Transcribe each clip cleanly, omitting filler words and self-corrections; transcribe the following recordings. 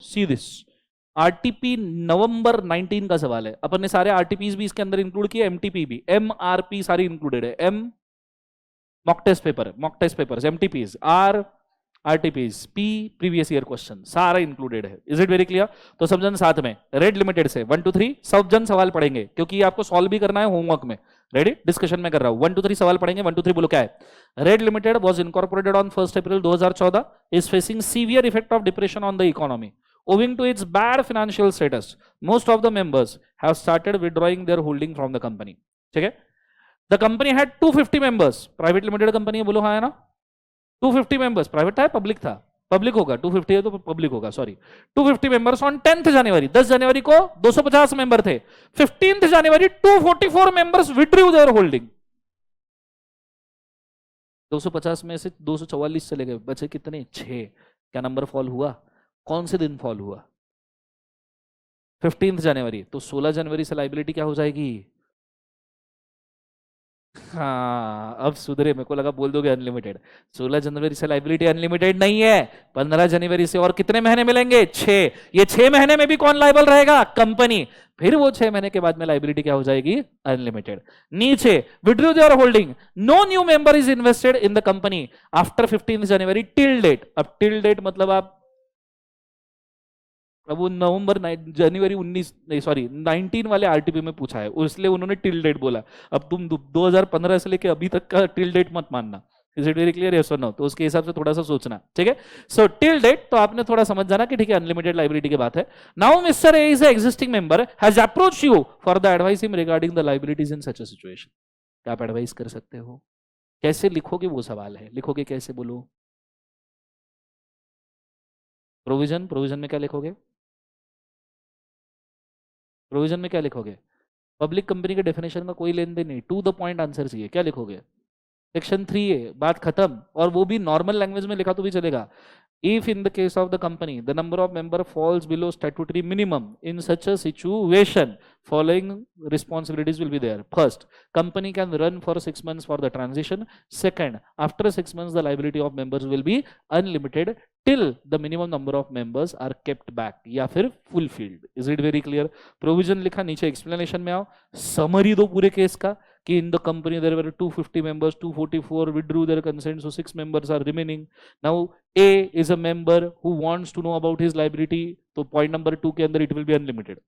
See this, RTP नवंबर 19 का सवाल है। अपन ने सारे आरटीपीज भी इसके अंदर इंक्लूड किए, एमटीपी भी, एमआरपी सारी इंक्लूडेड है। M mock test paper, mock test papers, MTPs, R RTPs, P previous year question, सारा इंक्लूडेड है। Is it very clear? तो सब जन साथ में रेड लिमिटेड से 1 2 3 सब जन सवाल पढ़ेंगे, क्योंकि ये आपको सॉल्व भी करना है होमवर्क में। रेडी? डिस्कशन में कर रहा हूं। 1 2 3 सवाल पढ़ेंगे। 1 2 3 बोलो क्या है? Red limited was incorporated on 1st April 2014, is facing severe effect of depression on the economy. Owing to its bad financial status, most of the members have started withdrawing their holding from the company. ठीक है? The company had 250 members. Private limited company है, बोलो हाँ है ना? 250 members, private था public था? Public होगा, 250 है तो पब्लिक होगा, sorry. 250 members on 10th January, 10 जनवरी को 250 मेंबर थे। 15th January 244 members withdrew their holding. 250 में से 244 चले गए, बचे कितने? 6। क्या नंबर फॉल हुआ? कौन से दिन फॉल हुआ? 15th जनवरी। तो 16 जनवरी से लाइबिलिटी क्या हो जाएगी? हाँ, अब सुधरे। मेरे को लगा बोल दोगे अनलिमिटेड। 16 जनवरी से लाइबिलिटी अनलिमिटेड नहीं है। 15 जनवरी से और कितने महीने मिलेंगे? 6। ये 6 महीने में भी कौन लाइबल रहेगा? कंपनी। फिर वो 6 महीने के बाद में लाइबिलिटी क्या हो जाएगी? अनलिमिटेड। नीचे withdrew their holding, no new member is invested in the company after 15 January till date. अब टिल डेट मतलब आप, अब वो नवंबर जनवरी 19 नहीं सॉरी 19 वाले आरटीपी में पूछा है, इसलिए उन्होंने टिल डेट बोला। अब तुम 2015 से लेके अभी तक का टिल डेट मत मानना। Is it very clear? Yes और नो? तो उसके हिसाब से थोड़ा सा सोचना, ठीक है? सो टिल डेट तो आपने थोड़ा समझ जाना कि ठीक है, अनलिमिटेड लाइबिलिटी की बात है। Now mister A is existing member has approach you for the advice him regarding the liabilities in such a situation. क्या आप एडवाइस कर सकते हो? कैसे लिखोगे वो सवाल है, लिखोगे कैसे बोलो? प्रोविजन, प्रोविजन में क्या लिखोगे? प्रोविजन में क्या लिखोगे? पब्लिक कंपनी के डेफिनेशन का कोई लेन देन नहीं, टू द पॉइंट आंसर चाहिए। क्या लिखोगे? सेक्शन 3 है, बात खत्म। और वो भी नॉर्मल लैंग्वेज में लिखा तो भी चलेगा। If in the case of the company, the number of member falls below statutory minimum, in such a situation, following responsibilities will be there. First, company can run for 6 months for the transition. Second, after 6 months, the liability of members will be unlimited till the minimum number of members are kept back या फिर fulfilled. Is it very clear? Provision लिखा, नीचे explanation में आओ, summary दो पूरे case का कि in the company there were 250 members, 244 withdrew their consent, so 6 members are remaining. Now A is a member who wants to know about his liability, तो point number 2 के अंदर it will be unlimited.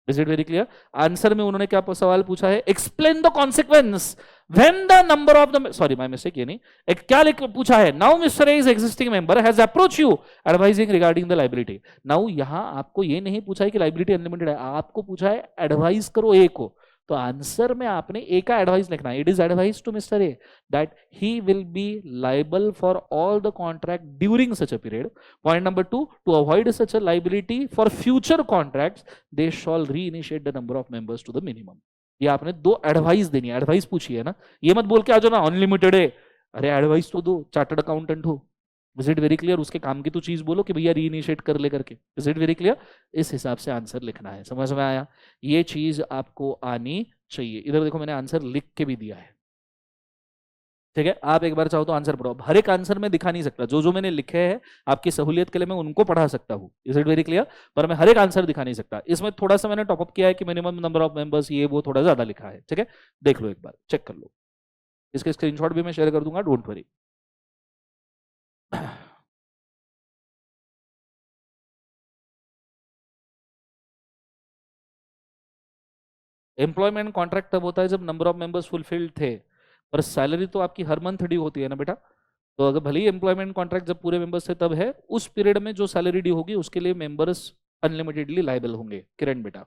Is it very clear? Answer में उन्होंने क्या सवाल पूछा है? Explain the consequence when the number of the, sorry my mistake, ये नहीं, एक क्या पूछा है? Now Mr. A is existing member has approached you advising regarding the liability. Now यहाँ आपको ये नहीं पूछा है कि liability unlimited है, आपको पूछा है एडवाइस करो ए को। तो आंसर में आपने ए का एडवाइस लिखना है। It is advice to mister A that he will be liable for all the contract during such a period. Point number 2, to avoid such a liability for future contracts they shall reinitiate the number of members to the minimum. ये आपने 2 advice देनी है। Advice पूछी है ना, ये मत बोल के आ जाओ ना अनलिमिटेड है। अरे एडवाइस तो दो, चार्टर्ड अकाउंटेंट हो। Is it very clear? उसके काम की तो चीज बोलो कि भैया रीइनिशिएट कर ले करके। Is it very clear? इस हिसाब से आंसर लिखना है। समझ में आया? ये चीज आपको आनी चाहिए। इधर देखो मैंने आंसर लिख के भी दिया है, ठीक है? आप एक बार चाहो तो आंसर पढ़ो। हर एक आंसर में दिखा नहीं सकता, जो जो मैंने लिखे हैं आपकी सहूलियत के लिए मैं उनको पढ़ा सकता हूँ। Is it very clear? पर मैं हर एक आंसर दिखा नहीं सकता। इसमें थोड़ा सा मैंने टॉपअप किया है कि मिनिमम नंबर ऑफ मेंबर्स ये वो थोड़ा ज्यादा लिखा है, ठीक है? देख लो एक बार, चेक कर लो। इसके स्क्रीनशॉट भी मैं शेयर कर दूंगा, डोंट वरी। एम्प्लॉयमेंट कॉन्ट्रैक्ट तब होता है जब नंबर ऑफ मेंबर्स फुलफिल्ड थे, पर सैलरी तो आपकी हर मंथ ड्यू होती है ना बेटा। तो अगर भले ही एम्प्लॉयमेंट कॉन्ट्रैक्ट जब पूरे मेंबर्स थे तब है, उस पीरियड में जो सैलरी ड्यू होगी उसके लिए मेंबर्स अनलिमिटेडली लाइबल होंगे। किरण बेटा,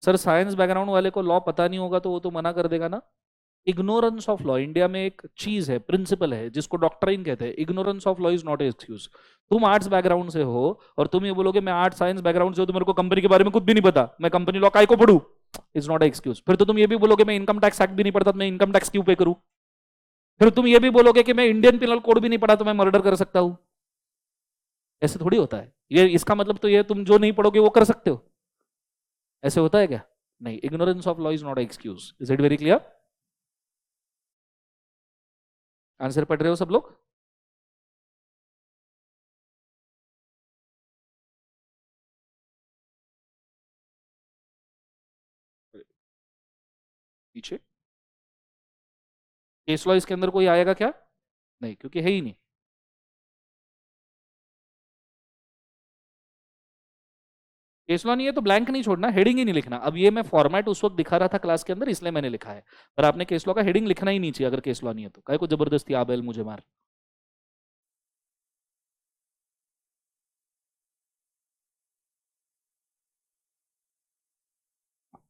सर साइंस बैकग्राउंड वाले को लॉ पता नहीं होगा तो वो तो मना कर देगा ना। इग्नोरेंस ऑफ लॉ, इंडिया में एक चीज है, प्रिंसिपल है जिसको डॉक्ट्राइन कहते हैं। Ignorance of law is not excuse. तुम आर्ट्स बैकग्राउंड से हो और तुम ये बोलोगे मैं आर्ट्स साइंस बैकग्राउंड से हो तो मेरे को कंपनी के बारे में कुछ भी नहीं पता, मैं कंपनी लॉ काय को पढ़ूं, इज नॉट एक्सक्यूज। फिर तो तुम ये भी बोलोगे मैं इनकम टैक्स एक्ट भी नहीं पढ़ता तो मैं इनकम टैक्स क्यों पे करूं। फिर तुम ये भी बोलोगे कि मैं इंडियन पिनल कोड भी नहीं पढ़ा तो मैं मर्डर कर सकता हूं। ऐसे थोड़ी होता है। ये इसका मतलब तो ये तुम जो नहीं पढ़ोगे वो कर सकते हो, ऐसे होता है क्या? नहीं, ignorance of law is not excuse. Is it very clear? Answer पढ़ रहे हो सब लोग? पीछे केस लॉ इसके अंदर कोई आएगा क्या? नहीं, क्योंकि है ही नहीं। केस लॉ नहीं है तो ब्लैंक नहीं छोड़ना, हेडिंग ही नहीं लिखना। अब ये मैं फॉर्मेट उस वक्त दिखा रहा था क्लास के अंदर, इसलिए मैंने लिखा है, पर आपने केस लॉ का हेडिंग लिखना ही नहीं चाहिए अगर केस लॉ नहीं है तो। काहे को जबरदस्ती आबेल मुझे मार।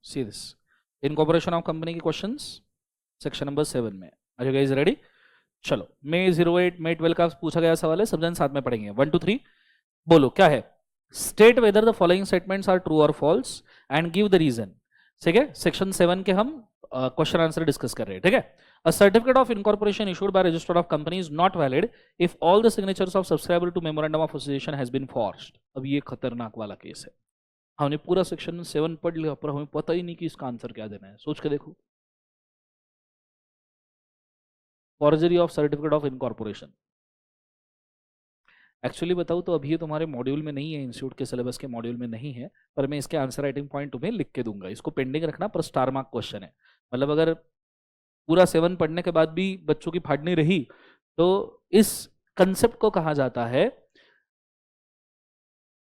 See this incorporation of company के क्वेश्चंस सेक्शन नंबर 7 में। Are you guys ready? चलो, मे 08 मे 12 का पूछा गया सवाल है, सब जन साथ में पढ़ेंगे। 1 2 3 बोलो क्या है। State whether the following statements are true और false and give the reason. ठीक है, सेक्शन 7 के हम क्वेश्चन आंसर डिस्कस कर रहे हैं। ठीक है, a certificate of incorporation issued by register of company is not valid if all the signatures of subscriber to memorandum of association has been forged. अब ये खतरनाक वाला केस है। हमने पूरा सेक्शन 7 पढ़ लिया पर हमें पता ही नहीं कि इसका आंसर क्या देना है। सोच के देखो, forgery of certificate of incorporation. Actually बताऊँ तो अभी ये तुम्हारे मॉड्यूल में नहीं है, इंस्टीट्यूट के सिलेबस के मॉड्यूल में नहीं है, पर मैं इसके आंसर राइटिंग पॉइंट तुम्हें लिख के दूंगा। इसको पेंडिंग रखना, पर स्टार मार्क क्वेश्चन है। मतलब अगर पूरा 7 पढ़ने के बाद भी बच्चों की फाड़नी रही तो इस कंसेप्ट को कहा जाता है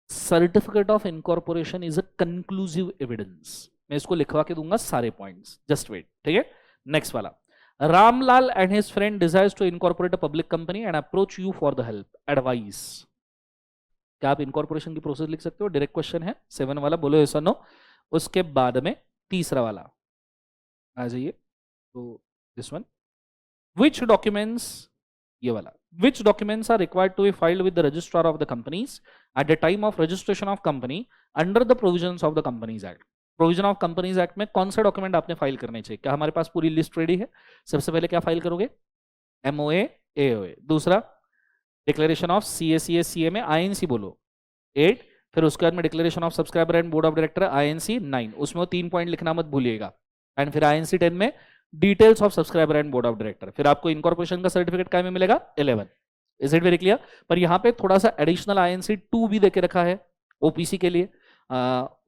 certificate of incorporation is a conclusive evidence. मैं इसको लिखवा के दूंगा सारे पॉइंट्स, जस्ट वेट। ठीक है, नेक्स्ट वाला। Ramlal and his friend desires to incorporate a public company and approach you for the help, advice। क्या आप इनकॉर्पोरेशन की प्रोसेस लिख सकते हो? डायरेक्ट क्वेश्चन है 7 वाला, बोलो यस और नो। उसके बाद में तीसरा वाला आ जाइए, तो दिस वन, which documents, ये वाला, which documents are required to be filed with the registrar of the companies at the time of registration of company under the provisions of the Companies Act। Provision of companies act में कौन से document आपने file करने चाहिए? क्या हमारे पास पूरी list ready है? सबसे पहले क्या फाइल करोगे? MOA, AOA. दूसरा, डिक्लेरेशन ऑफ सीए, सीए में आईएनसी बोलो 8। फिर उसके बाद में declaration of subscriber and board of director INC 9, उसमें वो 3 पॉइंट लिखना मत भूलिएगा। एंड फिर आईएनसी 10 में details of subscriber and board of director. फिर आपको इनकॉर्पोरेशन का सर्टिफिकेट क्या में मिलेगा? 11। Is it very clear? पर यहाँ पे थोड़ा सा एडिशनल आईएनसी 2 भी देके रखा है ओपीसी के लिए।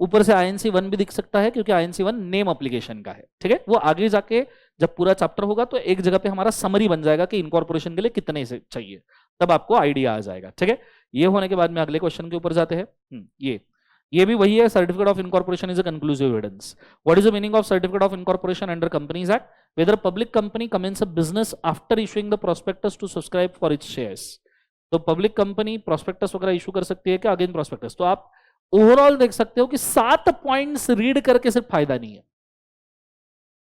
ऊपर से आईएनसी 1 भी दिख सकता है क्योंकि आईएनसी 1 नेम एप्लीकेशन का है। ठीक है, वो आगे जाके जब पूरा चैप्टर होगा तो एक जगह पे हमारा समरी बन जाएगा कि इनकॉर्पोरेशन के लिए कितने से चाहिए, तब आपको आइडिया आ जाएगा। ठीक है, ये होने के बाद में अगले क्वेश्चन के ऊपर जाते हैं। ये भी वही है, certificate of incorporation is a conclusive evidence. What is the meaning of certificate of incorporation under companies act? Whether public company commence a business after issuing the prospectus to subscribe for its shares. तो public company prospectus वगैरह issue कर सकती है क्या again prospectus? तो आप overall देख सकते हो कि 7 पॉइंट्स रीड करके सिर्फ फायदा नहीं है।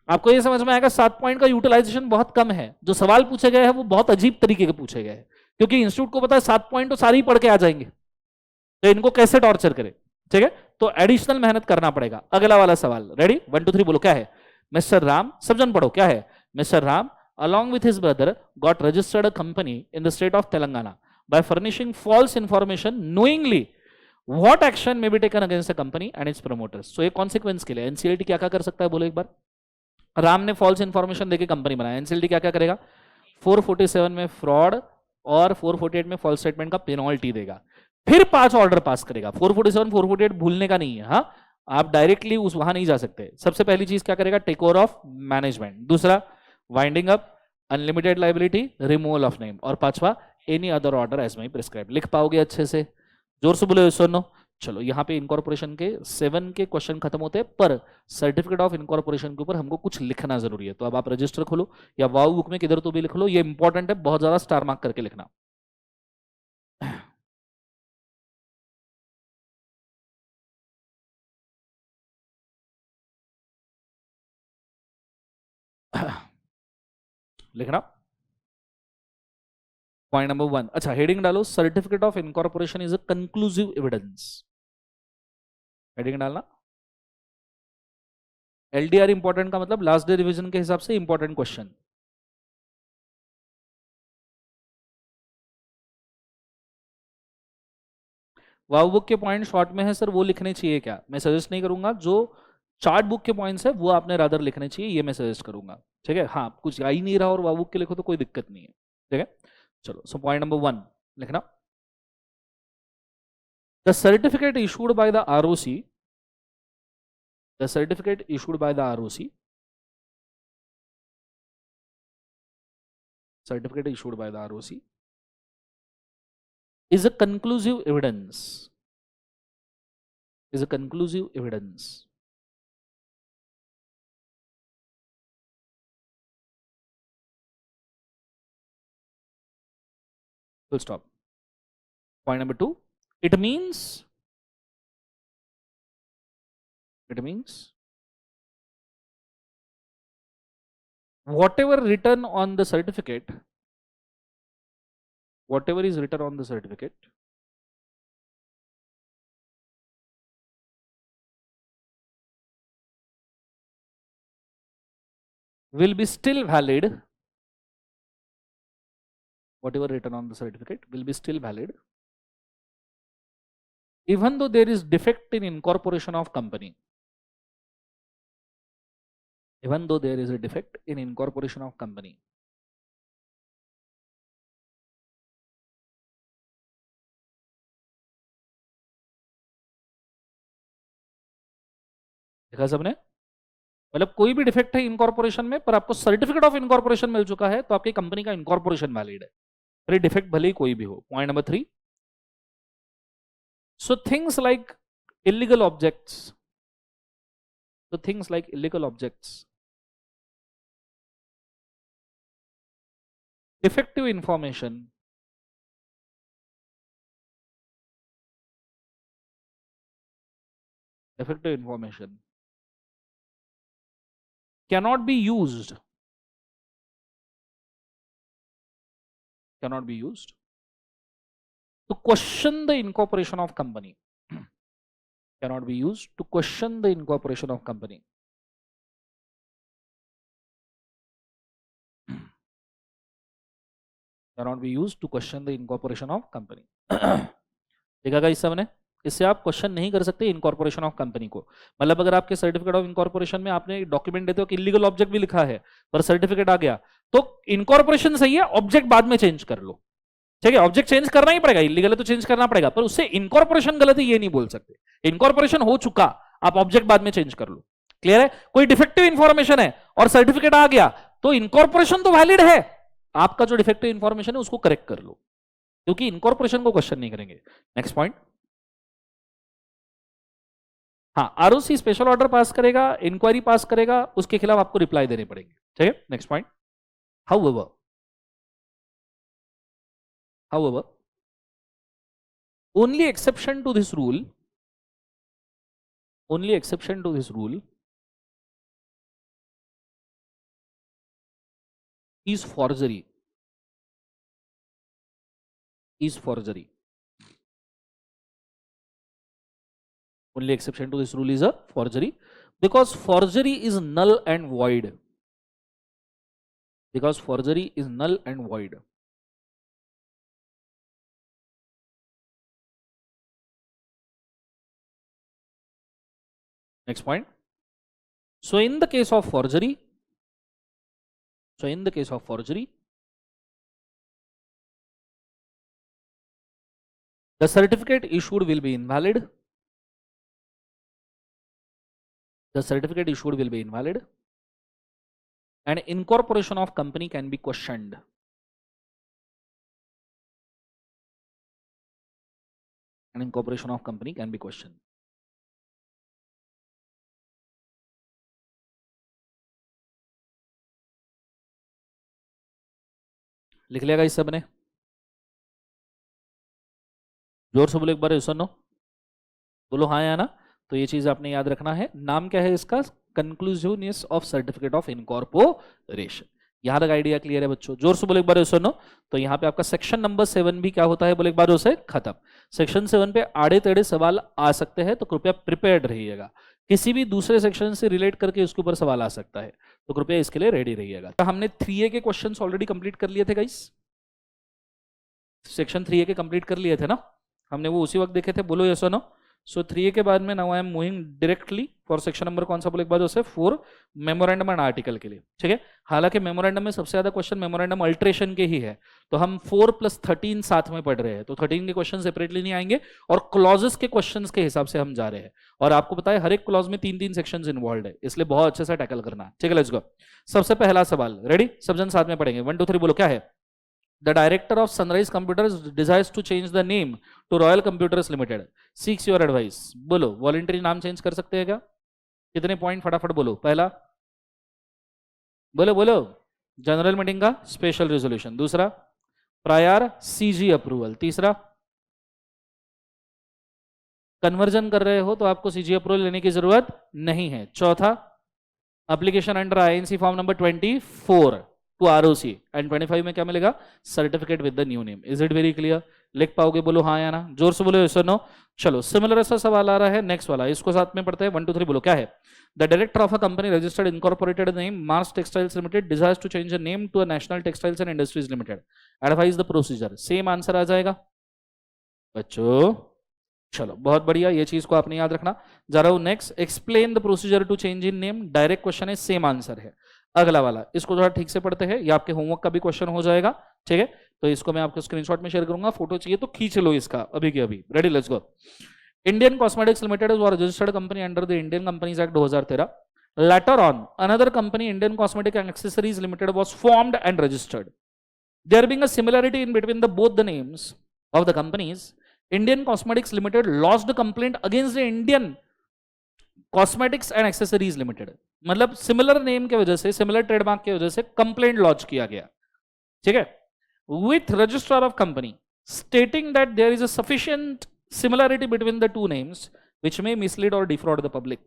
आपको ये समझ में आएगा 7 पॉइंट का यूटिलाइजेशन बहुत कम है। जो सवाल पूछे गए हैं वो बहुत अजीब तरीके के पूछे गए हैं, क्योंकि इंस्टीट्यूट को पता है 7 पॉइंट तो सारे ही पढ़ के आ जाएंगे, तो इनको कैसे टॉर्चर करें। ठीक है, तो एडिशनल मेहनत करना पड़ेगा। अगला वाला सवाल, रेडी? 1 2 3 बोलो क्या है। मिस्टर राम, सब जन पढ़ो क्या है। Mister Ram along with his brother got registered a company in the state of Telangana by furnishing false information knowingly। What action may be taken against the company and its promoters? So ये consequence के लिए NCLT क्या क्या कर सकता है, बोलो एक बार। राम ने फॉल्स इंफॉर्मेशन देके कंपनी बनाया, एनसीएलटी क्या क्या करेगा? 447 में फ्रॉड और 448 में फॉल्स स्टेटमेंट का पेनल्टी देगा। फिर 5 ऑर्डर पास करेगा। 447 448 भूलने का नहीं है। हाँ, आप डायरेक्टली उस वहां नहीं जा सकते। सबसे पहली चीज क्या करेगा? Take over of management. दूसरा, winding up, unlimited liability, removal of name. और पांचवा, any other order as may prescribe. लिख पाओगे अच्छे से? जोर से बोलो सुनो। चलो, यहाँ पे इनकॉर्पोरेशन के 7 के क्वेश्चन खत्म होते हैं, पर सर्टिफिकेट ऑफ इनकॉर्पोरेशन के ऊपर हमको कुछ लिखना जरूरी है। तो अब आप रजिस्टर खोलो या वाव बुक में किधर तो भी लिख लो, ये इंपॉर्टेंट है, बहुत ज्यादा स्टार मार्क करके लिखना। लिखना पॉइंट नंबर 1। अच्छा, हेडिंग डालो, certificate of incorporation is a conclusive evidence. Heading डालना। एलडीआर इंपॉर्टेंट का मतलब लास्ट डे रिवीजन के हिसाब से इंपॉर्टेंट क्वेश्चन। वाव बुक के पॉइंट शॉर्ट में है सर, वो लिखने चाहिए क्या? मैं सजेस्ट नहीं करूंगा। जो चार्ट बुक के पॉइंट्स है वो आपने रादर लिखने चाहिए, ये मैं सजेस्ट करूंगा। ठीक है, हाँ, कुछ आ ही नहीं रहा और वाव बुक के लिखो तो कोई दिक्कत नहीं है। ठीक है, चलो। सो पॉइंट नंबर 1 लिखना, the certificate issued by the ROC, the certificate issued by the ROC, certificate issued by the ROC is a conclusive evidence, is a conclusive evidence full stop. Point number 2, it means whatever written on the certificate, whatever is written on the certificate will be still valid, whatever written on the certificate will be still valid even though there is defect in incorporation of company, even though there is a defect in incorporation of company. देखा सबने, मतलब कोई भी defect है incorporation में पर आपको certificate of incorporation मिल चुका है तो आपकी कंपनी का इनकॉर्पोरेशन वैलिड है, फिर डिफेक्ट भले ही कोई भी हो. Point number 3, so things like illegal objects, so things like illegal objects, defective information, defective information cannot be used, cannot be used to question the incorporation of company, cannot be used to question the incorporation of company. Cannot be used to question the incorporation of company. देखा guys सबने, इससे आप question नहीं कर सकते incorporation of company को. मतलब अगर आपके सर्टिफिकेट ऑफ इनकॉर्पोरेशन में आपने एक डॉक्यूमेंट देते हो कि इलीगल ऑब्जेक्ट भी लिखा है पर सर्टिफिकेट आ गया तो इनकॉर्पोरेशन सही है, ऑब्जेक्ट बाद में चेंज कर लो. ठीक है, ऑब्जेक्ट चेंज करना ही पड़ेगा, इलीगल है तो चेंज करना पड़ेगा पर उससे इनकॉर्पोरेशन गलत है ये नहीं बोल सकते. इनकॉर्पोरेशन हो चुका, आप ऑब्जेक्ट बाद में चेंज कर लो. क्लियर है, कोई डिफेक्टिव इंफॉर्मेशन है और सर्टिफिकेट आ गया तो इनकॉर्पोरेशन तो वैलिड है, आपका जो डिफेक्टिव इंफॉर्मेशन है उसको करेक्ट कर लो क्योंकि इनकॉर्पोरेशन को क्वेश्चन नहीं करेंगे. नेक्स्ट पॉइंट, हाँ आरओसी स्पेशल ऑर्डर पास करेगा, इंक्वायरी पास करेगा, उसके खिलाफ आपको रिप्लाई देने पड़ेंगे. ठीक है, next point, however only exception to this rule, only exception to this rule is forgery, is forgery. Only exception to this rule is a forgery because forgery is null and void, because forgery is null and void. Next point, so in the case of forgery, so in the case of forgery, the certificate issued will be invalid, the certificate issued will be invalid and incorporation of company can be questioned, and incorporation of company can be questioned. लिख लिया इस सब ने, जोर से बोलो एक बार, सुनो बोलो हाँ या ना. तो ये चीज आपने याद रखना है. नाम क्या है इसका, कंक्लूसिवनेस ऑफ सर्टिफिकेट ऑफ इनकॉर्पोरेशन. यहां तक आइडिया क्लियर है बच्चों? जोर से बोलो एक बार, सुनो. तो यहाँ पे आपका सेक्शन नंबर 7 भी क्या होता है बोले एक बार, उसे खत्म. सेक्शन 7 पे आड़े टेढ़े सवाल आ सकते हैं तो कृपया प्रिपेयर्ड रहिएगा. किसी भी दूसरे सेक्शन से रिलेट करके इसके ऊपर सवाल आ सकता है तो कृपया इसके लिए रेडी रहिएगा. तो हमने 3A के क्वेश्चंस ऑलरेडी कंप्लीट कर लिए थे गाइस, सेक्शन 3A के कंप्लीट कर लिए थे ना हमने, वो उसी वक्त देखे थे. बोलो यस और नो. सो 3A के बाद में now I am moving directly for section number कौन सा बोले एक बार दोस्तों 4 मेमोरेंडम एंड आर्टिकल के लिए, ठीक है। हालांकि मेमोरेंडम में सबसे ज्यादा क्वेश्चन मेमोरेंडम अल्ट्रेशन के ही है, तो हम 4 + 13 साथ में पढ़ रहे हैं, तो 13 के क्वेश्चन सेपरेटली नहीं आएंगे और क्लॉजेस के क्वेश्चंस के हिसाब से हम जा रहे हैं। और आपको पता है हर एक क्लॉज में 3-3 सेक्शंस इन्वॉल्व है, इसलिए बहुत अच्छे से टैकल करना है, ठीक है। Let's go. सबसे पहला सवाल, रेडी, सब जन साथ में पढ़ेंगे, 1 2 3 बोलो, क्या है? The director of Sunrise Computers desires to change the name to Royal Computers Limited. Seeks your advice. बोलो, वॉलंटरी नाम चेंज कर सकते हैं क्या? कितने पॉइंट फटाफट बोलो। पहला, बोलो बोलो, जनरल मीटिंग का स्पेशल रेजोल्यूशन। दूसरा, प्रायर सीजी अप्रूवल। तीसरा, कन्वर्जन कर रहे हो तो आपको सीजी अप्रूवल लेने की जरूरत नहीं है। चौथा, application under INC form number 24 to ROC and 25 में क्या मिलेगा? Certificate with the new name. Is it very clear? लिख पाओगे? बोलो हाँ या ना, जोर से बोलो, यस और नो। चलो, सिमिलर ऐसा सवाल आ रहा है नेक्स्ट वाला, इसको साथ में पढ़ते हैं। 1 2 3 बोलो, क्या है? The director of a company registered incorporated name Mars Textiles Limited desires to change the name to a National Textiles and Industries Limited. Advise the procedure. Same answer आ जाएगा बच्चों। चलो बहुत बढ़िया, ये चीज को आपने याद रखना। जा रहा हूं next, explain the procedure to change in name. Direct question है, सेम आंसर है। अगला वाला, इसको थोड़ा ठीक से पढ़ते हैं, ये आपके होमवर्क का भी क्वेश्चन हो जाएगा, ठीक है। तो इसको मैं आपको स्क्रीनशॉट में शेयर करूंगा, फोटो चाहिए तो खींच लो इसका अभी के अभी। Ready, let's go. Indian cosmetics limited was registered company under the Indian companies act 2013। Later on another company Indian cosmetic and accessories limited was formed and registered. There being a similarity in between the both the names of the companies, Indian cosmetics limited launched complaint against the Indian cosmetics and accessories limited. मतलब similar name के वजह से, similar trademark की वजह से complaint launch किया गया, ठीक है, with registrar of company stating that there is a sufficient similarity between the two names which may mislead और defraud the public.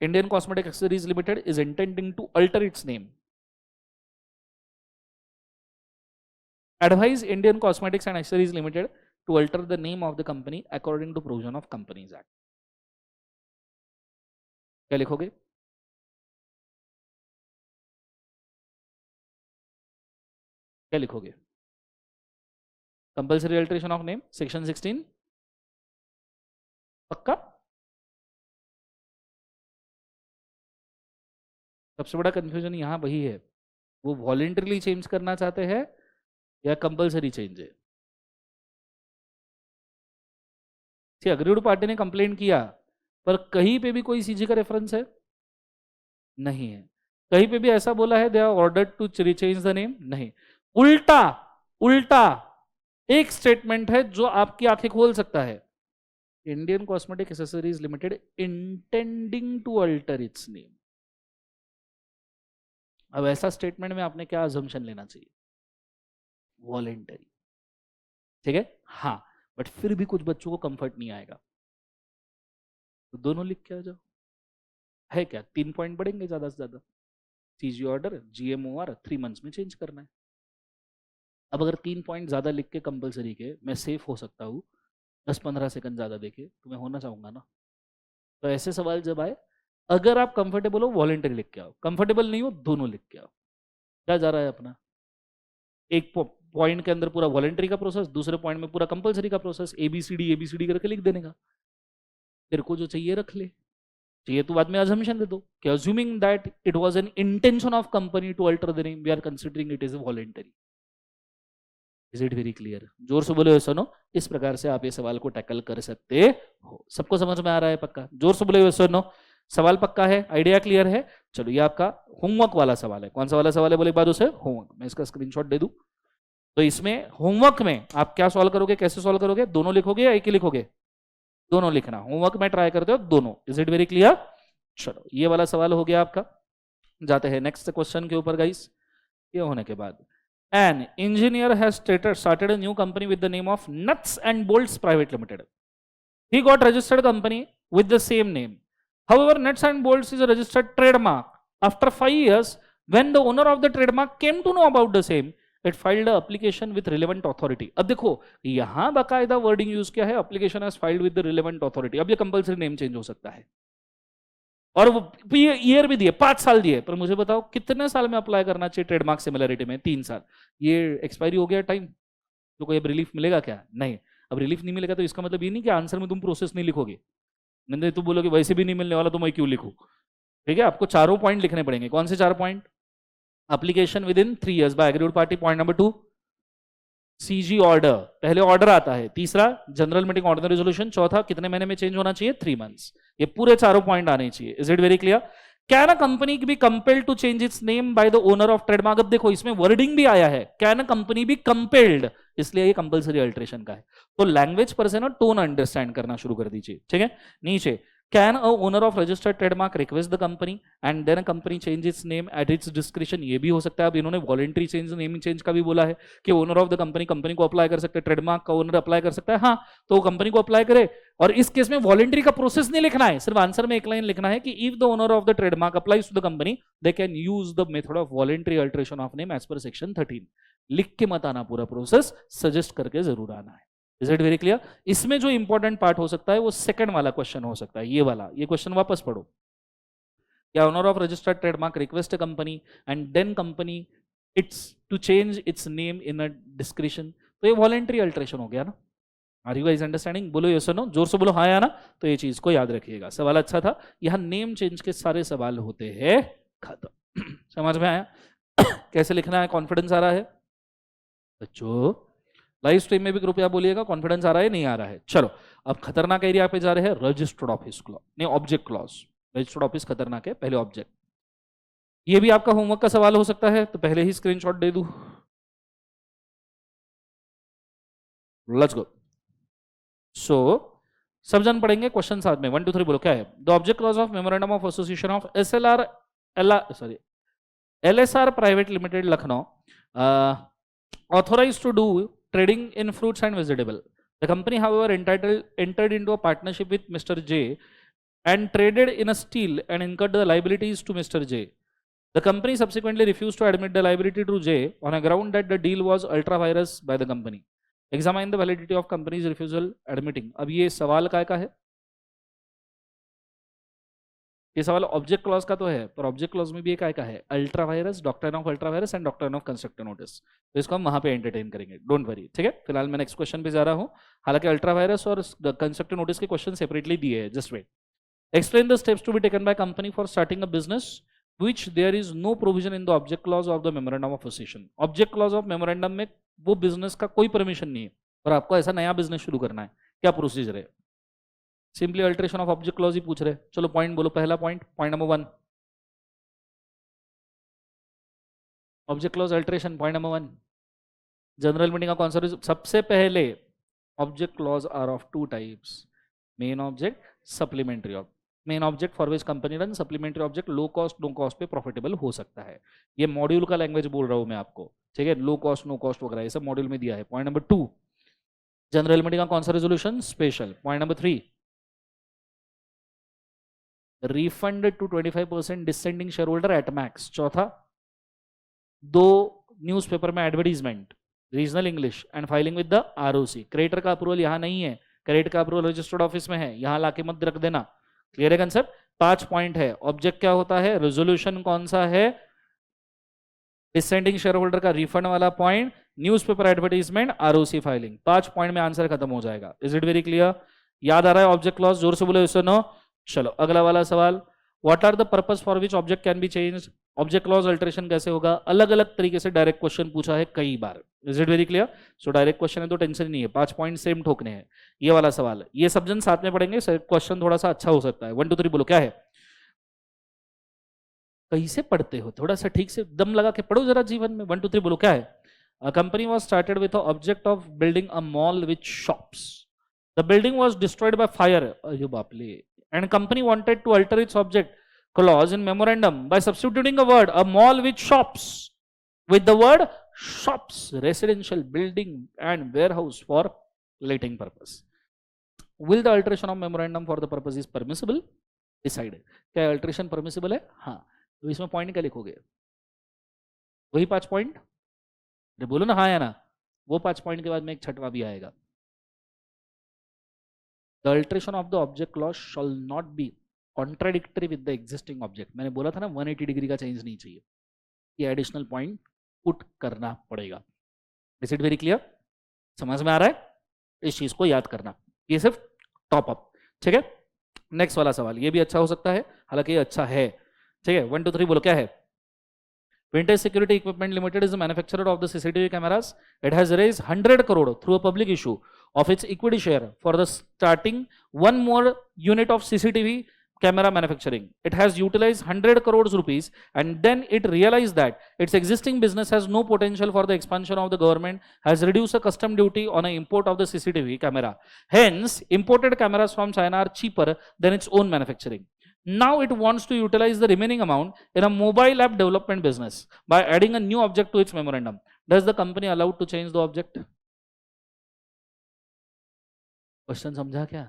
Indian cosmetic accessories limited is intending to alter its name. Advise Indian Cosmetics and Accessories Limited to alter the name of the company according to provision of Companies Act. क्या लिखोगे? क्या लिखोगे? Compulsory alteration of name, section 16 पक्का? सबसे बड़ा confusion यहां वही है, वो वॉलेंटरीली चेंज करना चाहते हैं या कंपल्सरी चेंज है। अग्रीड पार्टी ने कंप्लेंट किया, पर कहीं पे भी कोई सीजी का रेफरेंस है नहीं है। कहीं पे भी ऐसा बोला है they are ordered to change the name, नहीं। उल्टा उल्टा एक स्टेटमेंट है जो आपकी आंखें खोल सकता है, Indian cosmetic accessories limited intending to alter its name. अब ऐसा स्टेटमेंट में आपने क्या अजम्पशन लेना चाहिए? वॉलेंटरी, ठीक है। हाँ, बट फिर भी कुछ बच्चों को कंफर्ट नहीं आएगा, तो दोनों लिख के आ जाओ। है क्या? 3 पॉइंट बढ़ेंगे ज्यादा से ज्यादा। सीजी ऑर्डर, जीएमओआर 3 मंथ्स में चेंज करना है। अब अगर 3 पॉइंट ज्यादा लिख के कंपलसरी के मैं सेफ हो सकता हूँ 10-15 सेकंड ज्यादा देखे, तो मैं होना चाहूंगा ना। तो ऐसे सवाल जब आए, अगर आप कंफर्टेबल हो वॉलेंटरी लिख के आओ, कंफर्टेबल नहीं हो दोनों लिख के आओ। क्या जा रहा है अपना? एक पॉइंट के अंदर पूरा वॉलेंटरी का प्रोसेस, दूसरे पॉइंट में पूरा कंपलसरी का प्रोसेस, एबीसीडी करके लिख देने का। तेरे को जो चाहिए रख ले, चाहिए तो बाद में अजम्पशन दे दो कि assuming that it was an intention of company to alter the name, we are considering it is voluntary. Is it very clear? जोर से बोले सुनो। इस प्रकार से आप ये सवाल को टैकल कर सकते हो। सबको समझ में आ रहा है पक्का? जोर से बोले सुनो। सवाल पक्का है? आइडिया क्लियर है? चलो, ये आपका होमवर्क वाला सवाल है। कौन सा वाला सवाल है बोले बाद उसे? होमवर्क। मैं इसका स्क्रीनशॉट दे दूं तो इसमें होमवर्क में आप क्या सॉल्व करोगे, कैसे सॉल्व करोगे? दोनों लिखोगे या एक ही लिखोगे? दोनों लिखना। होमवर्क में ट्राई करते हो दोनों। Is it very clear? चलो, ये वाला सवाल हो गया आपका। जाते हैं नेक्स्ट क्वेश्चन के ऊपर गाइस। ये होने के बाद, an engineer has started a new company with the name of Nuts and Bolts Private Limited. He got registered company with the same name. However, Nuts and Bolts is a registered trademark. After 5 years, when the owner of the trademark came to know about the same, it filed a application with relevant authority. अब देखो, यहां बाकायदा wording use किया है, application has filed with the relevant authority. अब ये compulsory name change हो सकता है, और वो ईयर भी दिए, 5 साल दिए। पर मुझे बताओ कितने साल में अप्लाई करना चाहिए ट्रेडमार्क सिमिलरिटी में? 3 साल। ये एक्सपायरी हो गया टाइम, तो कोई अब रिलीफ मिलेगा क्या? नहीं। अब रिलीफ नहीं मिलेगा तो इसका मतलब ये नहीं कि आंसर में तुम प्रोसेस नहीं लिखोगे। नहीं तो बोलो कि वैसे भी नहीं मिलने वाला तो मैं क्यों लिखूं। ठीक है, आपको चारों पॉइंट लिखने पड़ेंगे। कौन से 4 point? Application within 3 years by agreed party, point number 2। CG order, पहले ऑर्डर आता है। तीसरा, जनरल मीटिंग ऑर्डिनरी रेजोल्यूशन। चौथा, कितने महीने में चेंज होना चाहिए? 3 months। ये पूरे चारों पॉइंट आने चाहिए। Is it very clear? Can a company be compelled to change its name by the owner of trademark? अब देखो इसमें वर्डिंग भी आया है, can a company be compelled, इसलिए ये कंपलसरी अल्टरेशन का है। तो लैंग्वेज पर से ना टोन अंडरस्टैंड करना शुरू कर दीजिए। ठीक है, नीचे can a owner of registered trademark request the company and then a company change its name at its description? ये भी हो सकता है। अब इन्होंने वॉलंटरी चेंज, नेमिंग चेंज का भी बोला है कि owner of the company, company को अप्लाई कर सकते हैं, ट्रेडमार्क का ओनर अप्लाई कर सकता है। हाँ, तो कंपनी को अप्लाई करे। और इस केस में वॉलंटरी का प्रोसेस नहीं लिखना है, सिर्फ आंसर में एक लाइन लिखना है कि if the owner of the trademark applies to the company they can use the method of voluntary alteration of name as per section 13। लिख के मत आना पूरा प्रोसेस, सजेस्ट करके जरूर आना है। Is it very clear? इसमें जो इंपॉर्टेंट पार्ट हो सकता है वो सेकंड वाला क्वेश्चन हो सकता है, ये वाला। ये क्वेश्चन वापस पढ़ो। क्या owner of registered trademark request company and then company its to change its name in a description? तो ये वॉलंटरी अल्टरेशन हो गया ना। Are you guys understanding? बोलो यस और नो, जोर से बोलो हाँ या ना। तो ये चीज को याद रखिएगा। सवाल अच्छा था। यहां नेम चेंज के सारे सवाल होते हैं खत्म। समझ में आया कैसे लिखना है? कॉन्फिडेंस आ रहा है बच्चों? लाइव स्ट्रीम में भी कृपया बोलिएगा कॉन्फिडेंस आ रहा है नहीं आ रहा है। चलो, अब खतरनाक एरिया पे जा रहे हैं, रजिस्टर्ड ऑफिस क्लॉज, नहीं ऑब्जेक्ट क्लॉज। रजिस्टर्ड ऑफिस खतरनाक है, पहले ऑब्जेक्ट। ये भी आपका होमवर्क का सवाल हो सकता है, तो पहले ही स्क्रीनशॉट दे दूं। Let's go. सो सब जन पढ़ेंगे क्वेश्चन साथ में। 1 2 3 बोलो क्या है? The object clause of memorandum of association of LSR private limited Lucknow authorized to do trading in fruits and vegetable. The company, however, entered into a partnership with Mr. J and traded in a steel and incurred the liabilities to Mr. J. The company subsequently refused to admit the liability to J on a ground that the deal was ultra virus by the company. Examine the validity of company's refusal admitting. अब ये सवाल काय का है? ये सवाल object clause का तो है, पर ऑब्जेक्ट क्लॉज में भी एक का है, ultra vires, doctrine of ultra vires and doctrine of constructive notice. तो इसको हम वहां पे एंटरटेन करेंगे, डोंट वरी। ठीक है, फिलहाल मैं नेक्स्ट क्वेश्चन पे जा रहा हूं। हालांकि अल्ट्रा वायरस और कंस्ट्रक्टिव नोटिस के क्वेश्चन सेपरेटली दिए हैं, just wait. Explain the steps to be taken by company for starting a business which there is no provision in the object clause of the memorandum of association. Object clause of memorandum में वो business का कोई permission नहीं है, और आपको ऐसा नया बिजनेस शुरू करना है। क्या प्रोसीजर है? Simply alteration of object clause ही पूछ रहे। चलो पॉइंट बोलो। पहला point, point number 1, object clause alteration. Point number 1, general meeting का कौन सा? सबसे पहले object clause are of 2 types, main object, supplementary object. Main object for which company run, supplementary object low cost no cost पे profitable हो सकता है। ये मॉड्यूल का लैंग्वेज बोल रहा हूं मैं आपको, ठीक है? लो कॉस्ट नो कॉस्ट वगैरह ये सब मॉड्यूल में दिया है। पॉइंट नंबर 2, जनरल मीटिंग का कौन सा resolution? Special. Point number 3, refund to 25% dissenting share holder at max. चौथा, 2 न्यूज़पेपर में advertisement, regional English and filing with the ROC। Creditor का अप्रूवल यहाँ नहीं है, क्रेडिट का अप्रूवल रजिस्टर्ड ऑफिस में है, यहाँ लाके मत रख देना। क्लियर है कंसेप्ट? 5 पॉइंट है। ऑब्जेक्ट क्या होता है, रेजोल्यूशन कौन सा है, डिसेंडिंग शेयर होल्डर का रिफंड वाला point, newspaper advertisement, ROC filing. 5 point में आंसर खत्म हो जाएगा। Is it very clear? याद आ रहा है ऑब्जेक्ट क्लॉज? जोर से बोलो इससे नो। चलो अगला वाला सवाल, what are the purpose for which object can be change? Object clause alteration कैसे होगा? अलग अलग तरीके से डायरेक्ट क्वेश्चन पूछा है कई बार। Is it very clear? So direct question है तो टेंशन नहीं है, 5 पॉइंट सेम ठोकने हैं। ये वाला सवाल, ये सब जन साथ में पढ़ेंगे, क्वेश्चन थोड़ा सा अच्छा हो सकता है। 1 2 3 बोलो क्या है? कैसे पढ़ते हो? थोड़ा सा ठीक से दम लगा के पढ़ो जरा जीवन में। 1 2 3 बोलो क्या है? A company was started with the object of building a mall with shops. The building was destroyed by fire. अरे बाप रे! And company wanted to alter its object clause in memorandum by substituting a word, a mall with shops, with the word shops, residential building and warehouse for letting purpose. Will the alteration of memorandum for the purpose is permissible? Decided. क्या alteration permissible है? हाँ। तो इसमें point क्या लिखोगे? वही 5 point? बोलो ना हाँ या ना। वो 5 पॉइंट के बाद में एक छठवा भी आएगा। The alteration of the object clause shawl not be contradictory with the existing object. मैंने बोला था ना 180 डिग्री का चेंज नहीं चाहिए, ये एडिशनल पॉइंट पुट करना पड़ेगा। Is it very clear? समझ में आ रहा है? इस चीज को याद करना, ये सिर्फ टॉप अप। ठीक है, नेक्स्ट वाला सवाल ये भी अच्छा हो सकता है, हालांकि ये अच्छा है, ठीक है। 1 2 3 बोलो क्या है। Vintage Security Equipment Limited is the manufacturer of the CCTV cameras. It has raised 100 crore through a public issue of its equity share for the starting one more unit of CCTV camera manufacturing. It has utilized 100 crores rupees and then it realized that its existing business has no potential for the expansion of the government, has reduced the custom duty on the import of the CCTV camera. Hence, imported cameras from China are cheaper than its own manufacturing. Now it wants to utilize the remaining amount in a mobile app development business by adding a new object to its memorandum. Does the company allowed to change the object? Question समझा क्या?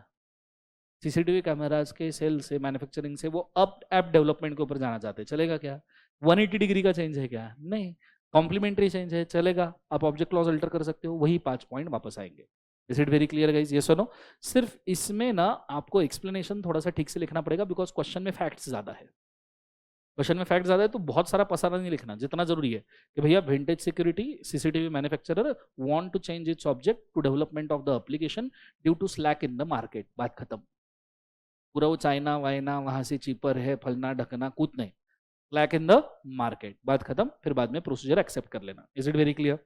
CCTV cameras के cell से manufacturing से वो up app development के ऊपर जाना चाहते हैं, चलेगा क्या? 180 डिग्री का चेंज है क्या? नहीं, कॉम्प्लीमेंट्री चेंज है, चलेगा। आप ऑब्जेक्ट क्लॉज अल्टर कर सकते हो, वही 5 पॉइंट वापस आएंगे। Is it very clear guys? ये सुनो, सिर्फ इसमें ना आपको एक्सप्लेनेशन थोड़ा सा ठीक से लिखना पड़ेगा बिकॉज क्वेश्चन में फैक्ट्स ज्यादा है। क्वेश्चन में फैक्ट ज्यादा है तो बहुत सारा पसारा नहीं लिखना, जितना जरूरी है कि भैया vintage security CCTV manufacturer want to change its object to development of the application due to slack in the market, बात खत्म। पूरा वो चाइना वाइना वहां से चीपर है, फलना ढकना कुछ नहीं, स्लैक इन द मार्केट, बात खत्म। फिर बाद में प्रोसीजर एक्सेप्ट कर लेना। Is it very clear?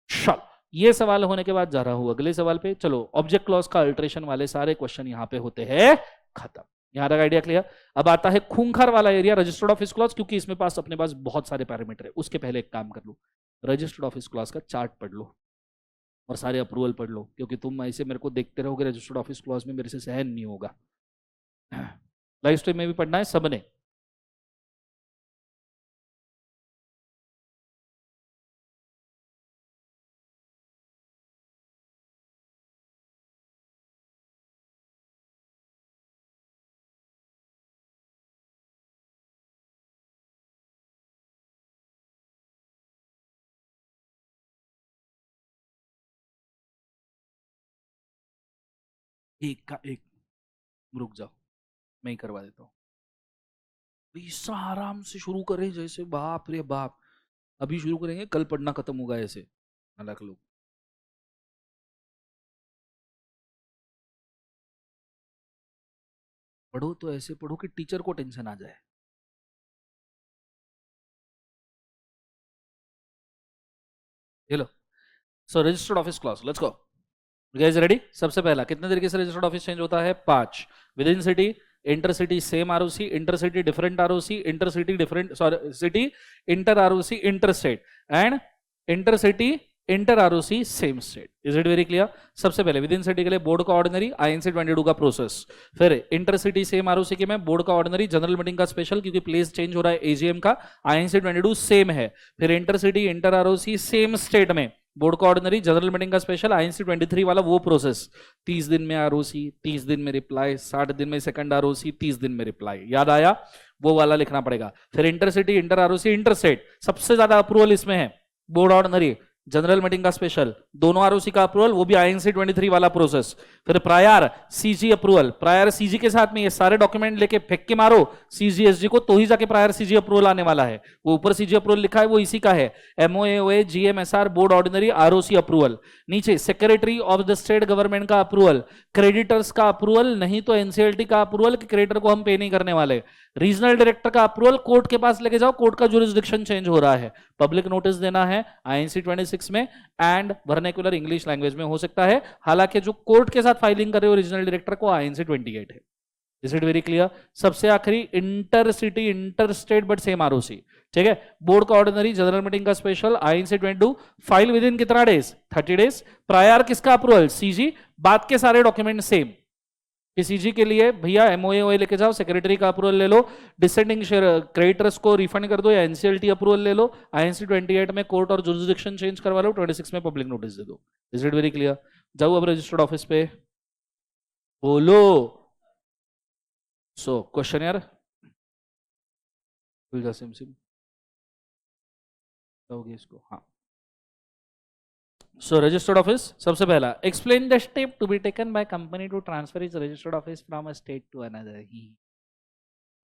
चल, ये सवाल होने के बाद जा रहा हूं अगले सवाल पे। चलो, ऑब्जेक्ट क्लॉज का अल्टरेशन वाले सारे क्वेश्चन यहाँ पे होते हैं खत्म। यहां तक आइडिया क्लियर? अब आता है खूंखार वाला एरिया, रजिस्टर्ड ऑफिस क्लॉज, क्योंकि इसमें पास अपने पास बहुत सारे पैरामीटर है। उसके पहले एक काम कर लो, रजिस्टर्ड ऑफिस क्लॉज का चार्ट पढ़ लो और सारे अप्रूवल पढ़ लो, क्योंकि तुम ऐसे मेरे को देखते रहोगे रजिस्टर्ड ऑफिस क्लॉज में, मेरे से सहन नहीं होगा। लाइव स्ट्रीम में भी पढ़ना है सबने। एक का एक, रुक जाओ, मैं ही करवा देता हूँ। ऐसा आराम से शुरू करें जैसे बाप रे बाप, अभी शुरू करेंगे कल पढ़ना खत्म होगा ऐसे अलग लोग। पढ़ो तो ऐसे पढ़ो कि टीचर को टेंशन आ जाए। ये लो, so registered office clause, let's go guys, ready? सबसे पहला, कितने तरीके से रजिस्टर्ड ऑफिस चेंज होता है? 5। With in city, intercity same ROC, intercity different ROC, intercity different, sorry city inter ROC interstate, and intercity inter ROC same state. Is it very clear? सबसे पहले with in city के लिए board का ordinary, INC 22 का process. फिर intercity same ROC के में board का ऑर्डिनरी, जनरल मीटिंग का स्पेशल, क्योंकि प्लेस चेंज हो रहा है एजीएम का, आईएनसी 22 सेम है। फिर intercity inter ROC same state में, बोर्ड का ऑर्डिनरी, जनरल मीटिंग का स्पेशल, आईएनसी 23 वाला वो प्रोसेस, 30 दिन में आरओसी, 30 दिन में रिप्लाई, 60 दिन में सेकंड आरओसी, 30 दिन में रिप्लाई। याद आया? वो वाला लिखना पड़ेगा। फिर इंटरसिटी इंटर आरओसी इंटरस्टेट, सबसे ज्यादा अप्रूवल इसमें है, बोर्ड ऑर्डिनरी, जनरल मीटिंग का स्पेशल, दोनों आरओसी का अप्रूवल, वो भी आईएनसी 23 वाला प्रोसेस। फिर prior CG approval, prior CG के साथ में ये सारे डॉक्यूमेंट लेके फेंक के मारो सीजीएसजी को, तो ही जाके प्रायर सीजी अप्रूवल आने वाला है। वो ऊपर सीजी अप्रूवल लिखा है वो इसी का है, MOA GMSR board ordinary ROC approval. नीचे secretary of the state government का अप्रूवल, क्रेडिटर्स का अप्रूवल, नहीं तो एनसीएलटी का अप्रूवल कि क्रेडिटर को हम पे नहीं करने वाले, रीजनल डायरेक्टर का अप्रूवल, कोर्ट के पास लेके जाओ, कोर्ट का जुरिस्डिक्शन चेंज हो रहा है, पब्लिक नोटिस देना है आईएनसी 26 में, एंड वर्नाक्युलर इंग्लिश लैंग्वेज में हो सकता है। हालांकि जो कोर्ट के साथ फाइलिंग कर रहे हो रीजनल डायरेक्टर को, आईएनसी 28 है। Is it very clear? सबसे आखिरी intercity interstate but same ROC, ठीक है, बोर्ड का ऑर्डिनरी, जनरल मीटिंग का special, INC 22, file with in कितना डेज? 30 डेज। प्रायर किसका अप्रूवल? सीजी, बात के सारे डॉक्यूमेंट सेम। सीजी के लिए भैया एमओए लेके जाओ, सेक्रेटरी का अप्रूवल ले लो, डिसेंडिंग शेयर क्रेडिटर्स को रिफंड कर दो या एनसीएलटी अप्रूवल ले लो, आईएनसी 28 में कोर्ट और जुरिस्डिक्शन चेंज करवा लो, 26 में पब्लिक नोटिस दे दो। Is it very clear? जाओ अब रजिस्टर्ड ऑफिस पे, बोलो। सो क्वेश्चन यार, खुल जा सिम सिम होगी इसको, हाँ। सो रजिस्टर्ड ऑफिस, सबसे पहला, explain the step to be taken by company to transfer is registered office from a state to another.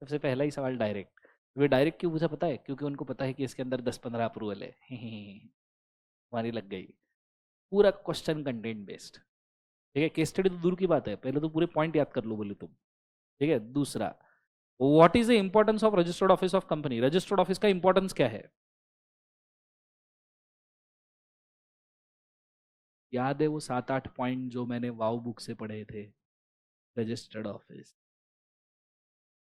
सबसे पहला ही सवाल डायरेक्ट। वे डायरेक्ट क्यों पूछा पता है? क्योंकि उनको पता है कि इसके अंदर 10-15 अप्रूवल है। हमारी लग गई। पूरा क्वेश्चन कंटेंट बेस्ड, ठीक है। केस स्टडी तो दूर की बात है, पहले तो पूरे पॉइंट याद कर लो बोले तुम। ठीक है। दूसरा, what is the importance of registered office of company? Registered office का इंपॉर्टेंस क्या है? याद है वो 7-8 पॉइंट जो मैंने वाव बुक से पढ़े थे? Registered office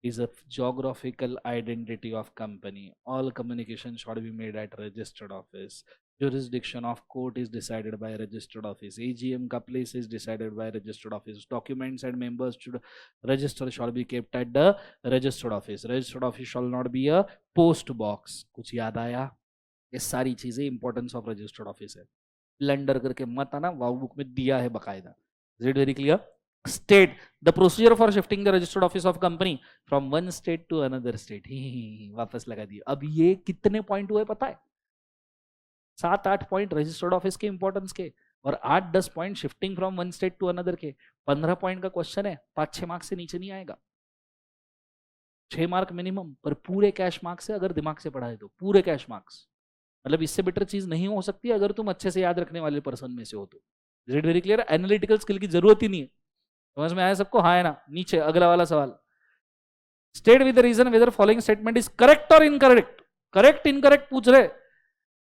is a geographical identity of company. All communication should be made at registered office. Jurisdiction of court is decided by registered office. AGM का place is decided by registered office. Documents and members should register shall be kept at the registered office. Registered office shall not be a post box. कुछ याद आया? ये सारी चीजें importance of registered office है। Blender करके मत आना, वाव बुक में दिया है बकायदा। Is it very clear? State the procedure for shifting the registered office of company from one state to another state. वापस लगा दिया। अब ये कितने पॉइंट हुए पता है? 7-8 पॉइंट रजिस्टर्ड ऑफिस के इंपॉर्टेंस के, और 8-10 point shifting from one state to another के। 15 पॉइंट का क्वेश्चन है, 5-6 मार्क्स से नीचे नहीं आएगा। 6 मार्क मिनिमम, पर पूरे कैश मार्क्स से अगर दिमाग से पढ़ा है तो पूरे कैश मार्क्स। मतलब इससे बेटर चीज नहीं हो सकती अगर तुम अच्छे से याद रखने वाले पर्सन में से हो तो। Is it very clear? Analytical skill की जरूरत ही नहीं है। समझ में आया सबको? हाँ है ना? नीचे अगला वाला सवाल, state with the reason whether following statement is correct और इनकरेक्ट। करेक्ट इनकरेक्ट पूछ रहे।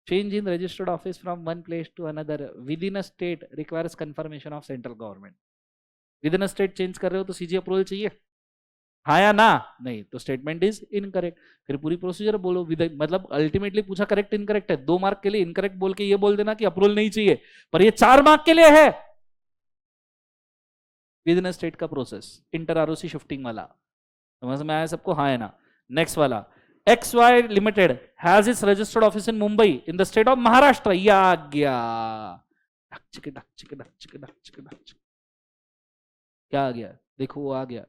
Change in registered office from one place to another within a state requires confirmation of central government. Within a state change कर रहे हो तो CG approval चाहिए, हाँ या ना? नहीं तो स्टेटमेंट इज इनकरेक्ट। फिर पूरी प्रोसीजर बोलो विद, मतलब अल्टीमेटली पूछा करेक्ट इनकरेक्ट है। 2 मार्क के लिए इनकरेक्ट बोल के ये बोल देना कि अप्रूवल नहीं चाहिए, पर ये 4 मार्क के लिए है। विद इन स्टेट का प्रोसेस, इंटर आरओसी शिफ्टिंग वाला। समझ में आया सबको? हाँ है ना? नेक्स्ट वाला, XY limited has its registered office in Mumbai in the state of Maharashtra. ये आ गया, क्या आ गया? देखो वो आ गया।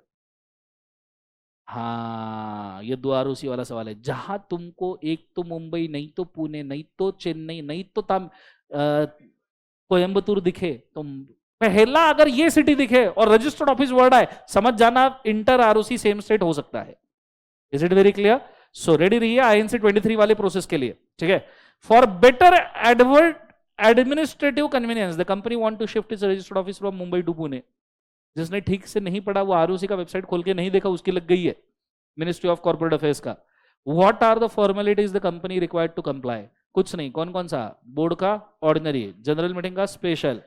हाँ, ये 2 आरओसी वाला सवाल है। जहां तुमको एक तो मुंबई, नहीं तो पुणे, नहीं तो चेन्नई, नहीं तो कोयम्बतूर दिखे, तो पहला अगर ये सिटी दिखे और रजिस्टर्ड ऑफिस वर्ड आए, समझ जाना इंटर आरओसी सेम स्टेट हो सकता है। Is it very clear? So ready रहिए INC 23 वाले प्रोसेस के लिए। ठीक है। For better administrative convenience the company want to shift its registered office from Mumbai to Pune. जिसने ठीक से नहीं पढ़ा, वो आरओसी का वेबसाइट खोल के नहीं देखा, उसकी लग गई है मिनिस्ट्री ऑफ कॉर्पोरेट अफेयर्स का। What are the formalities the company required to comply? कुछ नहीं। कौन कौन सा? बोर्ड का ऑर्डिनरी, जनरल मीटिंग का स्पेशल,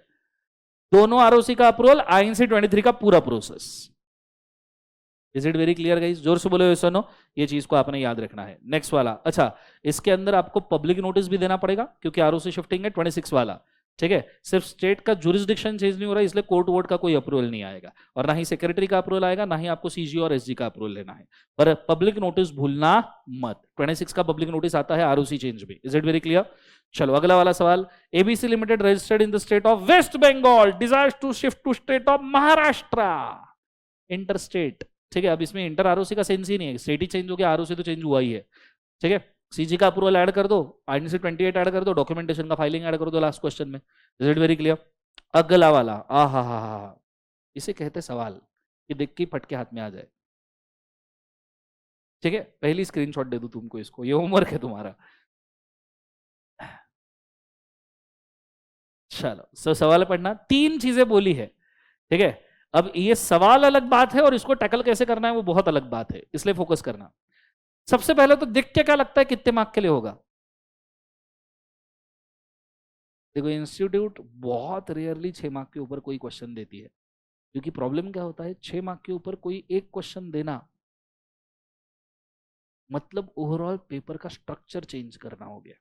दोनों आरओसी का अप्रूवल, INC 23 का पूरा process. Is it very clear guys? जोर से बोलो सुनो, ये चीज को आपने याद रखना है। नेक्स्ट वाला, अच्छा इसके अंदर आपको पब्लिक नोटिस भी देना पड़ेगा क्योंकि आरओसी शिफ्टिंग है 26 वाला। ठीक है। सिर्फ स्टेट का जुरिस्डिक्शन चेंज नहीं हो रहा है, इसलिए कोर्ट वोर्ट का कोई अप्रूवल नहीं आएगा, और ना ही सेक्रेटरी का अप्रूवल आएगा, ना ही आपको सीजी और एसजी का अप्रूवल लेना है। पर पब्लिक नोटिस भूलना मत। 26 का पब्लिक नोटिस आता है आरओसी चेंज में। Is it very clear? चलो अगला वाला सवाल, ABC limited registered in the state of West Bengal desires to shift to state of Maharashtra. Inter state. ठीक है। अब इसमें इंटर आरओसी का सेंस ही नहीं है, स्टेट ही चेंज हो गया, आरओसी तो चेंज हुआ ही है। ठीक है। सीजी का अप्रूवल ऐड कर दो, INC 28 ऐड कर दो, डॉक्यूमेंटेशन का फाइलिंग ऐड कर दो लास्ट क्वेश्चन में। Is it very clear? अगला वाला, हा, इसे कहते सवाल कि देख के फटके हाथ में आ जाए। ठीक है। पहली स्क्रीनशॉट दे दूं तुमको, इसको, ये होमवर्क है तुम्हारा। चलो सवाल पढ़ना। 3 चीजें बोली है। ठीक है। अब ये सवाल अलग बात है और इसको टैकल कैसे करना है वो बहुत अलग बात है, इसलिए फोकस करना। सबसे पहले तो देख के क्या लगता है कितने मार्क के लिए होगा? देखो इंस्टीट्यूट बहुत रेयरली 6 मार्क के ऊपर कोई क्वेश्चन देती है, क्योंकि प्रॉब्लम क्या होता है, 6 मार्क के ऊपर कोई एक क्वेश्चन देना मतलब ओवरऑल पेपर का स्ट्रक्चर चेंज करना हो गया।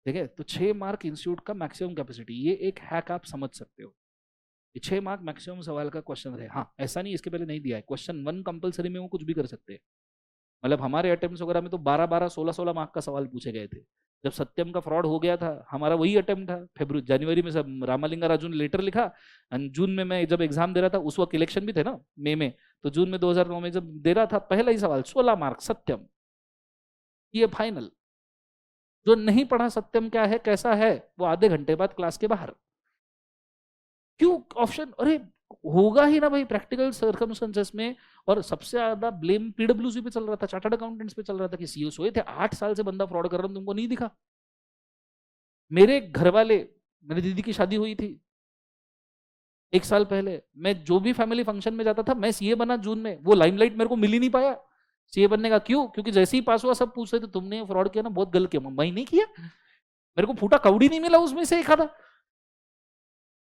ठीक है। तो 6 मार्क इंस्टीट्यूट का मैक्सिमम कैपेसिटी, ये एक हैक आप समझ सकते हो। 6 मार्क मैक्सिमम सवाल का क्वेश्चन रहे। हाँ ऐसा नहीं इसके पहले नहीं दिया है, क्वेश्चन 1 कंपलसरी में वो कुछ भी कर सकते हैं। मतलब हमारे अटेम्प्ट वगैरह में तो 12-12, 16-16 मार्क का सवाल पूछे गए थे। जब सत्यम का फ्रॉड हो गया था, हमारा वही अटेम्प्ट था। जनवरी में सब रामालिंगा राजू ने लेटर लिखा, एंड जून में मैं जब एग्जाम दे रहा था, उस वक्त इलेक्शन भी थे ना मई में, तो जून में 2009 में जब दे रहा था, पहला ही सवाल 16 मार्क सत्यम, ये फाइनल। जो नहीं पढ़ा सत्यम क्या है कैसा है, वो आधे घंटे बाद क्लास के बाहर। क्यों? ऑप्शन अरे होगा ही ना भाई प्रैक्टिकल सर्कमस्टेंसेस में। और सबसे ज्यादा ब्लेम पीडब्ल्यूसी पे चल रहा था, चार्टर्ड अकाउंटेंट्स पे चल रहा था कि सीओ सोए थे 8 साल से बंदा फ्रॉड कर रहा, तुमको नहीं दिखा? मेरे घर वाले, मेरी दीदी की शादी हुई थी, 1 साल पहले मैं जो भी फैमिली फंक्शन में जाता था, मैं सीए बना जून में, वो लाइमलाइट मेरे को मिल ही नहीं पाया सीए बनने का। क्यों? क्योंकि जैसे ही पास हुआ सब पूछ रहे थे तुमने फ्रॉड किया ना, बहुत गलत किया। मैं नहीं किया, मेरे को फूटा कौड़ी नहीं मिला उसमें से एक आधा,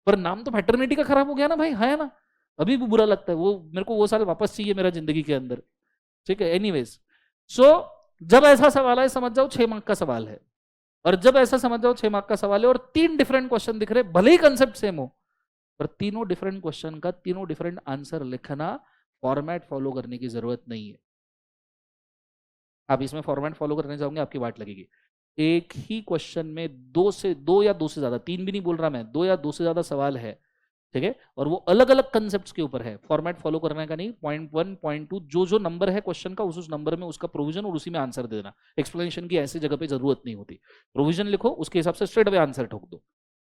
पर नाम तो फैटर्निटी का खराब हो गया ना भाई, है ना। अभी भी बुरा लगता है वो, मेरे को वो साल वापस चाहिए मेरा जिंदगी के अंदर। ठीक है, एनीवेज। सो जब ऐसा सवाल है समझ जाओ 6 मार्क का सवाल है, और जब ऐसा समझ जाओ 6 मार्क का सवाल है और 3 डिफरेंट क्वेश्चन दिख रहे, भले ही कंसेप्ट सेम हो, पर तीनों डिफरेंट क्वेश्चन का तीनों डिफरेंट आंसर लिखना, फॉर्मेट फॉलो करने की जरूरत नहीं है। आप इसमें फॉर्मेट फॉलो करने जाओगे आपकी वाट लगेगी। एक ही क्वेश्चन में दो या दो से ज्यादा, 3 भी नहीं बोल रहा मैं, 2 या 2 से ज्यादा सवाल है, ठीक है, और वो अलग अलग कंसेप्ट्स के ऊपर है। फॉर्मेट फॉलो करने का नहीं, पॉइंट 1 पॉइंट 2 जो जो नंबर है क्वेश्चन का, उस नंबर में उसका प्रोविजन और उसी में आंसर दे देना। एक्सप्लेनेशन की ऐसी जगह पे जरूरत नहीं होती, प्रोविजन लिखो उसके हिसाब से स्ट्रेट अवे आंसर ठोक दो।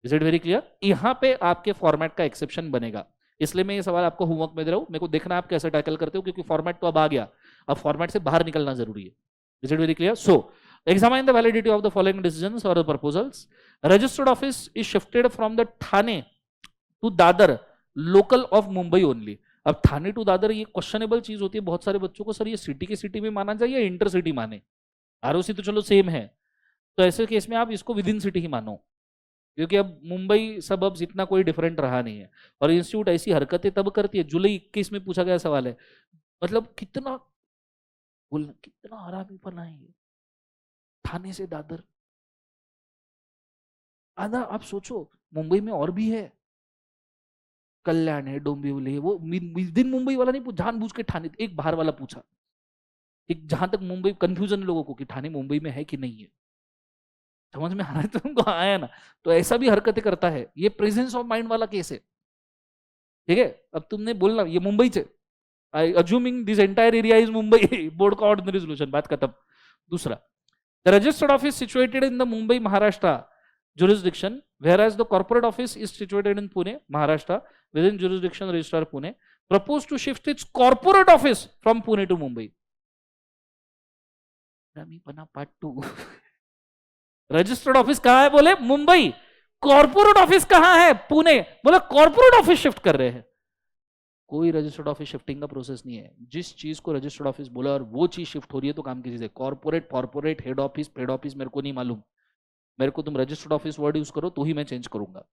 Is it very clear? यहाँ पे आपके फॉर्मेट का एक्सेप्शन बनेगा, इसलिए मैं ये सवाल आपको होमवर्क में दे रहा हूँ। मेरे को देखना आप कैसे टैकल करते हो, क्योंकि फॉर्मेट तो अब आ गया, अब फॉर्मेट से बाहर निकलना जरूरी है। Is it very clear? So examine the validity of the following decisions or proposals. Registered office is shifted from the Thane to Dadar local of Mumbai only. अब थाने टू दादर ये क्वेश्चनेबल चीज होती है बहुत सारे बच्चों को, सर ये सिटी के सिटी में माना जाए या इंटर सिटी माने? आरओसी तो चलो सेम है, तो ऐसे केस में आप इसको विद इन सिटी ही मानो, क्योंकि अब मुंबई सबअब्स इतना कोई डिफरेंट रहा नहीं है। और इंस्टीट्यूट ऐसी हरकतें तब करती है, जुलाई 21 में पूछा गया सवाल है, मतलब कितना हरामीपना है ये, थाने से दादर। आधा आप सोचो मुंबई में और भी है, कल्याण है, डोंबिवली है, वो विद इन मुंबई वाला नहीं, जानबूझ के ठाणे, एक बाहर वाला पूछा, एक जहां तक मुंबई कंफ्यूजन लोगों को कि ठाणे मुंबई में है कि नहीं है, समझ में आ रहा है तुमको? आया ना? तो ऐसा भी हरकतें करता है, ये प्रेजेंस ऑफ माइंड वाला केस है, ठीक है। अब तुमने बोलना ये मुंबई से, I assuming this entire area is Mumbai, board का ऑर्डिनरी सोल्यूशन, बात खत्म। दूसरा, the registered office situated in the Mumbai, Maharashtra jurisdiction, whereas the corporate office is situated in Pune, Maharashtra, within jurisdiction registrar Pune, proposed to shift its corporate office from Pune to Mumbai. Part 2। Registered office कहां है? बोले Mumbai. Corporate office कहां है? पुणे। बोले corporate office shift कर रहे हैं। कोई रजिस्टर्ड ऑफिस शिफ्टिंग का प्रोसेस नहीं है, जिस चीज को रजिस्टर्ड ऑफिस बोला और वो चीज शिफ्ट हो रही है तो काम की चीज है। कॉर्पोरेट हेड ऑफिस मेरे को नहीं मालूम, मेरे को तुम रजिस्टर्ड ऑफिस वर्ड यूज करो तो ही मैं चेंज करूंगा।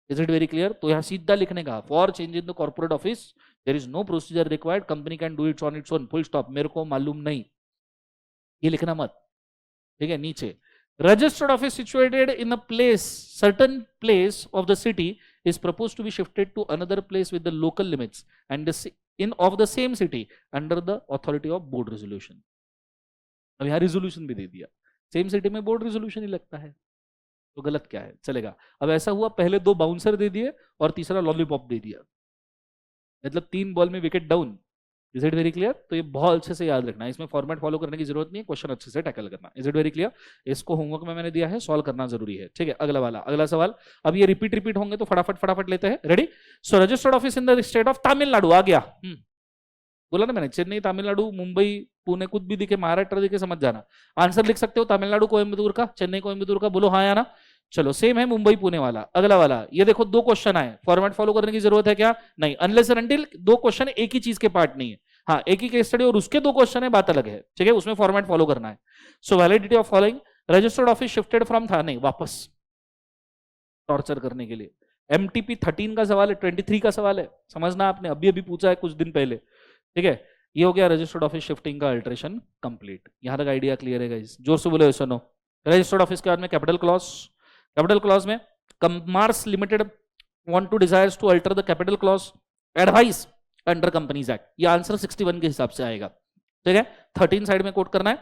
Is it very clear? तो यहाँ सीधा लिखने का, for change in the corporate office there is no procedure required, company can do its on its own, full stop. मेरे को मालूम नहीं, ये लिखना मत, ठीक है। नीचे, registered office situated in a place, certain place of the city is proposed to be shifted to another place with the local limits and of the same city under the authority of board resolution. अब यहाँ resolution भी दे दिया, same city में board resolution ही लगता है, तो गलत क्या है? चलेगा। अब ऐसा हुआ पहले 2 बाउंसर दे दिए और तीसरा लॉलीपॉप दे दिया, मतलब 3 बॉल में wicket down. Is it very clear? तो ये बहुत अच्छे से याद रखना, इसमें फॉर्मेट फॉलो करने की जरूरत नहीं है, क्वेश्चन अच्छे से टैकल करना। Is it very clear? इसको होमवर्क में मैंने दिया है, सॉल्व करना जरूरी है, ठीक है। अगला सवाल, अब ये रिपीट होंगे तो फटाफट लेते हैं। Ready? So registered office in the state of Tamil Nadu आ गया, बोला ना मैंने, चेन्नई, तमिलनाडु, मुंबई, पुणे, कुछ भी दिखे, महाराष्ट्र दिखे, समझ जाना। आंसर लिख सकते हो तमिलनाडु कोयम्बतूर का, चेन्नई कोयम्बतूर का, बोलो हाँ या ना। चलो सेम है मुंबई पुणे वाला। अगला वाला, ये देखो 2 क्वेश्चन आए, फॉर्मेट फॉलो करने की जरूरत है क्या? नहीं, अनलेस एंड अनटिल 2 क्वेश्चन एक ही चीज के पार्ट नहीं है। हाँ, एक ही केस स्टडी और उसके 2 क्वेश्चन है, बात अलग है, ठीक है, उसमें फॉर्मेट फॉलो करना है। So validity of following, registered office shifted from Thane, वापस टॉर्चर करने के लिए। MTP 13 का सवाल है, 23 का सवाल है, समझना आपने, अभी पूछा है कुछ दिन पहले, ठीक है। ये हो गया रजिस्टर्ड ऑफिस शिफ्टिंग का अल्टरेशन कंप्लीट। यहां तक आइडिया क्लियर है गाइस? जोर से बोलो सुनो। रजिस्टर्ड ऑफिस के बाद में कैपिटल क्लॉज में commerce limited want to desires to alter the capital clause, advise under companies act. ये आंसर 61 के हिसाब से आएगा, ठीक है। 13 साइड में कोट करना है,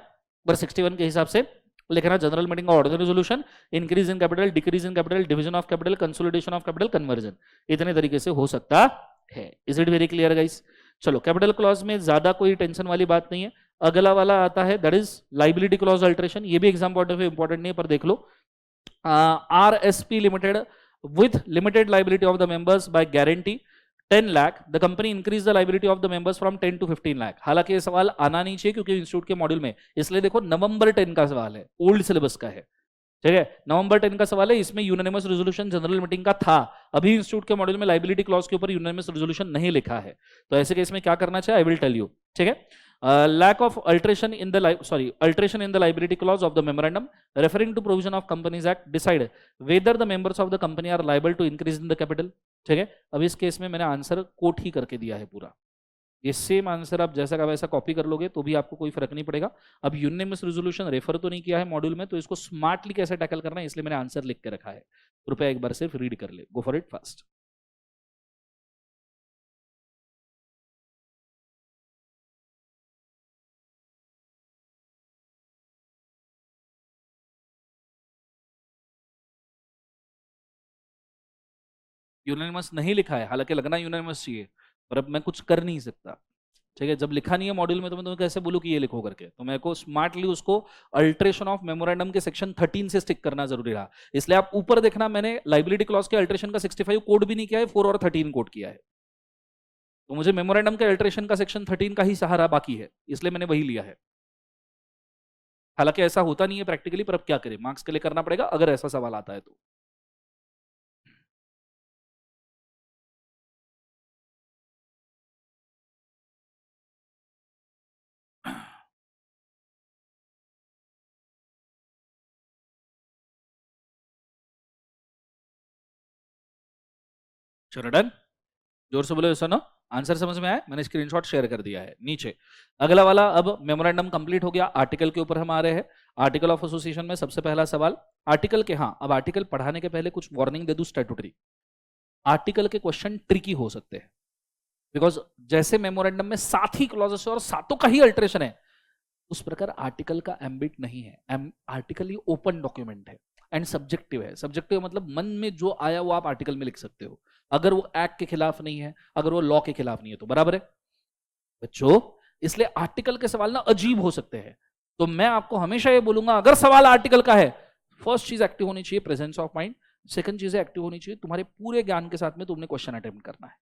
पर 61 के हिसाब से लिखना। जनरल मीटिंग का order resolution, increase in capital, decrease in capital, division of capital, consolidation of capital, conversion, इतने तरीके से हो सकता है। Is it very clear guys? चलो, कैपिटल क्लॉज में ज्यादा कोई टेंशन वाली बात नहीं है। अगला वाला आता है, that is liability clause alteration. ये भी exam point of view important नहीं है, पर देख लो। RSP limited with limited liability of the members by guarantee 10 lakh, the company increase the liability of the members from 10 to 15 lakh। हालांकि ये सवाल आना नहीं चाहिए क्योंकि इंस्टीट्यूट के मॉड्यूल में, इसलिए देखो नवंबर 10 का सवाल है, ओल्ड सिलेबस का है, ठीक है। नवंबर 10 का सवाल है, इसमें यूनानिमस रेजोल्यूशन जनरल मीटिंग का था, अभी इंस्टीट्यूट के मॉड्यूल में लाइबिलिटी क्लॉज के ऊपर यूनानिमस रेजोल्यूशन नहीं लिखा है, तो ऐसे केस में क्या करना चाहिए, आई विल टेल यू, ठीक है। Lack of alteration in the alteration in the liability clause of the memorandum referring to provision of Companies Act decide whether the members of the company are liable to increase in the capital, ठीक है। अब इस case में मैंने answer coat ही करके दिया है पूरा, ये सेम आंसर आप जैसा का वैसा कॉपी कर लोगे तो भी आपको कोई फर्क नहीं पड़ेगा। अब यूनानिमस रेजोल्यूशन रेफर तो नहीं किया है मॉड्यूल में, तो इसको स्मार्टली कैसे टैकल करना है इसलिए मैंने आंसर लिख के रखा है, कृपया एक बार सिर्फ रीड कर ले, गो फॉर इट फास्ट। यूनानिमस नहीं लिखा है, हालांकि लगना यूनानिमस चाहिए, पर अब मैं कुछ कर नहीं सकता, ठीक है। जब लिखा नहीं है मॉड्यूल में तो मैं तुम्हें कैसे बोलूं कि ये लिखो करके, तो मेरे को स्मार्टली उसको अल्ट्रेशन ऑफ मेमोरेंडम के सेक्शन 13 से स्टिक करना जरूरी रहा, इसलिए आप ऊपर देखना मैंने लाइबिलिटी क्लॉज के अल्ट्रेशन का 65 कोड भी नहीं किया है, 4 और 13 कोड किया है, तो मुझे मेमोरेंडम के अल्ट्रेशन का सेक्शन 13 का ही सहारा बाकी है, इसलिए मैंने वही लिया है। हालांकि ऐसा होता नहीं है प्रैक्टिकली, पर अब क्या करें, मार्क्स के लिए करना पड़ेगा अगर ऐसा सवाल आता है तो। चलो डन, जोर से बोले सुनो, आंसर समझ में आया, मैंने स्क्रीनशॉट शेयर कर दिया है नीचे। अगला वाला, अब मेमोरेंडम कंप्लीट हो गया, आर्टिकल के ऊपर हम आ रहे हैं। आर्टिकल ऑफ एसोसिएशन में सबसे पहला सवाल आर्टिकल के, हाँ अब आर्टिकल पढ़ाने के पहले कुछ वार्निंग दे दूं स्टैट्यूटरी, आर्टिकल के क्वेश्चन ट्रिकी हो सकते हैं, बिकॉज जैसे मेमोरेंडम में 7 ही क्लॉजेस है और 7 का ही अल्टरेशन है, उस प्रकार आर्टिकल का एम्बिट नहीं है, आर्टिकल ये ओपन डॉक्यूमेंट है एंड सब्जेक्टिव है। सब्जेक्टिव मतलब मन में जो आया वो आप आर्टिकल में लिख सकते हो, अगर वो एक्ट के खिलाफ नहीं है, अगर वो लॉ के खिलाफ नहीं है तो बराबर है बच्चों। इसलिए आर्टिकल के सवाल ना अजीब हो सकते हैं, तो मैं आपको हमेशा ये बोलूंगा अगर सवाल आर्टिकल का है, फर्स्ट चीज एक्टिव होनी चाहिए प्रेजेंस ऑफ माइंड, सेकंड चीज एक्टिव होनी चाहिए तुम्हारे पूरे ज्ञान के साथ में तुमने क्वेश्चन अटेम्प्ट करना है।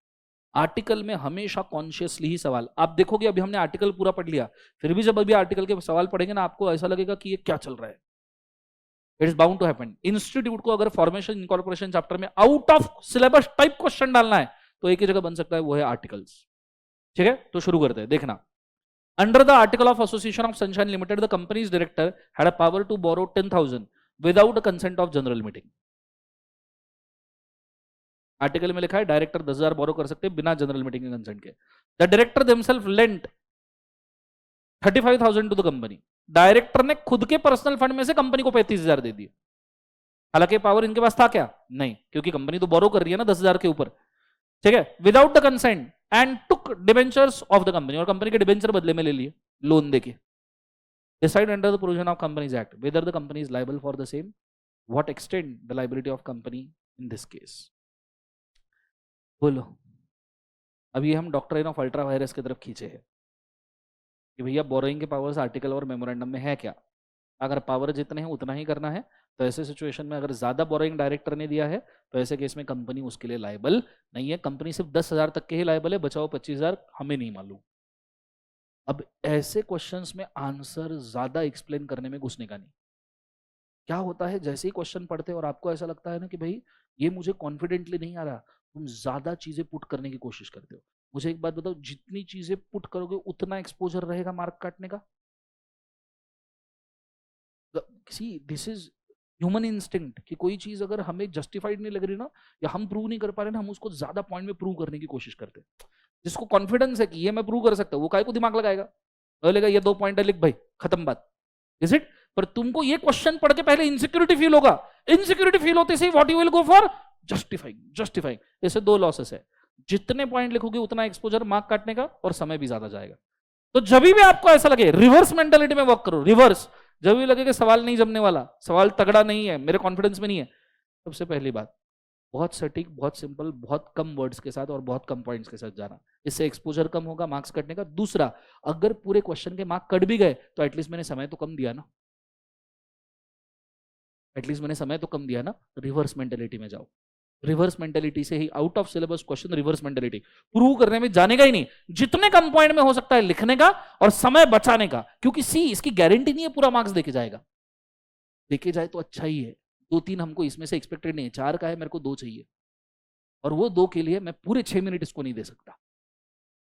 आर्टिकल में हमेशा कॉन्शियसली ही सवाल, आप देखोगे अभी हमने आर्टिकल पूरा पढ़ लिया, फिर भी जब अभी आर्टिकल के सवाल पढ़ेंगे ना आपको ऐसा लगेगा कि ये क्या चल रहा है, it is bound to happen. Institute को अगर फॉर्मेशन इनकॉर्पोरेशन चैप्टर में out of syllabus type question डालना है तो एक ही जगह बन सकता है, वो है आर्टिकल्स, ठीक है। तो शुरू करते हैं, देखना। Under the article of association of Sunshine limited the company's director had a power to borrow 10,000 without the consent of general meeting. Article में लिखा है डायरेक्टर 10,000 बोरो कर सकते हैं बिना जनरल मीटिंग के कंसेंट के। The director themselves lent 35,000 to the company, director ने खुद के पर्सनल फंड में से कंपनी को 35,000 दे दिए, हालांकि पावर इनके पास था क्या, नहीं, क्योंकि कंपनी तो बोरो कर रही है ना 10,000 के ऊपर, ठीक है। Without the consent and took debentures of the company, और कंपनी के डिबेंचर बदले में ले लिए लोन देके। Decide under the provision of companies act whether the company is liable for the same, what extend the liability of company in this case. बोलो, अभी हम डॉक्ट्रिन ऑफ अल्ट्रा वायरस की तरफ खींचे हैं कि भैया बोरोइंग के पावर्स आर्टिकल और मेमोरेंडम में है क्या, अगर पावर जितने हैं उतना ही करना है, तो ऐसे सिचुएशन में अगर ज्यादा बोरोइंग डायरेक्टर ने दिया है तो ऐसे केस में कंपनी उसके लिए लायबल नहीं है, कंपनी सिर्फ 10,000 तक के ही लायबल है, बचाओ 25,000 हमें नहीं मालूम। अब ऐसे क्वेश्चंस में आंसर ज्यादा एक्सप्लेन करने में घुसने का नहीं। क्या होता है जैसे ही क्वेश्चन पढ़ते और आपको ऐसा लगता है ना कि भाई ये मुझे कॉन्फिडेंटली नहीं आ रहा, तुम ज्यादा चीजें पुट करने की कोशिश करते हो। मुझे एक बात बताओ, जितनी चीजें पुट करोगे उतना एक्सपोजर रहेगा मार्क काटने का। See this is human instinct कि कोई चीज अगर हमें जस्टिफाइड नहीं लग रही ना, या हम प्रूव नहीं कर पा रहे ना, हम उसको ज्यादा पॉइंट में प्रूव करने की कोशिश करते हैं। जिसको कॉन्फिडेंस है कि ये मैं प्रूव कर सकता हूँ वो काय को दिमाग लगाएगा, बोलेगा ये 2 पॉइंट है लिख भाई, खत्म बात, इज इट। पर तुमको ये क्वेश्चन पढ़ के पहले इनसिक्योरिटी फील होगा, इनसिक्योरिटी फील होते से what you will go for justifying, justifying. ऐसे 2 लॉसेस है, जितने पॉइंट लिखोगे उतना एक्सपोजर मार्क काटने का और समय भी ज्यादा जाएगा। तो जब भी आपको ऐसा लगे रिवर्स मेंटालिटी में वर्क करो, रिवर्स। जब भी लगे कि सवाल नहीं जमने वाला, सवाल तगड़ा नहीं है, मेरे कॉन्फिडेंस में नहीं है, सबसे पहली बात बहुत सटीक, बहुत सिंपल, बहुत कम वर्ड्स के साथ और बहुत कम पॉइंट्स के साथ जाना, इससे एक्सपोजर कम होगा मार्क्स कटने का। दूसरा, अगर पूरे क्वेश्चन के मार्क कट भी गए तो एटलीस्ट मैंने समय तो कम दिया ना, एटलीस्ट मैंने समय तो कम दिया ना। रिवर्स मेंटालिटी में जाओ, रिवर्स मेंटालिटी से ही out of syllabus question, reverse mentality prove करने में जाने का ही नहीं, जितने कम पॉइंट में हो सकता है लिखने का और समय बचाने का, क्योंकि सी इसकी गारंटी नहीं है पूरा मार्क्स देके जाएगा, देके जाए तो अच्छा ही है। 2-3 हमको इसमें से एक्सपेक्टेड नहीं है, 4 का है, मेरे को 2 चाहिए, और वो 2 के लिए मैं पूरे 6 मिनट इसको नहीं दे सकता।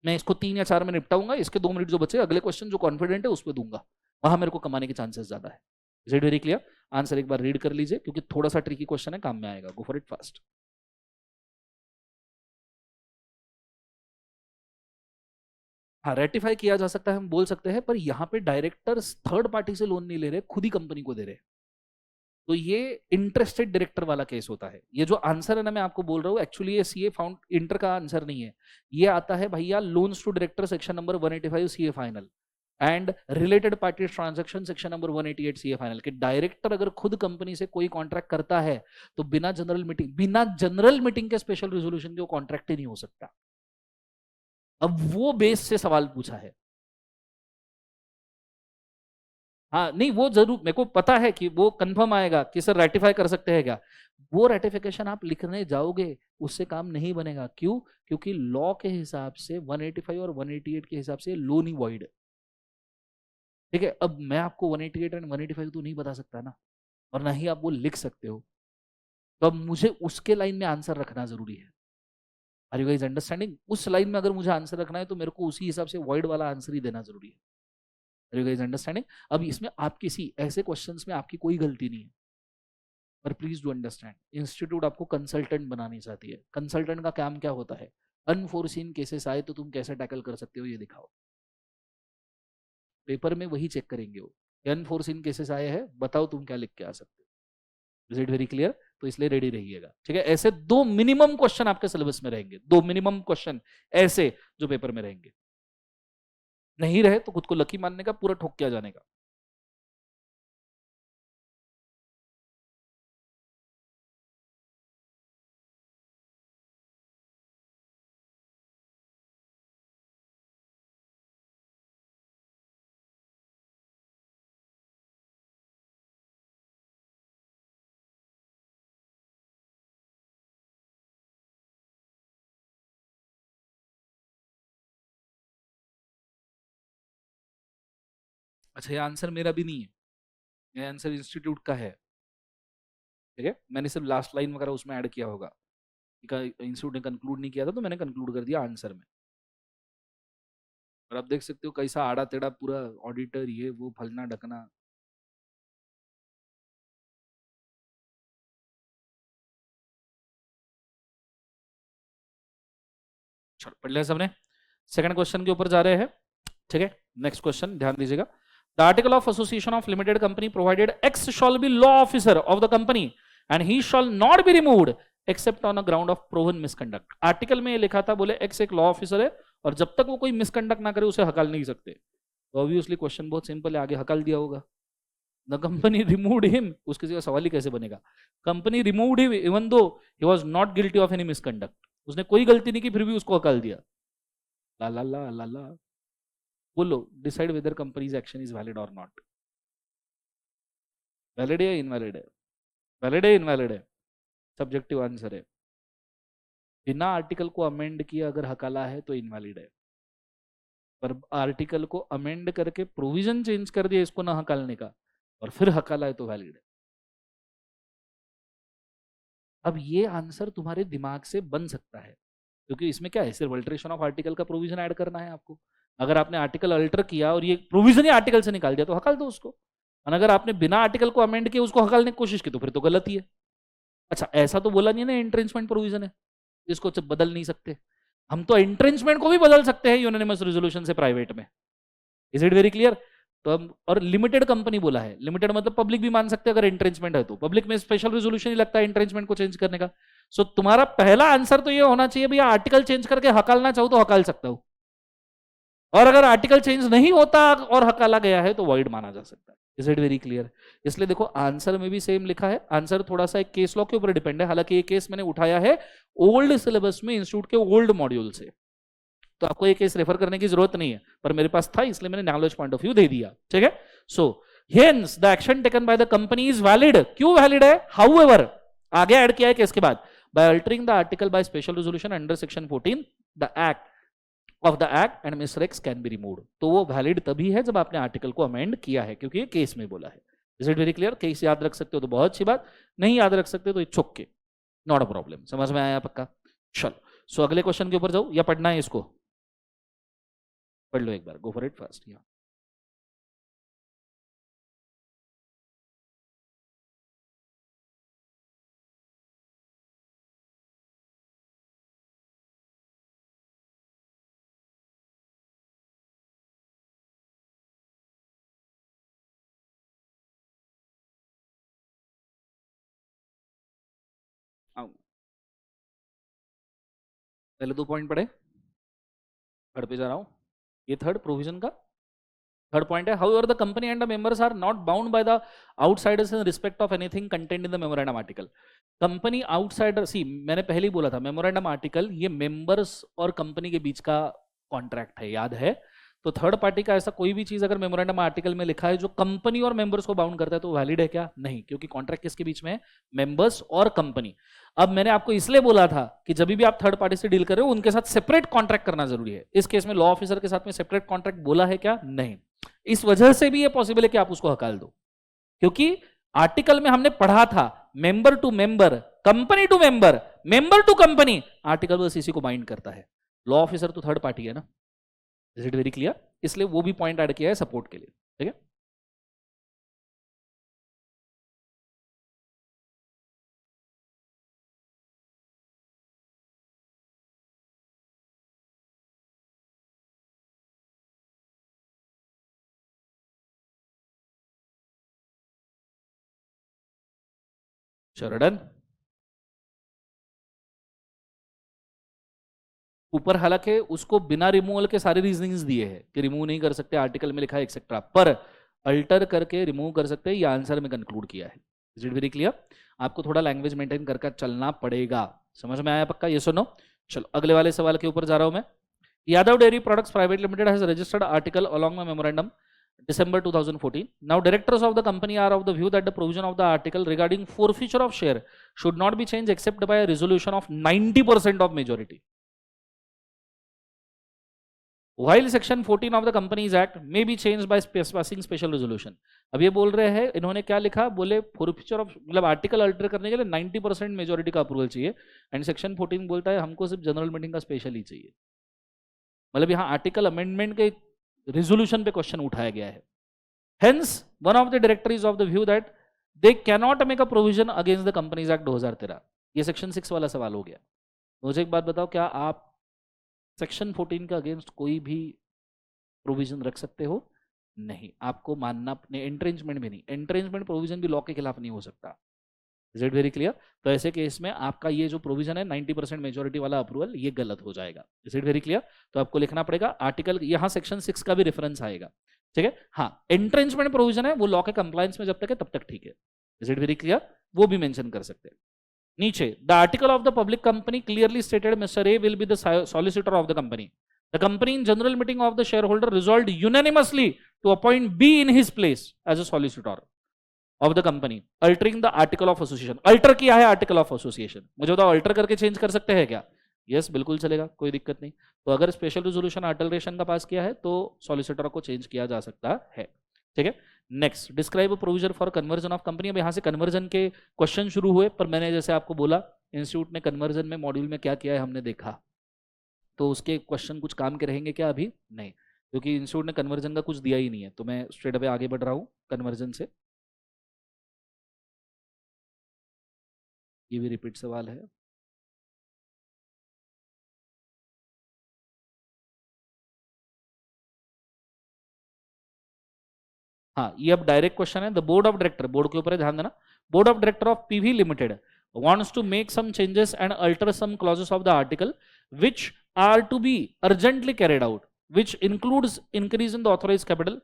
मैं इसको 3 या 4 में निपटाऊंगा, इसके 2 मिनट जो बचे अगले क्वेश्चन जो कॉन्फिडेंट है उस पर दूंगा, वहां मेरे को कमाने के चांसेस ज्यादा है। Is it very clear? Answer एक बार रीड कर लीजिए क्योंकि थोड़ा सा ट्रिकी क्वेश्चन है, काम में आएगा। गो फॉर इट फास्ट। हाँ, रेटिफाई किया जा सकता है, हम बोल सकते हैं, पर यहाँ पे डायरेक्टर्स थर्ड पार्टी से लोन नहीं ले रहे, खुद ही कंपनी को दे रहे। तो ये इंटरेस्टेड डायरेक्टर वाला केस होता है। ये जो आंसर है ना मैं आपको बोल रहा हूँ, एक्चुअली ये सीए फाउंड इंटर का आंसर नहीं है, ये आता है भैया loans to director section number 185 CA final and related party transaction section number 188 CA final. कि डायरेक्टर अगर खुद कंपनी से कोई कॉन्ट्रैक्ट करता है तो बिना जनरल मीटिंग के स्पेशल रेजोल्यूशन के वो कॉन्ट्रैक्ट ही नहीं हो सकता। अब वो बेस से सवाल पूछा है। हाँ नहीं, वो जरूर मेरे को पता है कि वो कंफर्म आएगा कि सर रेटिफाई कर सकते हैं क्या। वो रेटिफिकेशन आप लिखने जाओगे उससे काम नहीं बनेगा। क्यों? क्योंकि लॉ के हिसाब से 185 और 188 के हिसाब से लो नहीं वॉइड। ठीक है, अब मैं आपको 188 एंड 185 तो नहीं बता सकता ना, और ना ही आप वो लिख सकते हो। तो अब मुझे उसके लाइन में आंसर रखना जरूरी है। Are you guys understanding? उस लाइन में अगर मुझे आंसर रखना है तो मेरे को उसी हिसाब से वॉइड वाला आंसर ही देना जरूरी है। Are you guys understanding? अब इसमें आप किसी ऐसे क्वेश्चंस में आपकी कोई गलती नहीं है, पर प्लीज डू अंडरस्टैंड इंस्टीट्यूट आपको कंसल्टेंट बनानी चाहती है। कंसल्टेंट का काम क्या होता है? अनफोर्सीन केसेस आए तो तुम कैसे टैकल कर सकते हो ये दिखाओ। पेपर में वही चेक करेंगे वो, अनफोर्सीन केसेस आए हैं, बताओ तुम क्या लिख के आ सकते हो। Is it very clear? तो इसलिए रेडी रहिएगा। ठीक है, ऐसे 2 मिनिमम क्वेश्चन आपके सिलेबस में रहेंगे, 2 मिनिमम क्वेश्चन ऐसे जो पेपर में रहेंगे। नहीं रहे तो खुद को लकी मानने का, पूरा ठोक किया जाने का। अच्छा, ये आंसर मेरा भी नहीं है, ये आंसर इंस्टीट्यूट का है। ठीक है, मैंने सिर्फ लास्ट लाइन वगैरह उसमें ऐड किया होगा, इंस्टीट्यूट ने कंक्लूड नहीं किया था तो मैंने कंक्लूड कर दिया आंसर में। और आप देख सकते हो कैसा आड़ा टेढ़ा पूरा ऑडिटर, ये वो फलना ढकना। चलो पढ़ लिया सबने। सेकंड क्वेश्चन के ऊपर जा रहे हैं। ठीक है, नेक्स्ट क्वेश्चन ध्यान दीजिएगा। The article of association of limited company provided x shawl B law officer of the company and he shawl not be removed except on a ground of proven misconduct. Article में ये लिखा था, बोले x एक law officer है और जब तक वो कोई मिसकंडक्ट ना करे उसे हकाल नहीं सकते। तो ऑब्वियसली क्वेश्चन बहुत सिंपल है, आगे हकाल दिया होगा। द कंपनी रिमूव्ड हिम, उसके सिवा सवाल ही कैसे बनेगा। Company removed him even though he was not guilty of any misconduct. उसने कोई गलती नहीं की फिर भी उसको हकाल दिया। ला ला ला ला ला। बोलो, decide whether companies action is valid और नॉट। वैलिड है या इनवैलिड है? वैलिड है, इनवैलिड है? सब्जेक्टिव आंसर है। बिना आर्टिकल को अमेंड किए अगर हकाला है तो इनवैलिड है, पर आर्टिकल को अमेंड करके प्रोविजन चेंज कर दिया इसको ना हकालने का और फिर हकाला है तो वैलिड है। अब ये आंसर तुम्हारे दिमाग से बन सकता है क्योंकि इसमें क्या है, सिर्फ अल्टरेशन ऑफ आर्टिकल का प्रोविजन ऐड करना है आपको। अगर आपने आर्टिकल अल्टर किया और ये प्रोविजन ही आर्टिकल से निकाल दिया तो हकाल दो उसको, और अगर आपने बिना आर्टिकल को अमेंड किया उसको हकालने की कोशिश की तो फिर तो गलत ही है। अच्छा, ऐसा तो बोला नहीं ना एंट्रेंचमेंट प्रोविजन है इसको बदल नहीं सकते। हम तो एंट्रेंचमेंट को भी बदल सकते हैं यूनानिमस रेजोल्यूशन से प्राइवेट में। Is it very clear? तो हम, और लिमिटेड कंपनी बोला है, लिमिटेड मतलब पब्लिक भी मान सकते हैं। अगर एंट्रेंचमेंट है तो पब्लिक में स्पेशल रेजोल्यूशन ही लगता है एंट्रेंचमेंट को चेंज करने का। सो तुम्हारा पहला आंसर तो ये होना चाहिए भैया, आर्टिकल चेंज करके हकालना चाहो तो हकाल सकता हूं, और अगर आर्टिकल चेंज नहीं होता और हकाला गया है तो वॉइड माना जा सकता है। Is it very clear? इसलिए देखो आंसर में भी सेम लिखा है, आंसर थोड़ा सा एक केस लॉ के ऊपर डिपेंड है। हालांकि ये केस मैंने उठाया है ओल्ड सिलेबस में इंस्टीट्यूट के ओल्ड मॉड्यूल से, तो आपको ये केस रेफर करने की जरूरत नहीं है, पर मेरे पास था इसलिए मैंने नॉलेज पॉइंट ऑफ व्यू दे दिया। ठीक है, so hence the action taken by the company is valid. क्यों वैलिड है? हाउएवर, आगे ऐड किया है केस के बाद, by altering the article by special resolution under section 14 the act of the act and मिसरेक्स कैन बी रिमूव्ड। तो वो वैलिड तभी है जब आपने आर्टिकल को अमेंड किया है, क्योंकि ये केस में बोला है। Is it very clear? Case याद रख सकते हो तो बहुत अच्छी बात, नहीं याद रख सकते तो it's okay, not a problem. समझ में आया पक्का? चलो सो अगले क्वेश्चन के ऊपर जाओ या पढ़ना है इसको? पढ़ लो एक बार, गो फॉर इट फास्ट। या आओ, पहले 2 पॉइंट पढ़े, थर्ड पे जा रहा हूं। ये थर्ड प्रोविजन का थर्ड पॉइंट है, however the company and the members are not bound by the outsiders in respect of anything content in the memorandum article. Company outsider, see मैंने पहले ही बोला था मेमोरेंडम आर्टिकल ये मेंबर्स और company के बीच का कॉन्ट्रैक्ट है, याद है? तो थर्ड पार्टी का ऐसा कोई भी चीज अगर मेमोरेंडम आर्टिकल में लिखा है जो कंपनी और मेंबर्स को बाउंड करता है तो वैलिड है क्या? नहीं, क्योंकि कॉन्ट्रैक्ट किसके बीच में है? मेंबर्स और कंपनी। अब मैंने आपको इसलिए बोला था कि जब भी आप थर्ड पार्टी से डील कर रहे हो उनके साथ सेपरेट कॉन्ट्रैक्ट करना जरूरी है। इस केस में लॉ ऑफिसर के साथ में सेपरेट कॉन्ट्रैक्ट बोला है क्या? नहीं। इस वजह से भी ये पॉसिबल है कि आप उसको हकाल दो, क्योंकि आर्टिकल में हमने पढ़ा था member to member, company to member, member to company, article बस इसी को बाइंड करता है। लॉ ऑफिसर तो थर्ड पार्टी है ना, इज इट वेरी क्लियर? इसलिए वो भी पॉइंट ऐड किया है सपोर्ट के लिए, ठीक है? चलो डन। ऊपर हालांकि उसको बिना रिमूवल के सारे रीजनिंग्स दिए हैं कि रिमूव नहीं कर सकते, आर्टिकल में लिखा है एक्सेट्रा, पर अल्टर करके रिमूव कर सकते हैं, ये आंसर में कंक्लूड किया है। Is it very clear? आपको थोड़ा लैंग्वेज मेंटेन करके चलना पड़ेगा। समझ में आया पक्का? ये सुनो। चलो अगले वाले सवाल के ऊपर जा रहा हूं मैं। Yadav dairy products private limited has registered article along with memorandum December 2014. Now directors of the company are of the view that the provision of the article regarding forfeiture of share should not be changed except by a resolution of 90% of majority. While section 14 of the Companies Act may be changed by passing special resolution. अब ये बोल रहे हैं, इन्होंने क्या लिखा, बोले forfeiture of, मतलब आर्टिकल अल्टर करने के लिए 90% मेजोरिटी का अप्रूवल चाहिए, एंड सेक्शन 14 बोलता है हमको सिर्फ जनरल मीटिंग का स्पेशल ही चाहिए। मतलब यहाँ आर्टिकल अमेंडमेंट के रिजोल्यूशन पे क्वेश्चन उठाया गया है। Hence, one of the director is of the view that they cannot make a provision against the Companies Act 2013। ये सेक्शन 6 वाला सवाल हो गया। मुझे एक बात बताओ, क्या आप सेक्शन 14 के अगेंस्ट कोई भी प्रोविजन रख सकते हो? नहीं, आपको मानना अपने, एंट्रेंचमेंट भी नहीं, एंट्रेंचमेंट प्रोविजन भी लॉ के खिलाफ नहीं हो सकता। Is it very clear? तो ऐसे केस में आपका ये जो प्रोविजन है 90% मेजोरिटी वाला अप्रूवल, ये गलत हो जाएगा। Is it very clear? तो आपको लिखना पड़ेगा आर्टिकल, यहाँ सेक्शन 6 का भी रेफरेंस आएगा, ठीक है? हाँ, एंट्रेंचमेंट प्रोविजन है वो लॉ के कंप्लायंस में जब तक है तब तक ठीक है। Is it very clear? वो भी मेंशन कर सकते हैं। नीचे, the article of the public company clearly stated Mister A will be the solicitor of the company. The company in general meeting of the share holder resolved unanimously to appoint B in his place as a solicitor of the company, altering the article of association. Alter किया है article of association, मुझे बताओ alter करके change कर सकते हैं क्या? Yes, बिल्कुल चलेगा, कोई दिक्कत नहीं। तो अगर स्पेशल रेजोल्यूशन अल्टरेशन का पास किया है तो सॉलिसिटर को चेंज किया जा सकता है, ठीक है? Next, describe provision for conversion of company. अब यहाँ से कन्वर्जन के क्वेश्चन शुरू हुए, पर मैंने जैसे आपको बोला इंस्टीट्यूट ने कन्वर्जन में मॉड्यूल में क्या किया है हमने देखा, तो उसके क्वेश्चन कुछ काम के रहेंगे क्या? अभी नहीं, क्योंकि इंस्टीट्यूट ने कन्वर्जन का कुछ दिया ही नहीं है। तो मैं स्ट्रेट अवे आगे बढ़ रहा हूँ कन्वर्जन से। ये भी रिपीट सवाल है। हाँ, ये अब डायरेक्ट क्वेश्चन है। The board of director, board के ऊपर है, ध्यान देना। Board of director of PV limited wants to make some changes and alter some clauses of the article which are to be urgently carried out, which includes increase in the authorized capital,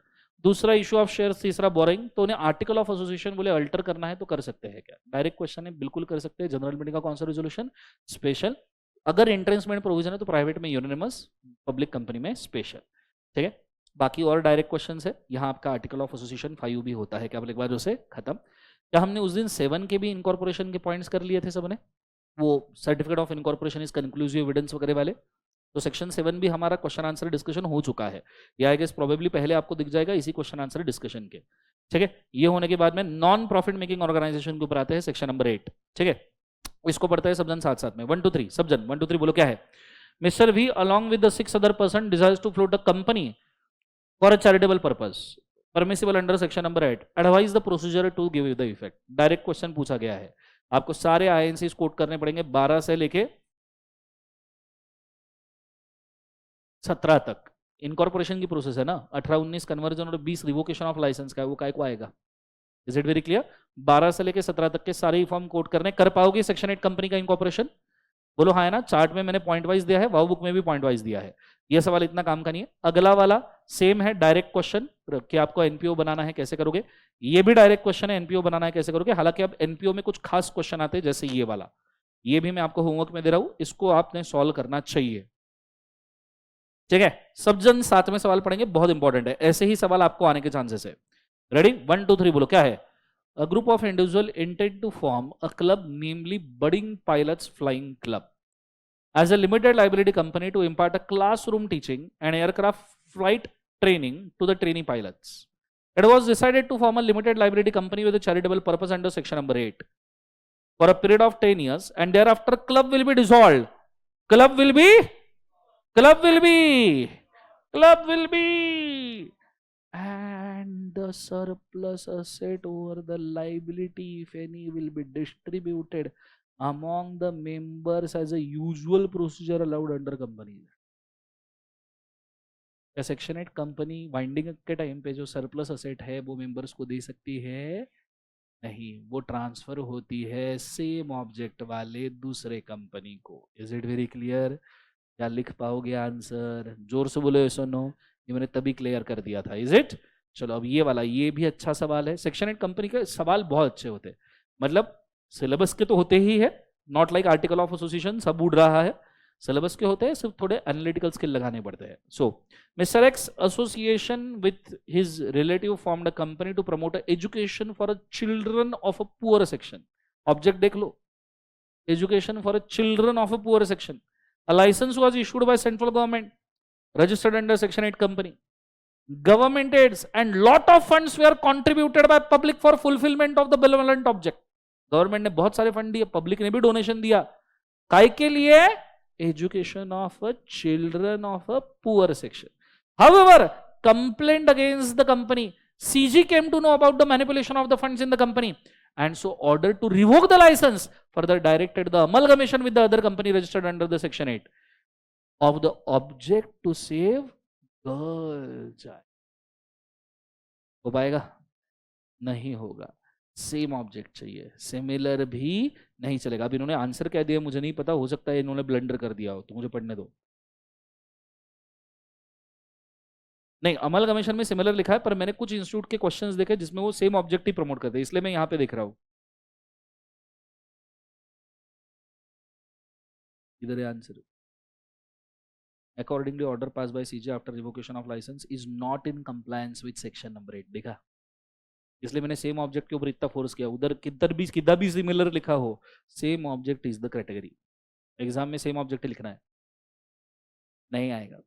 दूसरा issue of share, तीसरा boring. तो उन्हें article of association बोले alter करना है तो कर सकते हैं क्या? डायरेक्ट क्वेश्चन है, बिल्कुल कर सकते हैं। जनरल मीटिंग का कौन सा रेजोल्यूशन? स्पेशल। अगर एंट्रेंसमेंट प्रोविजन है तो प्राइवेट में यूनानिमस, पब्लिक कंपनी में स्पेशल, ठीक है? बाकी और डायरेक्ट क्वेश्चन है। यहाँ आपका आर्टिकल ऑफ एसोसिएशन 5 भी होता है क्या? एक बार उसे खत्म। क्या हमने उस दिन 7 के भी इनकॉर्पोरेशन के पॉइंट्स कर लिए थे सबने? वो certificate of incorporation is conclusive evidence वगैरह वाले। तो सेक्शन 7 भी हमारा क्वेश्चन आंसर डिस्कशन हो चुका है, या आई गेस प्रोबेबली पहले आपको दिख जाएगा इसी क्वेश्चन आंसर डिस्कशन के, ठीक है? ये होने के बाद में नॉन प्रॉफिट मेकिंग ऑर्गेनाइजेशन के ऊपर आते हैं, सेक्शन नंबर 8, ठीक है? इसको पढ़ते हैं सबजन साथ साथ में। 1 2 3 सबजन 1 2 3 बोलो क्या है। Mister V along with the 6 other person desires to float a company for a charitable purpose permissible under section number 8 advise the procedure to give you the effect। Direct question पूछा गया है, आपको सारे INCs कोट करने पड़ेंगे 12 से लेके 17 तक। इनकॉर्पोरेशन की प्रोसेस है ना, 18 19 कन्वर्जन और 20 रिवोकेशन ऑफ लाइसेंस का है, वो काय को आएगा। Is it very clear? 12 से लेके 17 तक के सारे फॉर्म कोट करने। कर पाओगे सेक्शन 8 कंपनी का इनकॉर्पोरेशन? बोलो हाँ है ना। चार्ट में मैंने पॉइंट वाइज दिया है, वाव बुक में भी पॉइंट वाइज दिया है। ये सवाल इतना काम का नहीं है। अगला वाला सेम है, डायरेक्ट क्वेश्चन कि आपको एनपीओ बनाना है कैसे करोगे। ये भी डायरेक्ट क्वेश्चन है, एनपीओ बनाना है कैसे करोगे। हालांकि अब एनपीओ में कुछ खास क्वेश्चन आते हैं, जैसे ये वाला, ये भी मैं आपको होमवर्क में दे रहा हूं, इसको आपने सॉल्व करना चाहिए। ठीक है, सब जन साथ में सवाल पढ़ेंगे, बहुत इंपॉर्टेंट है, ऐसे ही सवाल आपको आने के चांसेस है। रेडी? 1 2 3 बोलो क्या है। A group of individuals intend to form a club, namely Budding Pilots Flying Club, as a limited liability company to impart a classroom teaching and aircraft flight training to the trainee pilots. It was decided to form a limited liability company with a charitable purpose under section number 8 for a period of 10 years, and thereafter club will be dissolved. Club will be and the surplus asset over the liability, if any, will be distributed among the members as a usual procedure allowed under company। क्या section 8 company winding के time पे जो surplus asset है वो members को दे सकती है? नहीं, वो ट्रांसफर होती है सेम ऑब्जेक्ट वाले दूसरे कंपनी को। Is it very clear? क्या लिख पाओगे आंसर? जोर से बोलो यस और नो। ये मैंने तभी क्लियर कर दिया था। Is it? चलो अब ये वाला, ये भी अच्छा सवाल है। सेक्शन 8 कंपनी के सवाल बहुत अच्छे होते हैं, मतलब सिलेबस के तो होते ही है, not like article of association सब उड़ रहा है, सिलेबस के होते हैं, सिर्फ थोड़े एनालिटिकल स्किल लगाने पड़ते हैं। So mister X association with his relative formed a company to promote education for a children of a poor section. Object देख लो, education for a children of a poor section. A license was issued by central government, registered under Section 8 company. Government aids and lot of funds were contributed by public for fulfillment of the benevolent object. Government ने बहुत सारे fund दिए, public ने भी donation दिया, काय के लिए? Education of a children of a poor section. However, complaint against the company, CG came to know about the manipulation of the funds in the company, and so ordered to revoke the license, further directed the amalgamation with the other company registered under the section 8 of the object to save girls। हो पाएगा? नहीं होगा, same object चाहिए, similar भी नहीं चलेगा। अब इन्होंने आंसर क्या दिया मुझे नहीं पता, हो सकता है इन्होंने ब्लंडर कर दिया हो, तो मुझे पढ़ने दो। नहीं, अमलगमेशन में सिमिलर लिखा है, पर मैंने कुछ इंस्टीट्यूट के क्वेश्चंस देखे जिसमें वो सेम ऑब्जेक्ट ही प्रमोट करते हैं, इसलिए मैं यहां पे देख रहा हूं। इधर है answer. Accordingly order pass by CJ after revocation of license is not in compliance with section number 8। देखा, इसलिए मैंने सेम ऑब्जेक्ट के ऊपर इतना फोर्स किया। उधर किधर भी सिमिलर लिखा हो, same object is the category. Exam में सेम ऑब्जेक्ट लिखना है, नहीं आएगा।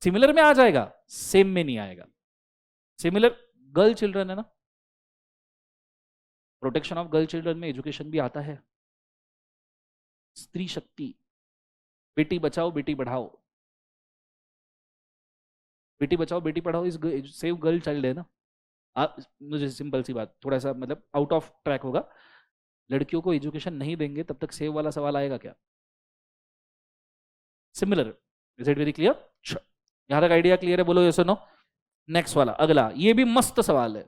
सिमिलर में आ जाएगा, सेम में नहीं आएगा। सिमिलर गर्ल चिल्ड्रन है ना, प्रोटेक्शन ऑफ गर्ल चिल्ड्रन में एजुकेशन भी आता है। स्त्री शक्ति, बेटी बचाओ बेटी बढ़ाओ, बेटी बचाओ बेटी पढ़ाओ इस सेव गर्ल चाइल्ड है ना। आप मुझे सिंपल सी बात, थोड़ा सा मतलब आउट ऑफ ट्रैक होगा, लड़कियों को एजुकेशन नहीं देंगे तब तक सेव वाला सवाल आएगा क्या? Similar. Is it very clear? यहां तक आइडिया क्लियर है? बोलो यस और नो। नेक्स्ट वाला, अगला, ये भी मस्त सवाल है।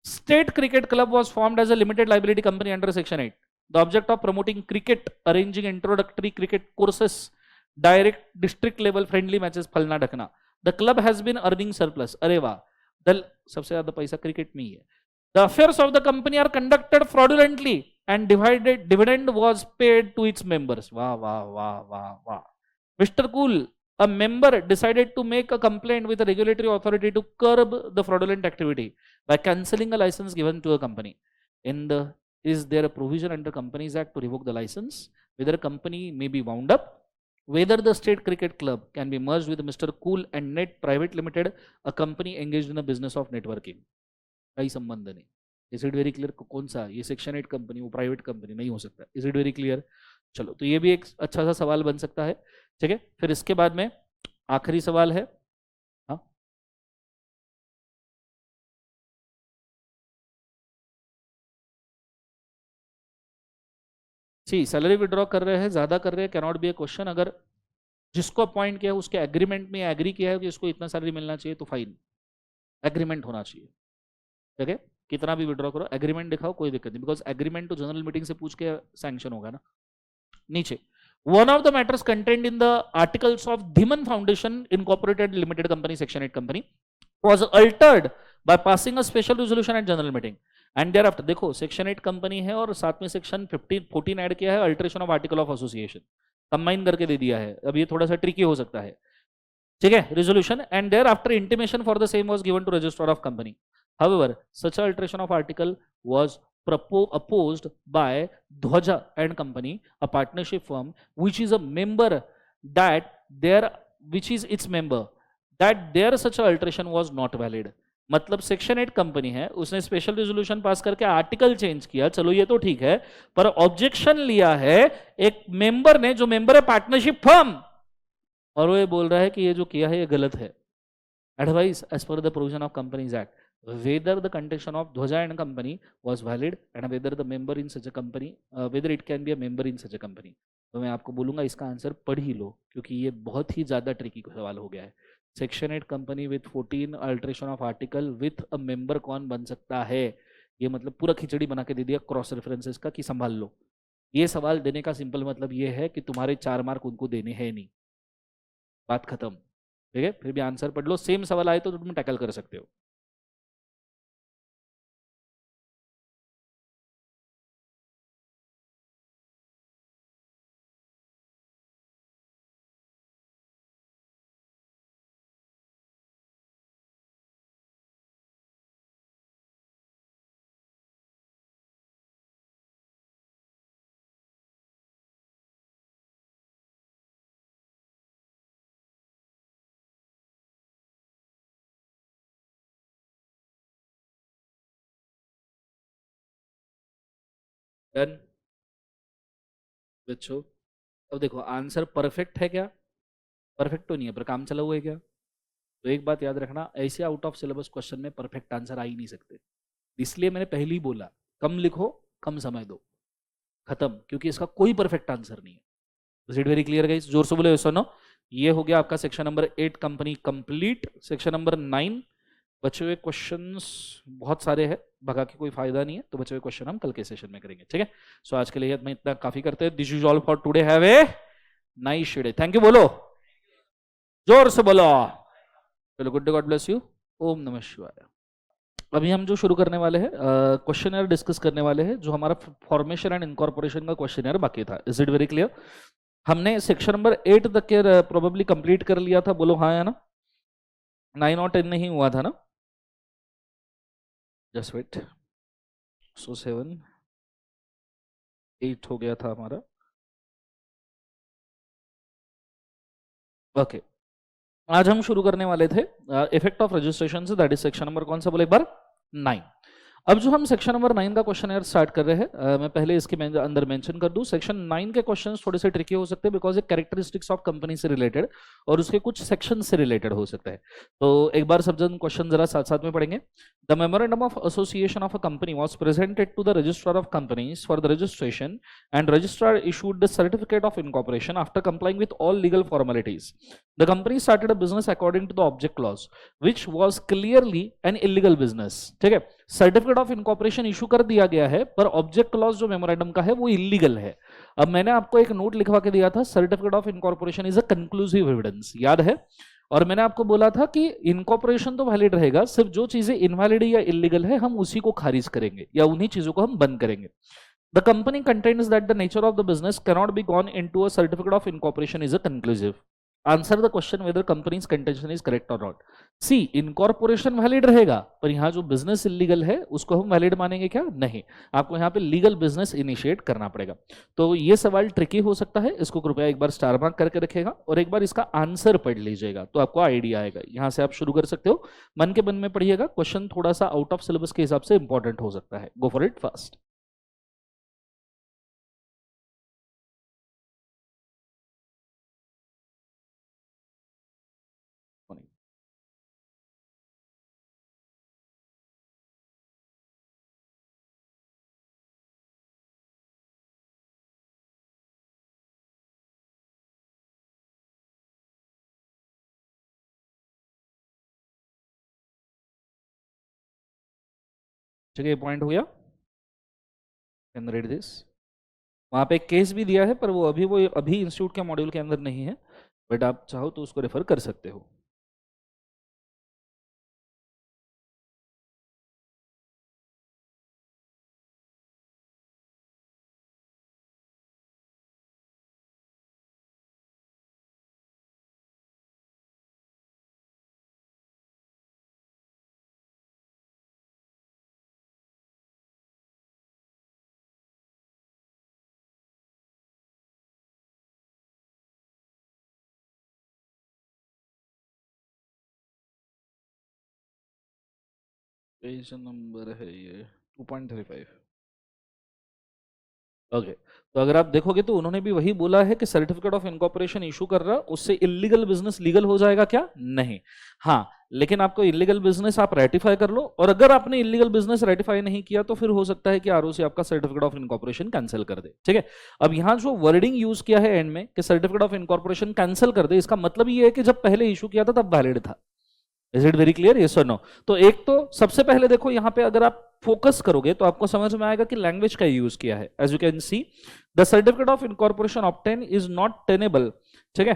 State cricket club was formed as a limited liability company under section 8। The object of promoting cricket, arranging introductory cricket courses, direct district level friendly matches, फलना ढकना। The club has been earning surplus. अरे वाह, सबसे ज्यादा पैसा cricket में ही है। The affairs of the company are conducted fraudulently and dividend was paid to its members. वाह वाह वाह वाह वाह। Mister cool, a member decided to make a complaint with a regulatory authority to curb the fraudulent activity by cancelling a license given to a company. Is there a provision under Companies Act to revoke the license? Whether a company may be wound up, whether the state cricket club can be merged with Mr. Cool and Net Private Limited, a company engaged in the business of networking. कई संबंध नहीं, is it very clear? कौन सा? ये section 8 company, वो private company नहीं हो सकता। Is it very clear? चलो, तो ये भी एक अच्छा सा सवाल बन सकता है। ठीक है, फिर इसके बाद में आखिरी सवाल है। हाँ, जी, सैलरी विड्रॉ कर रहे हैं, ज्यादा कर रहे हैं, कैनॉट बी ए क्वेश्चन। अगर जिसको अपॉइंट किया है उसके एग्रीमेंट में एग्री किया है कि इसको इतना सैलरी मिलना चाहिए तो फाइन, एग्रीमेंट होना चाहिए। ठीक है, कितना भी विड्रॉ करो, एग्रीमेंट दिखाओ, कोई दिक्कत नहीं, बिकॉज एग्रीमेंट तो जनरल मीटिंग से पूछ के सैंक्शन होगा ना। नीचे, one of the matters content in the articles of Dhiman foundation incorporated limited company section 8 company was altered by passing a special resolution at general meeting and thereafter। देखो, section 8 company है और साथ में सेक्शन 15 14 ऐड किया है, alteration of article of association combine करके दे दिया है। अब ये थोड़ा सा ट्रिकी हो सकता है। ठीक है, resolution and thereafter intimation for the same was given to registrar of company। however such alteration of article was opposed by Dhwaja and company, a partnership firm which is a member, that there which is its member, that there such a alteration was not valid। मतलब section 8 company है, उसने special resolution pass करके article change किया, चलो ये तो ठीक है, पर ऑब्जेक्शन लिया है एक मेंबर ने, जो मेंबर है पार्टनरशिप फर्म, और वो ये बोल रहा है कि ये जो किया है ये गलत है। Advise as per the provision of companies act whether the contention of Dhwaja and company was valid and whether the member in such a company whether it can be a member in such a company। तो मैं आपको बोलूंगा इसका answer पढ़ ही लो, क्योंकि ये बहुत ही ज्यादा ट्रिकी सवाल हो गया है। Section 8 company with 14 alteration of article with a member कौन बन सकता है? ये मतलब पूरा खिचड़ी बना के दे दिया क्रॉस रेफरेंसेस का कि संभाल लो। ये सवाल देने का सिंपल मतलब ये है कि तुम्हारे 4 मार्क उनको देने हैं नहीं, बात खत्म। ठीक है, फिर भी आंसर पढ़ लो, सेम सवाल आए तो तुम टैकल कर सकते हो। डन बच्चों, अब देखो आंसर परफेक्ट है क्या? परफेक्ट तो नहीं है, पर काम चला हुआ है क्या? तो एक बात याद रखना, ऐसे आउट ऑफ सिलेबस क्वेश्चन में परफेक्ट आंसर आ ही नहीं सकते। इसलिए मैंने पहले ही बोला, कम लिखो, कम समय दो, खत्म, क्योंकि इसका कोई परफेक्ट आंसर नहीं है। Is it very clear guys? जोर से बोले सुनो। ये हो गया आपका section number 8 company complete. Section number 9 बचे हुए क्वेश्चंस बहुत सारे हैं, भगा के कोई फायदा नहीं है, तो बचे हुए क्वेश्चन हम कल के सेशन में करेंगे। ठीक है, सो आज के लिए मैं इतना काफी करते हैं। This is all for today, have a nice day. Thank you बोलो, जोर से बोलो। चलो, good day, god bless you, ओम नमः शिवाय। अभी हम जो शुरू करने वाले हैं, क्वेश्चनर डिस्कस करने वाले हैं, जो हमारा फॉर्मेशन एंड इनकॉर्पोरेशन का क्वेश्चनर बाकी था। Is it very clear? हमने सेक्शन नंबर 8 तक के प्रोबेबली कंप्लीट कर लिया था, बोलो हाँ है ना? 9 और 10 नहीं हुआ था ना? जस्ट वेट, सो 7 8 हो गया था हमारा। ओके, आज हम शुरू करने वाले थे इफेक्ट ऑफ रजिस्ट्रेशन से, दैट इज सेक्शन नंबर कौन सा बोले एक बार? 9। अब जो हम सेक्शन नंबर 9 का क्वेश्चन यार स्टार्ट कर रहे हैं, मैं पहले इसके अंदर मेंशन कर दूं, सेक्शन 9 के क्वेश्चंस थोड़े से ट्रिकी हो सकते हैं, बिकॉज एक कैरेक्टरिस्टिक्स ऑफ कंपनी से रिलेटेड और उसके कुछ सेक्शन से रिलेटेड हो सकता है। तो एक बार सब जन क्वेश्चन जरा साथ साथ में पढ़ेंगे। The memorandum of association of a company was presented to the registrar of companies for the registration and registrar issued the certificate of incorporation after complying with all legal formalities. The company started a business according to the object clause which was clearly an illegal business. ठीक है, certificate of incorporation issue कर दिया गया है, पर object clause जो memorandum का है वो इलीगल है। अब मैंने आपको एक नोट लिखवा के दिया था, certificate of incorporation is a conclusive evidence, याद है? और मैंने आपको बोला था कि इनकॉर्पोरेशन तो वैलिड रहेगा, सिर्फ जो चीजें इनवैलिड या इलीगल है हम उसी को खारिज करेंगे या उन्हीं चीजों को हम बंद करेंगे। The company contains that the nature of the business cannot be gone into a certificate of incorporation is a conclusive. Answer the question whether companies contention is correct और नॉट। सी इनकॉर्पोरेशन वैलिड रहेगा, पर यहाँ जो business illegal है उसको हम valid मानेंगे क्या? नहीं, आपको यहाँ पे लीगल बिजनेस इनिशिएट करना पड़ेगा। तो ये सवाल ट्रिकी हो सकता है, इसको कृपया एक बार स्टार मार्क करके रखेगा और एक बार इसका आंसर पढ़ लीजिएगा तो आपको आइडिया आएगा। यहाँ से आप शुरू कर सकते हो, मन के मन में पढ़िएगा, क्वेश्चन थोड़ा सा आउट ऑफ सिलेबस के हिसाब से इंपॉर्टेंट हो सकता है। गो फॉर इट फास्ट। चलिए पॉइंट हो गया, कैन रीड दिस। वहाँ पे एक केस भी दिया है, पर वो अभी इंस्टीट्यूट के मॉड्यूल के अंदर नहीं है, बट आप चाहो तो उसको रेफर कर सकते हो। पेज नंबर है ये 2.35। ओके, तो अगर आप देखोगे तो उन्होंने भी वही बोला है कि सर्टिफिकेट ऑफ इनकॉर्पोरेशन इशू कर रहा, उससे इलीगल बिजनेस लीगल हो जाएगा क्या? नहीं। हाँ, लेकिन आपको इलीगल बिजनेस आप रेटिफाई कर लो, और अगर आपने इलीगल बिजनेस रेटिफाई नहीं किया तो फिर हो सकता है कि आरओसी आपका सर्टिफिकेट ऑफ इनकॉर्पोरेशन कैंसिल कर दे। ठीक है, अब यहां जो वर्डिंग यूज किया है एंड में कि सर्टिफिकेट ऑफ इनकॉर्पोरेशन कैंसिल कर दे, इसका मतलब ये है कि जब पहले इशू किया था तब वैलिड था। Is it very clear? Yes और नो? तो एक तो सबसे पहले देखो यहाँ पे अगर आप फोकस करोगे तो आपको समझ में आएगा कि लैंग्वेज का यूज किया है। As you can see, the certificate of incorporation obtain is not tenable. ठीक है,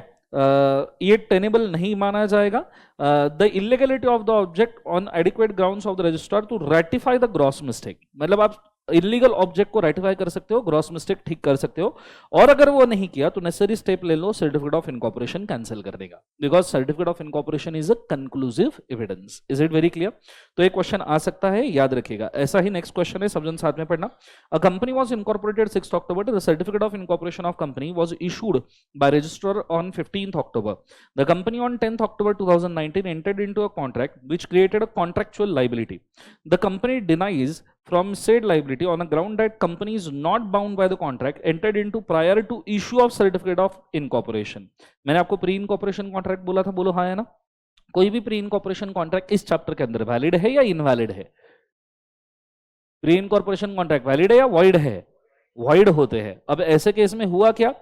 ये टेनेबल नहीं माना जाएगा। The illegality of the object on adequate grounds of the registrar to ratify the gross mistake, मतलब आप इलीगल ऑब्जेक्ट को ratify कर सकते हो, ग्रॉस मिस्टेक ठीक कर सकते हो, और अगर वो नहीं किया तो नेसेसरी स्टेप ले लो, सर्टिफिकेट ऑफ इनकॉर्पोरेशन कैंसिल कर देगा, because certificate of incorporation is a conclusive evidence. Is it very clear? तो एक क्वेश्चन आ सकता है, याद रखिएगा। ऐसा ही नेक्स्ट क्वेश्चन है, सब जन साथ में पढ़ना। अ company was incorporated 6th October, the certificate of incorporation of company was issued by registrar on 15th October. The company on 10th October 2019 entered into a contract which created a contractual liability. The company denies from said liability on a ground that company is not bound by the contract entered into prior to issue of certificate of incorporation. मैंने आपको pre incorporation contract बोला था, बोलो हाँ है ना? कोई भी प्री इनकॉर्पोरेशन कॉन्ट्रैक्ट इस चैप्टर के अंदर वैलिड है या इनवैलिड है? प्री इनकॉर्पोरेशन कॉन्ट्रैक्ट वैलिड है या वॉइड है? वॉइड होते हैं। अब ऐसे केस में हुआ क्या,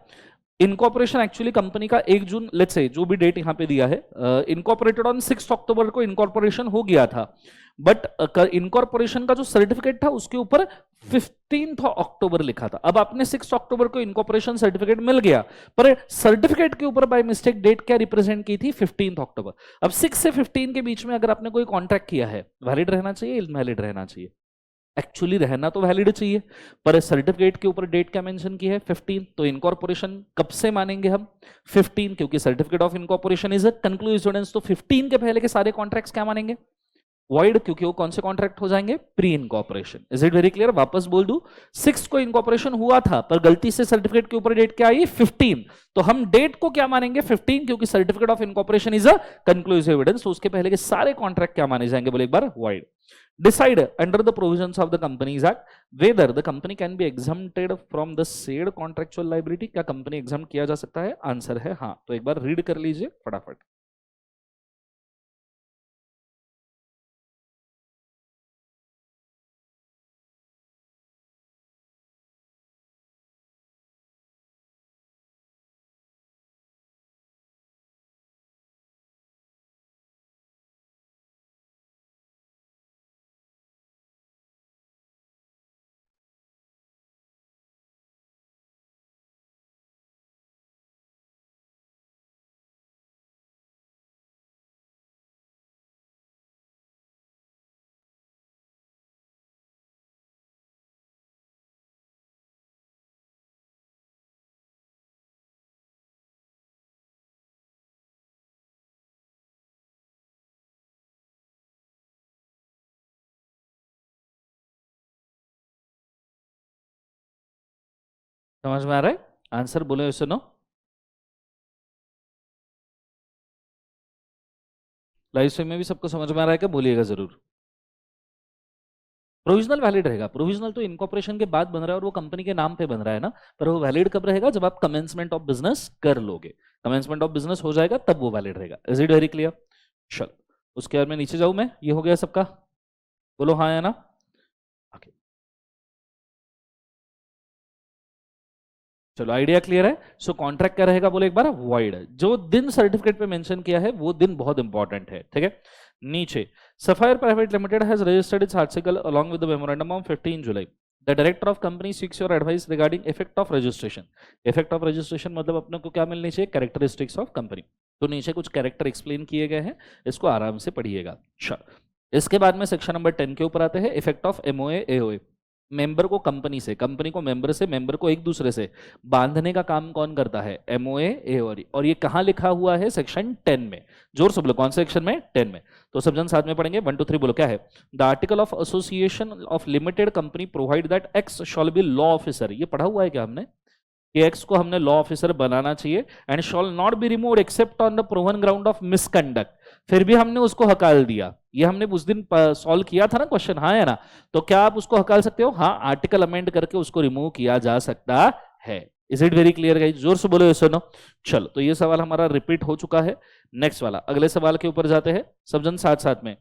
इनकॉर्पोरेशन एक्चुअली कंपनी का 1 जून, लेट्स से जो भी डेट यहां पे दिया है, इनकॉर्पोरेटेड ऑन 6 अक्टूबर को इनकॉर्पोरेशन हो गया था, बट इनकॉर्पोरेशन का जो सर्टिफिकेट था उसके ऊपर 15th October लिखा था। अब आपने 6 अक्टूबर को इनकॉर्पोरेशन सर्टिफिकेट मिल गया, पर सर्टिफिकेट के ऊपर बाय मिस्टेक डेट क्या रिप्रेजेंट की थी? 15th October। अब 6 से 15 के बीच में अगर आपने कोई कॉन्ट्रैक्ट किया है, वैलिड रहना चाहिए, इनवैलिड रहना चाहिए? एक्चुअली रहना तो वैलिड चाहिए, पर सर्टिफिकेट के ऊपर डेट क्या मेंशन की है? 15। तो इनकॉर्पोरेशन कब से मानेंगे हम? 15, क्योंकि certificate of incorporation is a conclusive evidence. तो 15 के पहले के सारे कॉन्ट्रैक्ट्स क्या मानेंगे? वॉइड, क्योंकि वो कौन से कॉन्ट्रैक्ट हो जाएंगे? Pre incorporation. Is it very clear? वापस बोल दूं, 6 को इनकॉर्पोरेशन हुआ था, पर गलती से सर्टिफिकेट के ऊपर डेट क्या आई? 15। तो हम डेट को क्या मानेंगे? 15, क्योंकि certificate of incorporation is a conclusive evidence. तो उसके पहले के सारे कॉन्ट्रैक्ट क्या माने जाएंगे? बोले एक बार, void. Decide under the provisions of the Companies Act whether the company can be exempted from the said contractual liability। क्या कंपनी एग्जाम किया जा सकता है? आंसर है हाँ। तो एक बार रीड कर लीजिए फटाफट। समझ में आ रहा है? आंसर बोले सुनो, लाइव स्ट्रीम में भी सबको समझ में आ रहा है क्या? बोलिएगा जरूर। प्रोविजनल वैलिड रहेगा। प्रोविजनल तो इनकॉर्पोरेशन के बाद बन रहा है और वो कंपनी के नाम पे बन रहा है ना, पर वो वैलिड कब रहेगा? जब आप कमेंसमेंट ऑफ बिजनेस कर लोगे। कमेंसमेंट ऑफ बिजनेस हो जाएगा तब वो वैलिड रहेगा। Is it very clear? चलो उसके बाद में नीचे जाऊं मैं, ये हो गया सबका, बोलो हाँ या ना। ओके चलो आइडिया क्लियर है। सो कॉन्ट्रैक्ट क्या रहेगा बोले एक बार? वॉइड। जो दिन सर्टिफिकेट पे मेंशन किया है वो दिन बहुत इंपॉर्टेंट है, ठीक है। नीचे sapphire private limited has registered its article along with the memorandum on 15 July. The director of company seeks your advice regarding effect of registration. Effect of registration मतलब अपने को क्या मिलनी चाहिए? Characteristics of company. तो नीचे कुछ कैरेक्टर एक्सप्लेन किए गए हैं, इसको आराम से पढ़िएगा। इसके बाद में सेक्शन नंबर 10 के ऊपर आते हैं, effect of MOA AOA. Member को कंपनी से, कंपनी को मेंबर से, मेंबर को एक दूसरे से बांधने का काम कौन करता है? MOA AOA. और ये कहां लिखा हुआ है? सेक्शन 10 में। जोर से बोलो कौन से सेक्शन में? 10 में। तो सब जन साथ में पढ़ेंगे, 1 2 3 बोलो क्या है? The article of association of limited company provide that x shawl B law officer. ये पढ़ा हुआ है क्या हमने कि एक्स को हमने लॉ ऑफिसर बनाना चाहिए, and shawl not be removed except on the proven ground of misconduct. फिर भी हमने उसको हकाल दिया। ये हमने उस दिन सॉल्व किया था ना क्वेश्चन, हाँ है ना? तो क्या आप उसको हकाल सकते हो? हाँ, आर्टिकल अमेंड करके उसको रिमूव किया जा सकता है। Is it very clear guys? जोर से बोलो सुनो। चलो तो ये सवाल हमारा रिपीट हो चुका है। नेक्स्ट वाला, अगले सवाल के ऊपर जाते हैं सब जन साथ साथ में।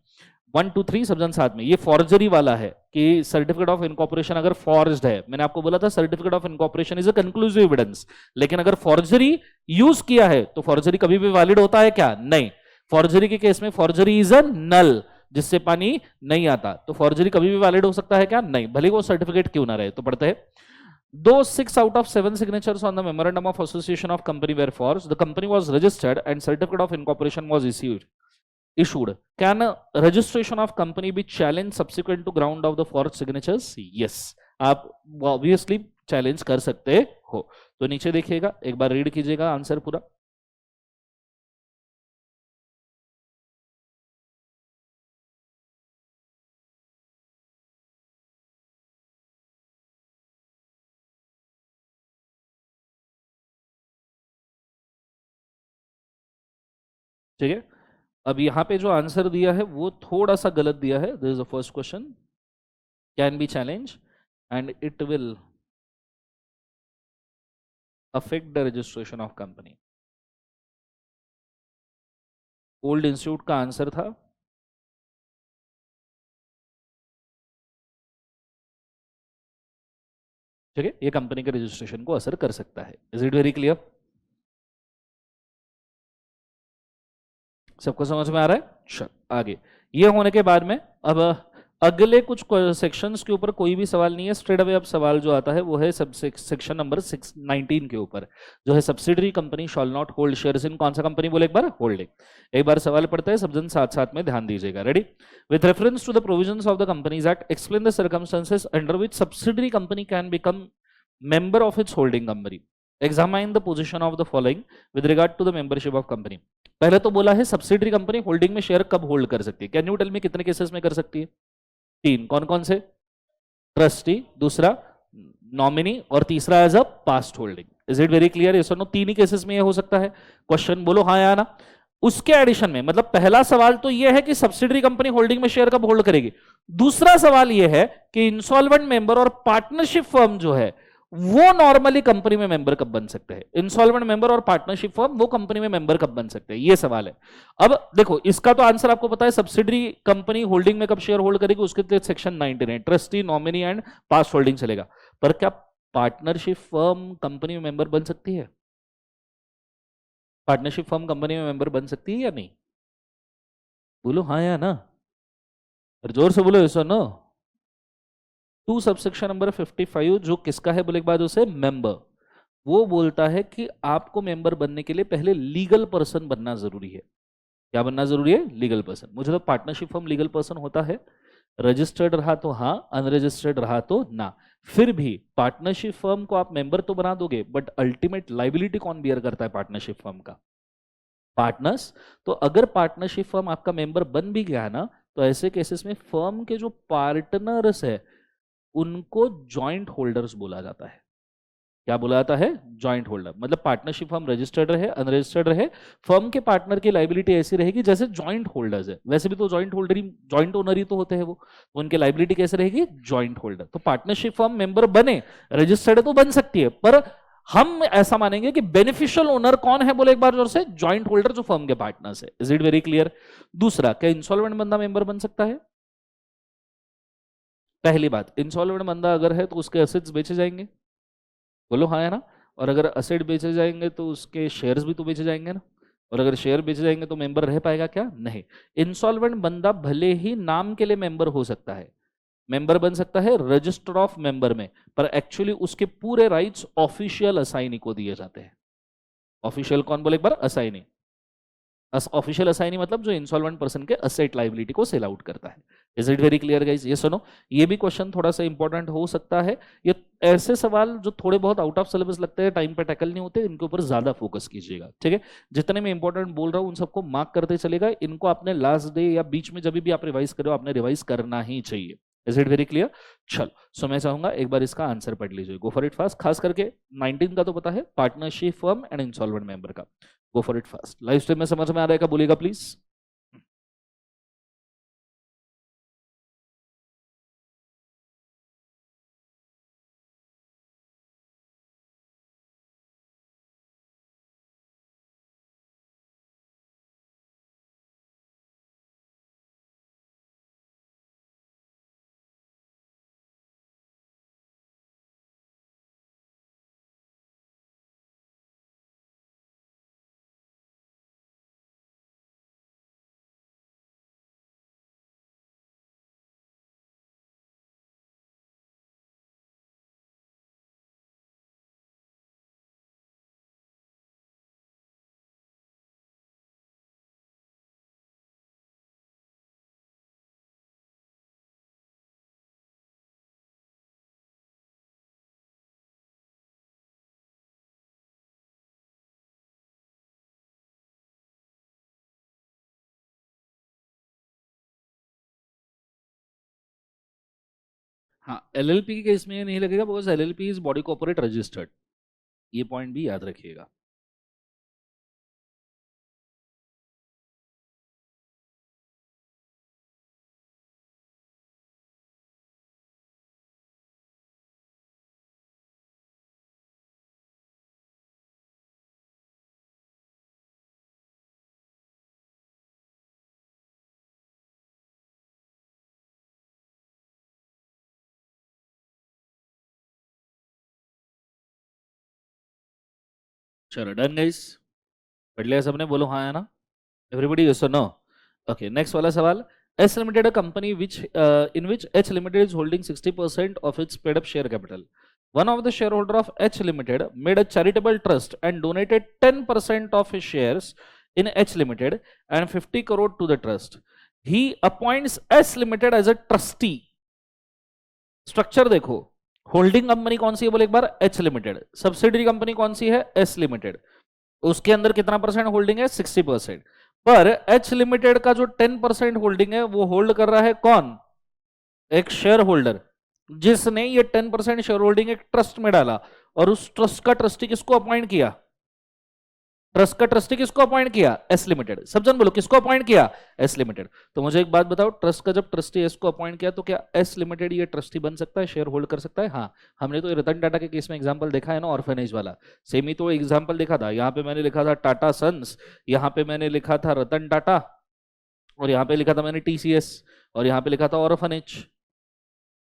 1 2 3 सब जन साथ में। ये फॉर्जरी वाला है कि सर्टिफिकेट ऑफ इनकॉर्पोरेशन अगर फॉर्ज्ड है, मैंने आपको बोला था certificate of incorporation is a conclusive evidence, लेकिन अगर फॉर्जरी यूज किया है तो फॉर्जरी कभी भी वैलिड होता है क्या? नहीं। फॉर्जरी के केस में फॉर्जरी इज अ नल, जिससे पानी नहीं आता, तो फॉर्जरी कभी भी वैलिड हो सकता है क्या? नहीं, भले वो सर्टिफिकेट क्यों ना रहे। तो पढ़ते हैं, दो 6 out of 7 signatures on the memorandum of association of company were forged, the company was registered and certificate of incorporation was issued. Can a registration of company be challenged subsequent to ground of the forged signatures? Yes, आप obviously challenge कर सकते हो। तो नीचे देखिएगा, एक बार read कीजिएगा answer पूरा। ठीक है, अब यहाँ पे जो आंसर दिया है वो थोड़ा सा गलत दिया है। This is the first question, can be challenge and it will affect the registration of company. Old institute का आंसर था, ठीक है, ये कंपनी के रजिस्ट्रेशन को असर कर सकता है। Is it very clear? सबको समझ में आ रहा है? चल आगे। ये होने के बाद में अब अगले कुछ सेक्शंस के ऊपर कोई भी सवाल नहीं है, स्ट्रेट अवे अब सवाल जो आता है वो है सब सेक्शन नंबर 619 के ऊपर, जो है subsidiary company shawl not hold shares in. कौन सा कंपनी बोले एक बार? होल्डिंग। एक बार सवाल पढ़ते हैं, सब जन साथ साथ में ध्यान दीजिएगा। Ready? With reference to the provisions of the companies act, explain the circumstances under which subsidiary company can become member of its holding company. Examine the position of the following with regard to the membership of company. पहले तो बोला है subsidiary company holding में share कब hold कर सकती है? Can you tell me कितने केसेस में कर सकती है? 3। कौन कौन से? ट्रस्टी, दूसरा नॉमिनी, और तीसरा as a past holding. Is it very clear? Yes और नो? 3 ही केसेस में ये हो सकता है। क्वेश्चन बोलो हाँ या ना। उसके एडिशन में, मतलब पहला सवाल तो यह है कि सब्सिडरी कंपनी होल्डिंग में शेयर कब होल्ड करेगी। दूसरा सवाल यह है कि इंसॉल्वेंट मेंबर और पार्टनरशिप फर्म जो है वो नॉर्मली कंपनी में मेंबर कब बन सकते हैं? इंसॉल्वेंट मेंबर और पार्टनरशिप फर्म वो कंपनी में मेंबर कब बन सकते हैं, ये सवाल है। अब देखो इसका तो आंसर आपको पता है, सब्सिडरी कंपनी होल्डिंग में कब शेयर होल्ड करेगी, उसके तहत section 19 trustee, nominee and past holding चलेगा। पर क्या पार्टनरशिप फर्म कंपनी में मेंबर बन सकती है? पार्टनरशिप फर्म कंपनी में मेंबर बन सकती है या नहीं? बोलो हाँ या ना, जोर से बोलो यस और नो। 2 सबसेक्शन नंबर 55 जो किसका है बोले एक बार, उसे मेंबर, वो बोलता है कि आपको मेंबर बनने के लिए पहले लीगल पर्सन बनना जरूरी है। क्या बनना जरूरी है? Legal person. मुझे तो पार्टनरशिप फर्म लीगल पर्सन होता है, रजिस्टर्ड रहा तो हाँ, अनरजिस्टर्ड रहा तो ना। फिर भी पार्टनरशिप फर्म को आप मेंबर तो बना दोगे, बट अल्टीमेट लाइबिलिटी कौन बियर करता है पार्टनरशिप फर्म का? पार्टनर्स। तो अगर पार्टनरशिप फर्म आपका मेंबर बन भी गया ना, तो ऐसे केसेस में फर्म के जो पार्टनर्स है उनको जॉइंट होल्डर्स बोला जाता है। क्या बोला जाता है, जॉइंट होल्डर। मतलब पार्टनरशिप फर्म रजिस्टर्ड रहे अनरजिस्टर्ड रहे, फर्म के पार्टनर की लाइबिलिटी ऐसी रहेगी जैसे जॉइंट होल्डर्स है। वैसे भी तो जॉइंट होल्डर ही, जॉइंट ओनर ही तो होते हैं वो, तो उनकी लाइबिलिटी कैसे रहेगी, जॉइंट होल्डर। तो पार्टनरशिप फर्म मेंबर बने, रजिस्टर्ड तो बन सकती है, पर हम ऐसा मानेंगे कि बेनिफिशियल ओनर कौन है, बोले एक बार जोर से, जॉइंट होल्डर जो फर्म के पार्टनर्स है। Is it very clear? दूसरा, क्या इंसॉल्वेंट बंदा मेंबर बन सकता है? पहली बात, इंसॉल्वेंट बंदा अगर है तो उसके एसेट्स बेचे जाएंगे, बोलो हाँ है ना। और अगर असेट बेचे जाएंगे तो उसके शेयर्स भी तो बेचे जाएंगे ना, और अगर शेयर बेचे जाएंगे तो मेंबर रह पाएगा क्या, नहीं। इंसॉल्वेंट बंदा भले ही नाम के लिए मेंबर हो सकता है, मेंबर बन सकता है रजिस्टर ऑफ मेंबर में, पर एक्चुअली उसके पूरे राइट्स ऑफिशियल असाइनी को दिए जाते हैं। ऑफिशियल कौन, बोले एक बार, असाइनी। ऑफिशियल असाइनी मतलब जो इंसॉल्वेंट पर्सन के असेट लाइबिलिटी को सेल आउट करता है। Is it very clear guys? ये सुनो, ये भी क्वेश्चन थोड़ा सा इंपॉर्टेंट हो सकता है। ये ऐसे सवाल जो थोड़े बहुत आउट ऑफ सिलेबस लगते हैं, टाइम पे टैकल नहीं होते, इनके ऊपर ज्यादा फोकस कीजिएगा, ठीक है। जितने मैं इंपॉर्टेंट बोल रहा हूँ उन सबको मार्क करते चलेगा। इनको आपने लास्ट डे या बीच में जब भी आप रिवाइज करो, आपने रिवाइज करना ही चाहिए। Is it very clear? चल, सो मैं चाहूंगा एक बार इसका आंसर पढ़ लीजिए, गो फॉर इट फास्ट। खास करके 19 का तो पता है, partnership firm and insolvent member का। Go for it fast. Live stream में समझ में आ रहेगा, बोलिएगा प्लीज। हाँ, एलएलपी के केस में ये नहीं लगेगा, because LLP is body corporate registered. ये पॉइंट भी याद रखिएगा। चलो डन गाइस, पढ़ लिया सबने, बोलो हाँ है ना। एवरीबडी यस और नो? ओके, नेक्स्ट वाला सवाल। S limited, a company which in which H limited is holding 60% of its paid up share capital. One of the shareholder of H Limited made a charitable trust and donated 10% of his shares in H Limited and 50 crore to the trust. He appoints S Limited as a trustee. Structure देखो, holding company कौन सी है, बोले एक बार, H limited. Subsidiary company कौन सी है, S limited. उसके अंदर कितना परसेंट होल्डिंग है, 60%। पर एच लिमिटेड का जो 10% होल्डिंग है वो होल्ड कर रहा है कौन, एक शेयर होल्डर, जिसने ये 10% शेयर होल्डिंग एक ट्रस्ट में डाला। और उस ट्रस्ट का ट्रस्टी किसको अपॉइंट किया, ट्रस्ट का ट्रस्टी किसको अपॉइंट किया, एस लिमिटेड। सब जन बोलो, किसको अपॉइंट किया, एस लिमिटेड। तो मुझे एक बात बताओ, ट्रस्ट का जब ट्रस्टी एस को अपॉइंट किया तो क्या एस लिमिटेड ये ट्रस्टी बन सकता है, शेयर होल्ड कर सकता है? हाँ, हमने तो रतन टाटा के केस में एग्जांपल देखा है ना, ऑर्फेनेज वाला। सेम ही तो एग्जांपल देखा था। यहाँ पे मैंने लिखा था टाटा सन्स, यहाँ पे मैंने लिखा था रतन टाटा, और यहाँ पे लिखा था मैंने टीसीएस, और यहाँ पे लिखा था orphanage.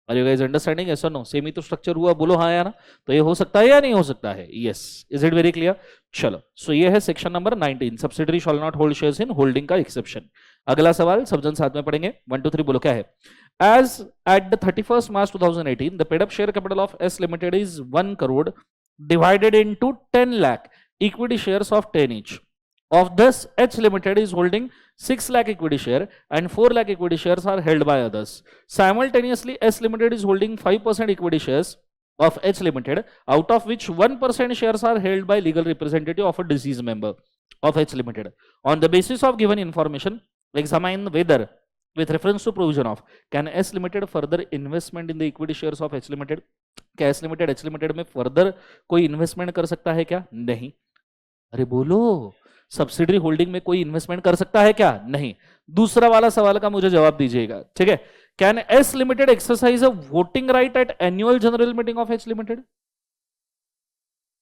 Are you guys understanding, yes और नो? सेम ही तो स्ट्रक्चर हुआ, बोलो हाँ या ना। तो ये हो सकता है या नहीं हो सकता है, yes. Is it very clear? चलो, सो ये है section number 19, subsidiary shawl not hold shares in holding का एक्सेप्शन। अगला सवाल सब जन साथ में पढ़ेंगे, 1 2 3 बोलो क्या है। As at the 31st March 2018, the paid up share capital of S Limited is 1 crore divided into 10 lakh equity shares of 10 each. Of this, H Limited is holding 6 lakh equity share and 4 lakh equity shares are held by others. Simultaneously, S Limited is holding 5% equity shares of H Limited, out of which 1% shares are held by legal representative of a deceased member of H Limited. On the basis of given information, examine whether, with reference to provision of, can S Limited further investment in the equity shares of H Limited? क्या S limited H limited में further कोई investment कर सकता है क्या? नहीं। अरे बोलो, सब्सिडरी होल्डिंग में कोई इन्वेस्टमेंट कर सकता है क्या? नहीं। दूसरा वाला सवाल का मुझे जवाब दीजिएगा, ठीक है। Can S limited exercise a voting right at annual general meeting of H limited?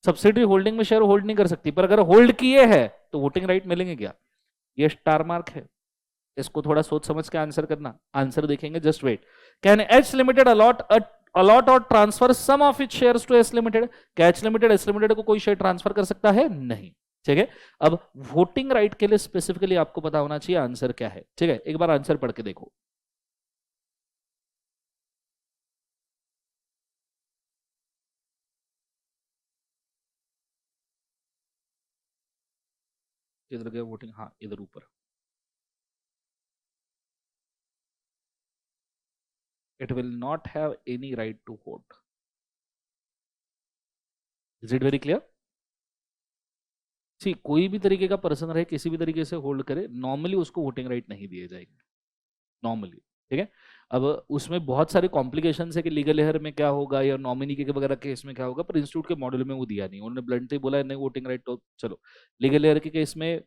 Subsidiary holding में शेयर होल्ड नहीं कर सकती, पर अगर होल्ड किए है तो वोटिंग राइट मिलेंगे क्या? ये स्टार मार्क है, इसको थोड़ा सोच समझ के आंसर करना। आंसर देखेंगे, just wait. Can H limited allot और transfer some of it shares to S limited? क्या एच लिमिटेड एस लिमिटेड को कोई शेयर ट्रांसफर कर सकता है? नहीं, ठीक है। अब वोटिंग राइट के लिए स्पेसिफिकली आपको पता होना चाहिए आंसर क्या है, ठीक है। एक बार आंसर पढ़ के देखो। इधर गया वोटिंग, हाँ इधर ऊपर। It will not have any right to vote. Is it very clear? See, कोई भी तरीके का पर्सन रहे, किसी भी तरीके से होल्ड करे, नॉर्मली उसको वोटिंग राइट नहीं दिए जाएंगे, नॉर्मली, ठीक है। अब उसमें बहुत सारे कॉम्प्लिकेशन है कि लीगल हेयर में क्या होगा या नॉमिनी के वगैरह केस में क्या होगा, पर इंस्टीट्यूट के मॉड्यूल में वो दिया नहीं, उन्होंने ब्लंटली बोला है नहीं वोटिंग राइट, तो चलो लीगल हेयर के केस में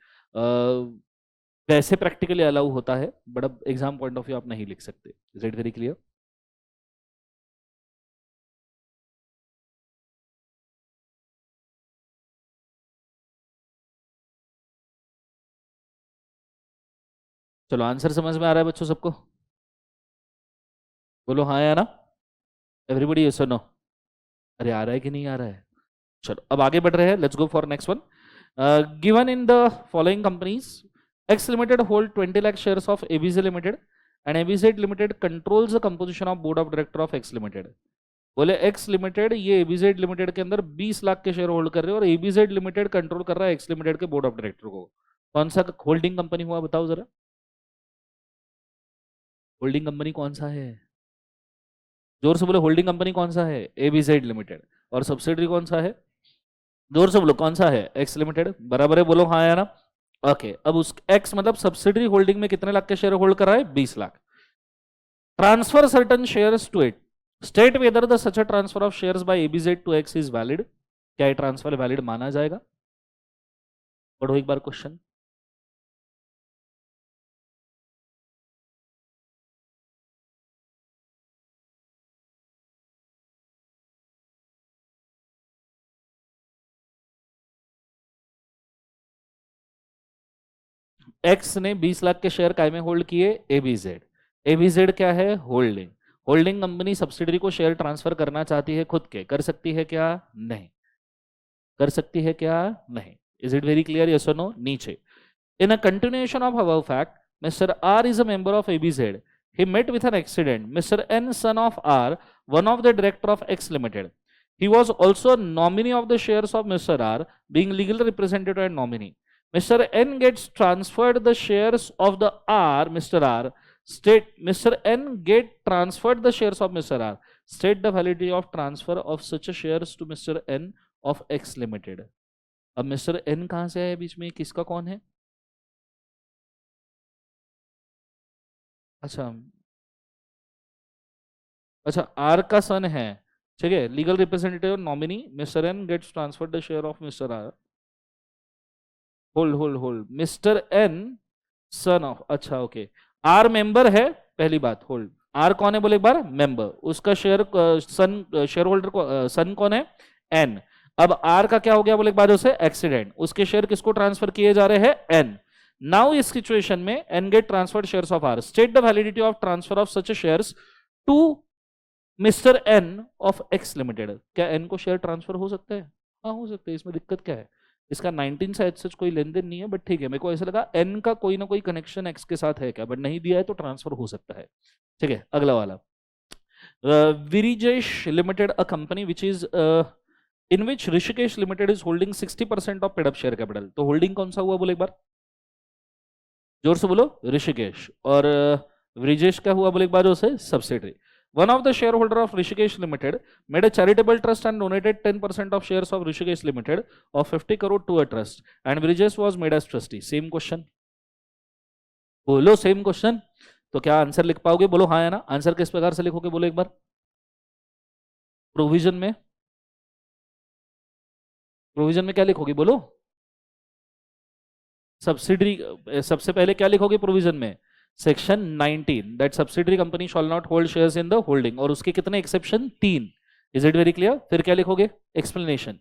वैसे प्रैक्टिकली अलाउ होता है, बट अब एग्जाम पॉइंट ऑफ व्यू आप नहीं लिख सकते। Is it very clear? चलो आंसर समझ में आ रहा है बच्चों सबको? बोलो हाँ या ना, एवरीबडी यस और नो। अरे आ रहा है कि नहीं आ रहा है? चलो अब आगे बढ़ रहे हैं, let's go for next one. Given in the following companies, X limited hold 20 lakh shares of ABJ limited and ABZ limited controls the composition of board of director of X limited. बोले एक्स लिमिटेड ये ABZ limited के अंदर 20 लाख के share hold कर रहे हैं और एबीजेड limited control कर रहा है एक्स लिमिटेड के बोर्ड ऑफ डायरेक्टर को। कौन सा होल्डिंग कंपनी हुआ बताओ जरा? होल्डिंग कंपनी कौन सा है? जोर से बोले, होल्डिंग कंपनी कौन सा है? एबीजेड लिमिटेड। और सब्सिडरी कौन सा है? जोर से बोलो, कौन सा है? X limited. बराबर है, बोलो हाँ या ना। ओके, अब उस एक्स मतलब सब्सिडरी होल्डिंग में कितने लाख के शेयर होल्ड कर रहा है? 20 lakh. Transfer certain shares to it, state whether the such a transfer of shares by ABZ to X is valid. क्या ये ट्रांसफर वैलिड माना जाएगा? पढ़ो एक बार क्वेश्चन। एक्स ने 20 लाख के शेयर काय में होल्ड किए? एबीजेड। एबीजेड क्या है? होल्डिंग। होल्डिंग कंपनी सब्सिडरी को शेयर ट्रांसफर करना चाहती है खुद के, कर सकती है क्या? नहीं। कर सकती है क्या? नहीं। Is it very clear, yes और नो? नीचे, in a continuation of above fact, Mr. R is a member of ABZ. He met with an accident. Mr. N, son of R, one of the director of X Limited. He was also a nominee of the shares of Mr. R, being legal representative and nominee. Mr. N gets transferred the shares of the R, Mr. R. State Mr. N get transferred the shares of Mr. R. State the validity of transfer of such a shares to Mr. N of X Limited. अब mister N कहां से है बीच में, किसका कौन है? अच्छा, अच्छा आर का सन है, ठीक है। Legal representative nominee Mister N gets transfer the share of Mister R. Hold hold hold, Mister N son of, अच्छा ओके। आर मेंबर है, पहली बात, होल्ड। आर कौन है बोले एक बार? मेंबर। उसका शेयर सन, शेयर होल्डर को सन कौन है? एन। अब आर का क्या हो गया बोले एक बार? उसे एक्सीडेंट, उसके शेयर किसको ट्रांसफर किए जा रहे हैं? एन। नाउ इस सिचुएशन में N get transferred shares of R. State the validity of transfer of such shares to Mister N of X limited. क्या एन को शेयर ट्रांसफर हो सकता है? हाँ हो सकता है, इसमें दिक्कत क्या है? इसका 19 से सच कोई लेन देन नहीं है, बट ठीक है, मेरे को ऐसा लगा एन का कोई ना कोई कनेक्शन एक्स के साथ है क्या, बट नहीं दिया है तो ट्रांसफर हो सकता है, ठीक है। अगला वाला, Virijesh limited, a company which is in which Rishikesh limited is holding 60% of paid up share capital. तो होल्डिंग कौन सा हुआ बोले एक बार? जोर से बोलो, ऋषिकेश। और विरिजेश क्या हुआ बोले एक बार? उसे subsidiary. One of the shareholder of Rishikesh Limited made a charitable trust and donated 10% of shares of Rishikesh Limited of 50 crore to a trust, and Brijesh was made as trustee. Same question. बोलो same question. तो क्या answer लिख पाओगे? बोलो हाँ या ना। Answer किस प्रकार से लिखोगे बोलो एक बार? प्रोविजन में, प्रोविजन में क्या लिखोगे बोलो? सब्सिडरी, सबसे पहले क्या लिखोगे प्रोविजन में? Section 19 that subsidiary company shawl not hold shares in the holding, और उसके कितने exception? 3। Is it very clear? फिर क्या लिखोगे? एक्सप्लेनेशन,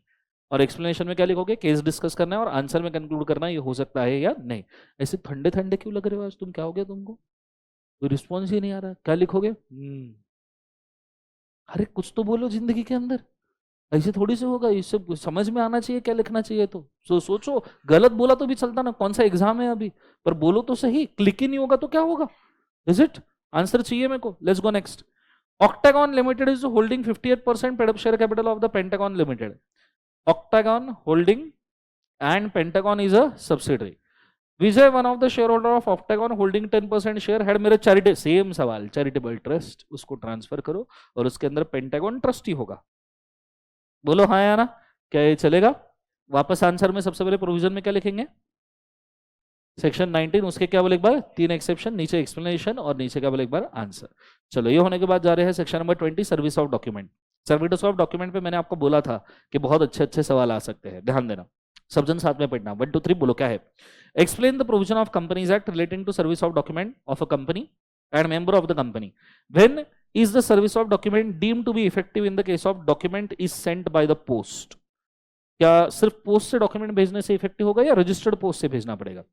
और एक्सप्लेनेशन में क्या लिखोगे? केस डिस्कस करना है और आंसर में कंक्लूड करना है ये हो सकता है या नहीं। ऐसे ठंडे ठंडे क्यों लग रहे हो आज तुम? क्या हो गया तुमको? कोई रिस्पॉन्स ही नहीं आ रहा। क्या लिखोगे? अरे कुछ तो बोलो जिंदगी के अंदर, ऐसे थोड़ी से होगा। इससे समझ में आना चाहिए क्या लिखना चाहिए। तो सोचो, गलत बोला तो भी चलता ना, कौन सा एग्जाम है अभी, पर बोलो तो सही। क्लिक ही नहीं होगा तो क्या होगा? Is it? आंसर चाहिए मेरे को। Let's go next. Octagon Limited is holding 58% paid up share capital of the Pentagon Limited. Octagon holding and Pentagon is a subsidiary. Vijay, one of the shareholder of Octagon holding 10% share, had मेरे charity, same सवाल, charitable trust, उसको transfer करो और उसके अंदर pentagon trustee होगा। बोलो हाँ या ना, क्या ये चलेगा? वापस आंसर में सबसे पहले प्रोविजन में क्या लिखेंगे? सेक्शन 19, उसके क्या बोले एक बार? 3 एक्सेप्शन, नीचे एक्सप्लेनेशन और नीचे क्या बोले एक बार? आंसर। चलो ये होने के बाद जा रहे हैं section number 20, service of document. Service of document पे मैंने आपको बोला था कि बहुत अच्छे अच्छे सवाल आ सकते हैं, ध्यान देना। सब जन साथ में पढ़ना। 1 2 3 बोलो क्या है? Explain the provision of companies act relating to service of document of a company and member of the company. When is the service of document deemed to be effective in the case of document is sent by the post? क्या सिर्फ post से document भेजने से effective होगा या registered post से भेजना पड़ेगा?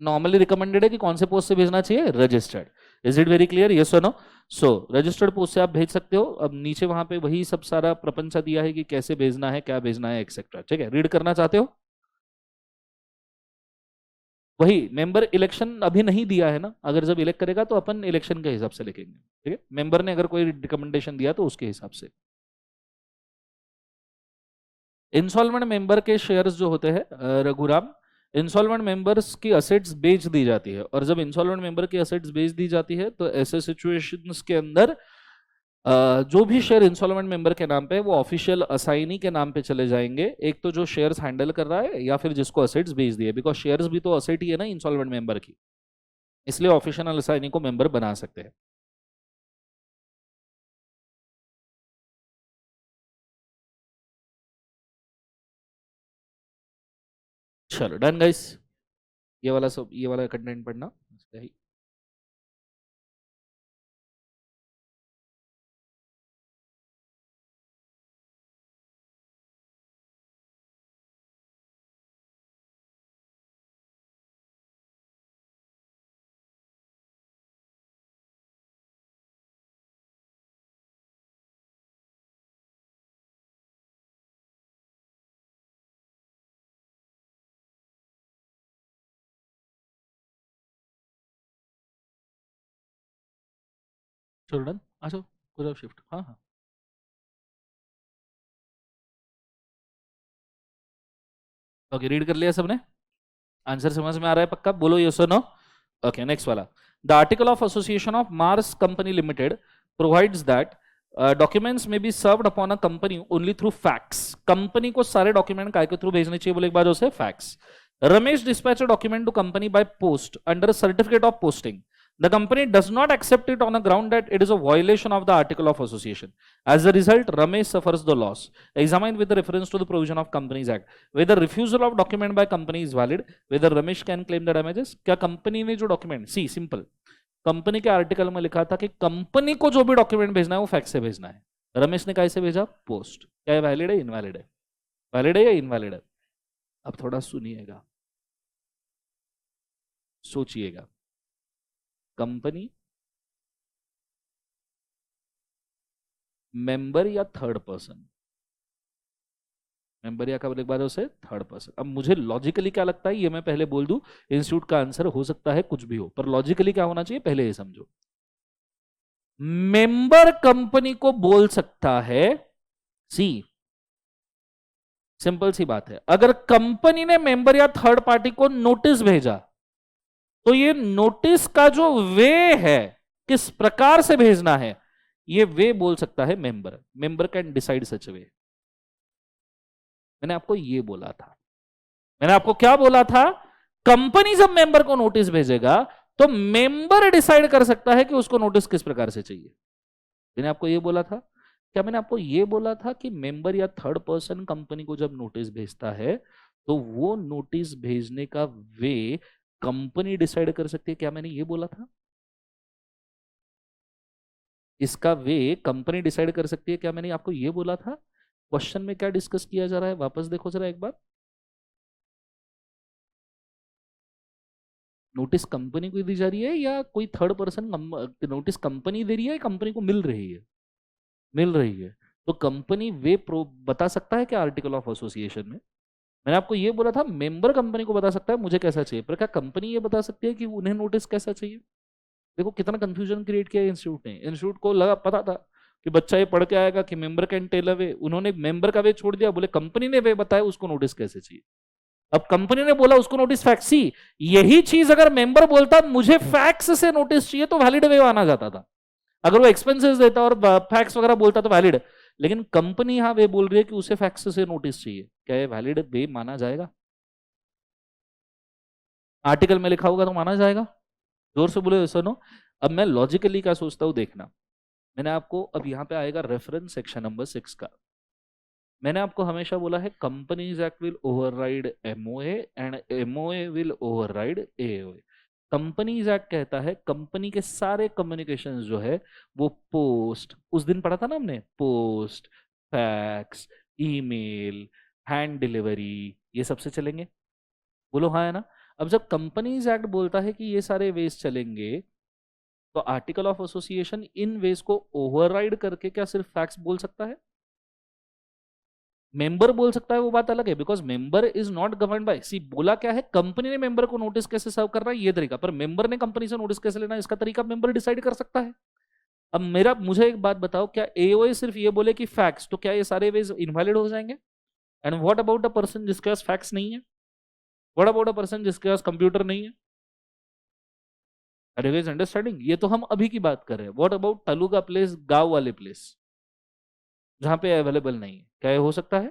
नॉर्मली रिकमेंडेड है कि कौन से पोस्ट से भेजना चाहिए? Registered. Is it very clear? Yes और नो? सो रजिस्टर्ड पोस्ट से आप भेज सकते हो। अब नीचे वहां पे वही सब सारा प्रपंच दिया है कि कैसे भेजना है, क्या भेजना है, एक्सेट्रा। ठीक है, रीड करना चाहते हो? वही मेंबर इलेक्शन अभी नहीं दिया है ना, अगर जब इलेक्ट करेगा तो अपन इलेक्शन के हिसाब से लिखेंगे। ठीक है, मेंबर ने अगर कोई रिकमेंडेशन दिया तो उसके हिसाब से। इंस्टॉलमेंट मेंबर के शेयर्स जो होते हैं रघुराम, इंस्टॉलमेंट मेंबर्स की असेट्स बेच दी जाती है, और जब इंस्टॉलमेंट मेंबर की असेट्स बेच दी जाती है तो ऐसे सिचुएशंस के अंदर जो भी शेयर इंस्टॉलमेंट मेंबर के नाम पे है वो ऑफिशियल असाइनी के नाम पे चले जाएंगे। एक तो जो शेयर्स हैंडल कर रहा है या फिर जिसको असेट्स बेच दिए, बिकॉज शेयर्स भी तो असेट ही है ना इंस्टॉलमेंट मेंबर की, इसलिए ऑफिशियल असाइनी को मेंबर बना सकते हैं। चलो डन गाइस, ये वाला सब, ये वाला कंटेंट पढ़ना सही। चलो डन, आ जाओ, हो जाओ शिफ्ट। हाँ हाँ, ओके, रीड कर लिया सबने? आंसर समझ में आ रहा है पक्का? बोलो यस और नो। ओके, नेक्स्ट वाला। The article of association of mars company limited provides that documents may be served upon a company only through fax. Company को सारे डॉक्यूमेंट काय के थ्रू भेजने चाहिए? बोले एक बार उसे fax. Ramesh dispatch a document to company by post under certificate of posting. The company does not accept it on a ground that it is a violation of the article of association. As a result, Ramesh suffers the loss. Examined with the reference to the provision of Companies Act. Whether refusal of document by company is valid, whether Ramesh can claim the damages. क्या company ने जो document, सी simple, company के article में लिखा था कि company को जो भी डॉक्यूमेंट भेजना है वो फैक्स से भेजना है। रमेश ने कैसे भेजा? पोस्ट। क्या वैलिड है, इनवैलिड है? वैलिड है या इनवैलिड है? अब थोड़ा सुनिएगा, सोचिएगा। कंपनी, मेंबर या थर्ड पर्सन? मेंबर या एक बार उसे थर्ड पर्सन। अब मुझे लॉजिकली क्या लगता है, ये मैं पहले बोल दूं, इंस्टीट्यूट का आंसर हो सकता है कुछ भी हो, पर लॉजिकली क्या होना चाहिए पहले ये समझो। मेंबर कंपनी को बोल सकता है, सी सिंपल सी बात है, अगर कंपनी ने मेंबर या थर्ड पार्टी को नोटिस भेजा तो ये नोटिस का जो वे है, किस प्रकार से भेजना है, ये वे बोल सकता है मेंबर। मेंबर कैन डिसाइड सच वे। मैंने आपको ये बोला था, मैंने आपको क्या बोला था? कंपनी जब मेंबर को नोटिस भेजेगा तो मेंबर डिसाइड कर सकता है कि उसको नोटिस किस प्रकार से चाहिए। मैंने आपको ये बोला था क्या मैंने आपको ये बोला था कि मेंबर या थर्ड पर्सन कंपनी को जब नोटिस भेजता है तो वो नोटिस भेजने का वे कंपनी डिसाइड कर सकती है? क्या मैंने ये बोला था? इसका वे कंपनी डिसाइड कर सकती है, क्या मैंने आपको ये बोला था? क्वेश्चन में क्या डिस्कस किया जा रहा है, वापस देखो जरा एक बार। नोटिस कंपनी को दी जा रही है या कोई थर्ड पर्सन नोटिस कंपनी दे रही है, कंपनी को मिल रही है? मिल रही है। तो कंपनी वे प्रो बता सकता है क्या आर्टिकल ऑफ एसोसिएशन में? मैंने आपको ये बोला था मेंबर कंपनी को बता सकता है मुझे कैसा चाहिए, पर क्या कंपनी ये बता सकती है कि उन्हें नोटिस कैसा चाहिए? देखो कितना कंफ्यूजन क्रिएट किया इंस्टीट्यूट ने। इंस्टीट्यूट को लगा, पता था कि बच्चा ये पढ़ के आएगा कि मेंबर कैन टेल अ वे, उन्होंने मेंबर का वे छोड़ दिया, बोले कंपनी ने वे बताया उसको नोटिस कैसे चाहिए। अब कंपनी ने बोला उसको नोटिस फैक्स ही, यही चीज अगर मेंबर बोलता मुझे फैक्स से नोटिस चाहिए तो वैलिड वे आना जाता था। अगर वो एक्सपेंसेस देता और फैक्स वगैरह बोलता तो वैलिड, लेकिन कंपनी यहाँ वे बोल रही है कि उसे फैक्स से नोटिस चाहिए, क्या ये वैलिड वे माना जाएगा? आर्टिकल में लिखा होगा तो माना जाएगा? जोर से बोले सुनो। अब मैं लॉजिकली क्या सोचता हूँ देखना, मैंने आपको अब यहाँ पे आएगा रेफरेंस सेक्शन नंबर 6 का। मैंने आपको हमेशा बोला है companies act will override MOA and MOA will override AOA. Companies act कहता है कंपनी के सारे कम्युनिकेशंस जो है वो पोस्ट, उस दिन पढ़ा था ना हमने, post, fax, email, hand delivery, ये सबसे चलेंगे। बोलो हाँ है ना? अब जब कंपनीज एक्ट बोलता है कि ये सारे वेज चलेंगे, तो article of association in ways को ओवरराइड करके क्या सिर्फ फैक्स बोल सकता है? मेंबर बोल सकता है वो बात अलग है, because member is not govern by, see बोला क्या है, कंपनी ने मेंबर को नोटिस कैसे सर्व करना है ये तरीका, पर मेंबर ने कंपनी से नोटिस कैसे लेना है इसका तरीका मेंबर डिसाइड कर सकता है। अब मुझे एक बात बताओ, क्या एओए सिर्फ ये बोले कि फैक्स, तो क्या ये सारे वेज इनवैलिड हो जाएंगे? And what about a person जिसके पास फैक्स नहीं है? व्हाट अबाउट अ पर्सन जिसके पास कंप्यूटर नहीं है? अरे गाइस अंडरस्टैंडिंग, ये तो हम अभी की बात कर रहे हैं। व्हाट अबाउट तालुका प्लेस, गांव वाले प्लेस जहां पे अवेलेबल नहीं है, क्या ये हो सकता है?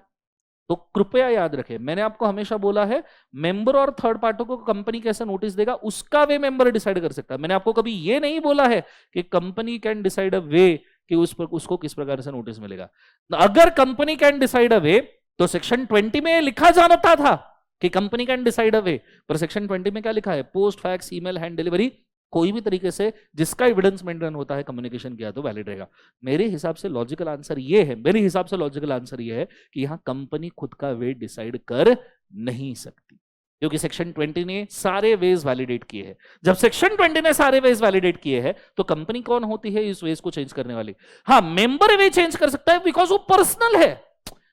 तो कृपया याद रखें, मैंने आपको हमेशा बोला है मेंबर और थर्ड पार्टी को कंपनी कैसे नोटिस देगा उसका वे मेंबर डिसाइड कर सकता है। मैंने आपको कभी ये नहीं बोला है कि कंपनी कैन डिसाइड अ वे कि उसको किस प्रकार से नोटिस मिलेगा। अगर कंपनी कैन डिसाइड अ वे तो सेक्शन 20 में लिखा जाता था कि कंपनी कैन डिसाइड अ वे, पर सेक्शन 20 में क्या लिखा है? Post, fax, email, hand delivery, कोई भी तरीके से जिसका एविडेंस मेंटेन होता है कम्युनिकेशन किया तो वैलिड रहेगा। मेरे हिसाब से लॉजिकल आंसर ये है, कि यहां कंपनी खुद का वेट डिसाइड कर नहीं सकती, क्योंकि सेक्शन 20 ने सारे वेज वैलिडेट किए हैं। जब सेक्शन 20 ने सारे वेज वैलिडेट किए हैं तो कंपनी कौन होती है इस वेज को चेंज करने वाली? हाँ, मेंबर वे चेंज कर सकता है बिकॉज वो पर्सनल है,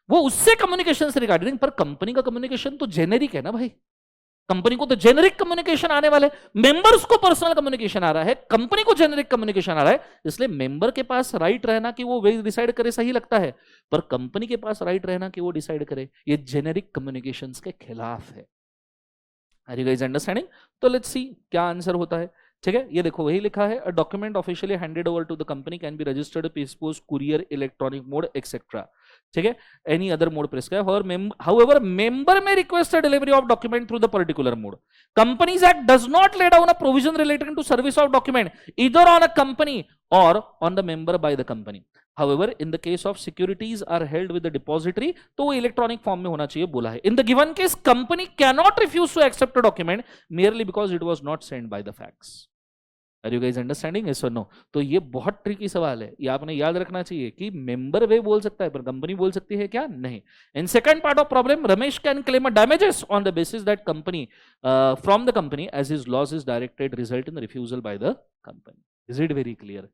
वो उससे कम्युनिकेशन से रिगार्डिंग, पर कंपनी का कम्युनिकेशन तो जेनेरिक है ना भाई। कंपनी को तो जेनेरिक कम्युनिकेशन आने वाले, मेंबर्स को पर्सनल कम्युनिकेशन आ रहा है, कंपनी को जेनेरिक कम्युनिकेशन आ रहा है, इसलिए मेंबर के पास राइट रहना कि वो वे डिसाइड करे सही लगता है, पर कंपनी के पास राइट रहना कि वो डिसाइड करे ये जेनेरिक कम्युनिकेशंस के खिलाफ है। Are you guys understanding? तो लेट्स सी क्या आंसर होता है। ठीक है, ये देखो वही लिखा है, a document officially handed over to the company can be registered, post, courier, electronic mode etcetera. ठीक है, एनी अदर मोड प्रिस्क्राइब, और however member may request a delivery of document through the particular mode. Companies Act does not lay down a provision relating to service of document either on a company or on the member by the company. However, in the case of securities are held with the depository, तो वो electronic form में होना चाहिए बोला है। In the given case, company cannot refuse to accept a document merely because it was not sent by the fax. Are you guys understanding? Yes और no? तो ये बहुत ट्रिकी सवाल है, ये आपने याद रखना चाहिए कि मेंबर वे बोल सकता है पर कंपनी बोल सकती है क्या? नहीं। In second part of problem, Ramesh can claim a damages on the basis that company from the company as his loss is directed result in refusal by the company. Is it very clear?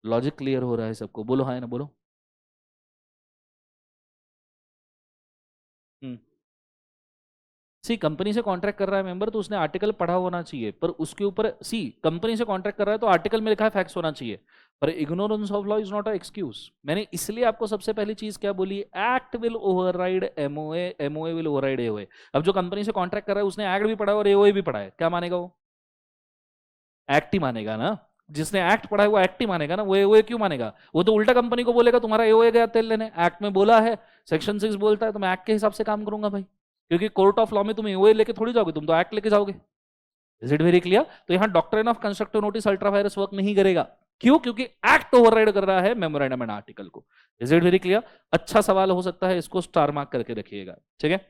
Logic clear हो रहा है सबको? बोलो हाँ ना बोलो। सी company से contract कर रहा है मेंबर तो उसने आर्टिकल पढ़ा होना चाहिए, पर उसके ऊपर सी कंपनी से कॉन्ट्रैक्ट कर रहा है तो आर्टिकल में लिखा है फैक्स होना चाहिए, पर ignorance of law is not a excuse. मैंने इसलिए आपको सबसे पहली चीज क्या बोली? Act will override MOA, MOA will override AOA. अब जो कंपनी से कॉन्ट्रैक्ट कर रहा है उसने एक्ट भी पढ़ा है और एओए भी पढ़ा है, क्या मानेगा वो? एक्ट ही मानेगा ना। जिसने एक्ट पढ़ा है वो एक्ट ही मानेगा ना, वो एओए क्यों मानेगा? वो तो उल्टा कंपनी को बोलेगा तुम्हारा एओए गया तेल लेने, एक्ट में बोला है, सेक्शन 6 बोलता है तो मैं एक्ट के हिसाब से काम करूंगा भाई, क्योंकि कोर्ट ऑफ लॉ में तुम एओए लेके थोड़ी जाओगे, तुम तो एक्ट लेके जाओगे। Is it very clear? तो यहाँ doctrine of constructive notice ultra vires work नहीं करेगा। क्यों? क्योंकि एक्ट ओवरराइड कर रहा है मेमोरेंडम एंड आर्टिकल को। Is it very clear? अच्छा सवाल हो सकता है, इसको स्टार मार्क करके रखिएगा, ठीक है,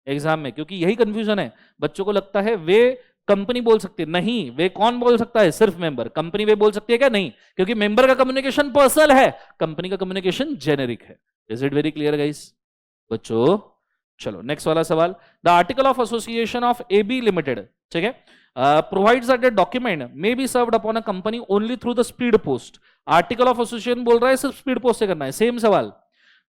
एग्जाम में, क्योंकि यही कंफ्यूजन है। बच्चों को लगता है वे कंपनी बोल सकती है, नहीं, वे कौन बोल सकता है? सिर्फ मेंबर। कंपनी वे बोल सकती है क्या? नहीं, क्योंकि मेंबर का कम्युनिकेशन पर्सनल है, कंपनी का कम्युनिकेशन जेनेरिक है। Is it very clear guys बच्चों? चलो नेक्स्ट वाला सवाल। The article of association of A B limited, ठीक है, provides that the document may be served upon a company only through the speed post. Article of association बोल रहा है सिर्फ स्पीड पोस्ट से करना है। सेम सवाल,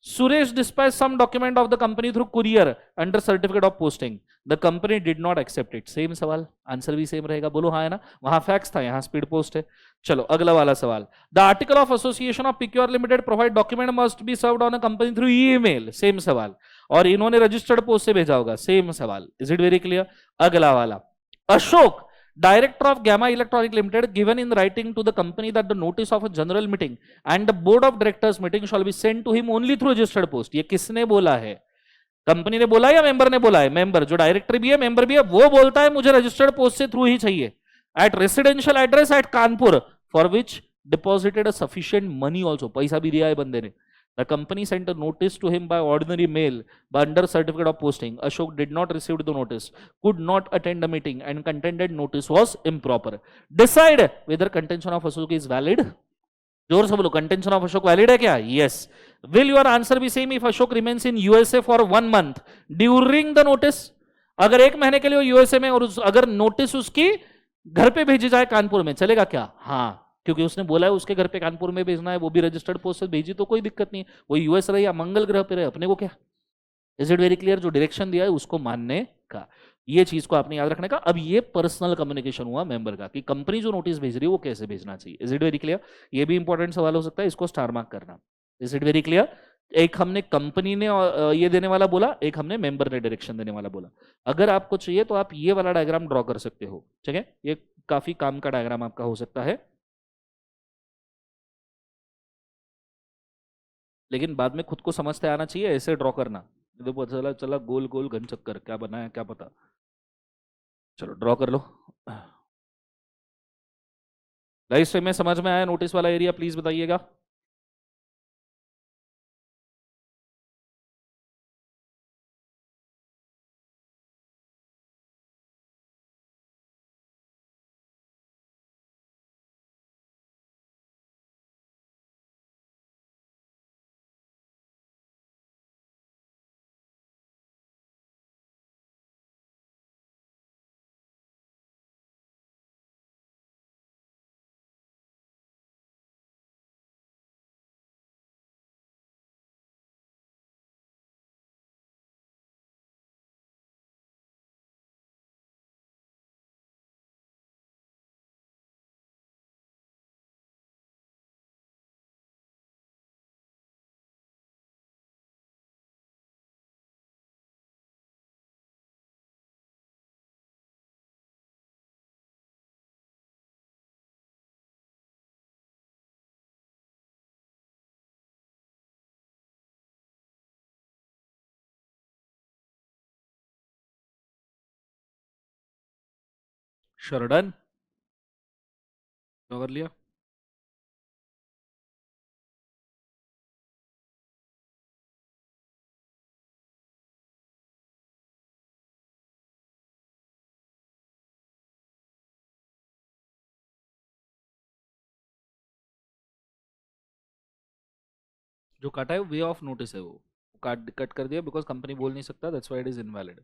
Suresh dispatched some document of the company through courier under certificate of posting. The company did not accept it. Same सवाल, answer भी सेम रहेगा। बोलो हाँ है ना, वहां फैक्स था, यहाँ स्पीड पोस्ट है। चलो अगला वाला सवाल। The article of association of PQR Limited provide document must be served on a company through email. Same सवाल, और इन्होंने रजिस्टर्ड पोस्ट से भेजा होगा। सेम सवाल। Is it very clear? अगला वाला, Ashok Director of Gamma Electronic Limited given in writing to the company that the notice of a general meeting and the board of directors meeting shall be sent to him only through registered post. ये किसने बोला है? Company ने बोला है या member ने बोला है? मेंबर, जो डायरेक्टर भी है मेंबर भी है, वो बोलता है मुझे रजिस्टर्ड पोस्ट से थ्रू ही चाहिए, at residential address at Kanpur, for which deposited a sufficient money also, पैसा भी दिया है बंदे ने। The company sent a notice to him by ordinary mail but under certificate of posting. Ashok did not receive the notice, could not attend the meeting and contended notice was improper. Decide whether contention of Ashok is valid. जोर से बोलो, contention of Ashok valid है क्या? Yes. Will your answer be same if Ashok remains in USA for 1 month during the notice? अगर 1 महीने के लिए USA में और अगर नोटिस उसकी घर पे भेजी जाए कानपुर में, चलेगा क्या? हाँ, क्योंकि उसने बोला है उसके घर पे कानपुर में भेजना है, वो भी रजिस्टर्ड पोस्ट से भेजी तो कोई दिक्कत नहीं है, वो यूएस रहे या मंगल ग्रह पे रहे, अपने को क्या। Is it very clear? जो डायरेक्शन दिया है उसको मानने का, ये चीज को आपने याद रखने का। अब ये पर्सनल कम्युनिकेशन हुआ मेंबर का, कि कंपनी जो नोटिस भेज रही है वो कैसे भेजना चाहिए। Is it very clear? ये भी इंपॉर्टेंट सवाल हो सकता है, इसको स्टार मार्क करना। Is it very clear? एक हमने कंपनी ने ये देने वाला बोला, एक हमने मेंबर ने डायरेक्शन देने वाला बोला। अगर आपको चाहिए तो आप ये वाला डायग्राम ड्रॉ कर सकते हो, ठीक है, ये काफी काम का डायग्राम आपका हो सकता है, लेकिन बाद में खुद को समझते आना चाहिए, ऐसे ड्रॉ करना। देखो चला चला गोल गोल घन चक्कर, क्या बना है क्या पता। चलो ड्रॉ कर लो। गाइस में समझ में आया नोटिस वाला एरिया? प्लीज बताइएगा। शरडन ड्रॉ कर लिया। जो काटा है वे ऑफ नोटिस है, वो काट कट कर दिया, बिकॉज कंपनी बोल नहीं सकता, that's why it is invalid.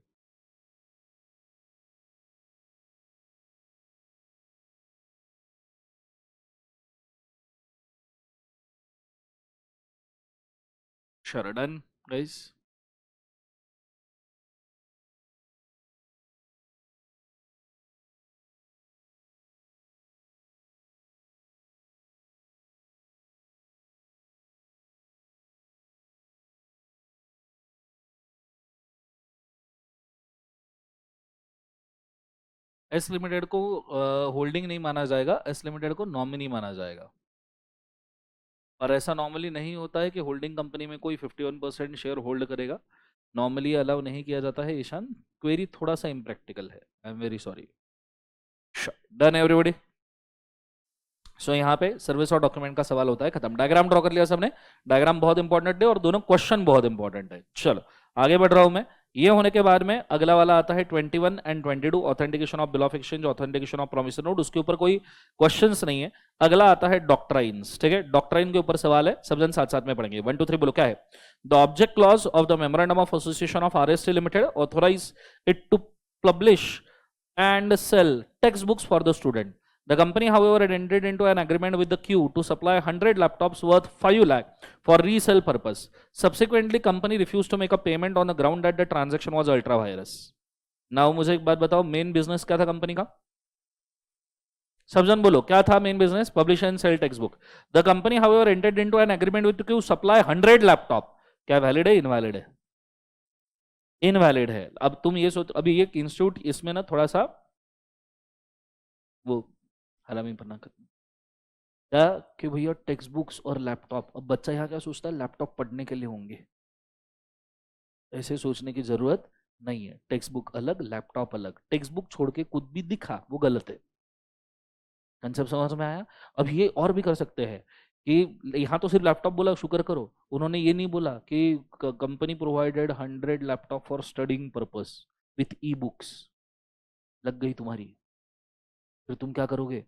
शरडन गाइस, एस लिमिटेड को होल्डिंग नहीं माना जाएगा, एस लिमिटेड को नॉमिनी माना जाएगा। और ऐसा नॉर्मली नहीं होता है कि होल्डिंग कंपनी में कोई 51% शेयर होल्ड करेगा, नॉर्मली अलाउ नहीं किया जाता है। ईशान, क्वेरी थोड़ा सा इम्प्रैक्टिकल है, I am very sorry. Done everybody? So यहाँ पे सर्विस और डॉक्यूमेंट का सवाल होता है खत्म। डायग्राम ड्रॉ कर लिया सबने। डायग्राम बहुत इंपॉर्टेंट है और दोनों क्वेश्चन बहुत इंपॉर्टेंट है। चलो आगे बढ़ रहा हूं मैं। ये होने के बाद में अगला वाला आता है 21 and 22, authentication of bill of exchange, authentication of promissory note. उसके ऊपर कोई क्वेश्चंस नहीं है। अगला आता है डॉक्ट्राइन्स। ठीक है, डॉक्ट्राइन के ऊपर सवाल है, सब जन साथ साथ में पढ़ेंगे। 1 2 3 बोलो क्या है। The object clause of the memorandum of association of RST limited authorise it to publish and sell textbooks for the student. The company, however, had entered into an agreement with the Q to supply 100 laptops worth 5 lakh for resale purpose. Subsequently, company refused to make a payment on the ground that the transaction was ultra virus. Now, मुझे एक बात बताओ, main business क्या था company का? सब जन बोलो क्या था main business? Publish and sell textbook. The company however entered into an agreement with Q supply 100 laptop. क्या वैलिड है इनवैलिड है? इनवैलिड है। अब तुम ये सोच, अभी ये इंस्टीट्यूट इसमें ना थोड़ा सा वो हरामी पन्ना करना क्या कि भैया टेक्स्ट बुक्स और लैपटॉप। अब बच्चा यहाँ क्या सोचता है, लैपटॉप पढ़ने के लिए होंगे। ऐसे सोचने की जरूरत नहीं है। टेक्स्ट बुक अलग, लैपटॉप अलग। टेक्स्ट बुक छोड़ के कुछ भी दिखा वो गलत है। कंसेप्ट समझ में आया? अब ये और भी कर सकते हैं कि यहाँ तो सिर्फ लैपटॉप बोला, शुक्र करो उन्होंने ये नहीं बोला कि company provided 100 laptop for studying purpose with e books. लग गई तुम्हारी, फिर तुम क्या करोगे?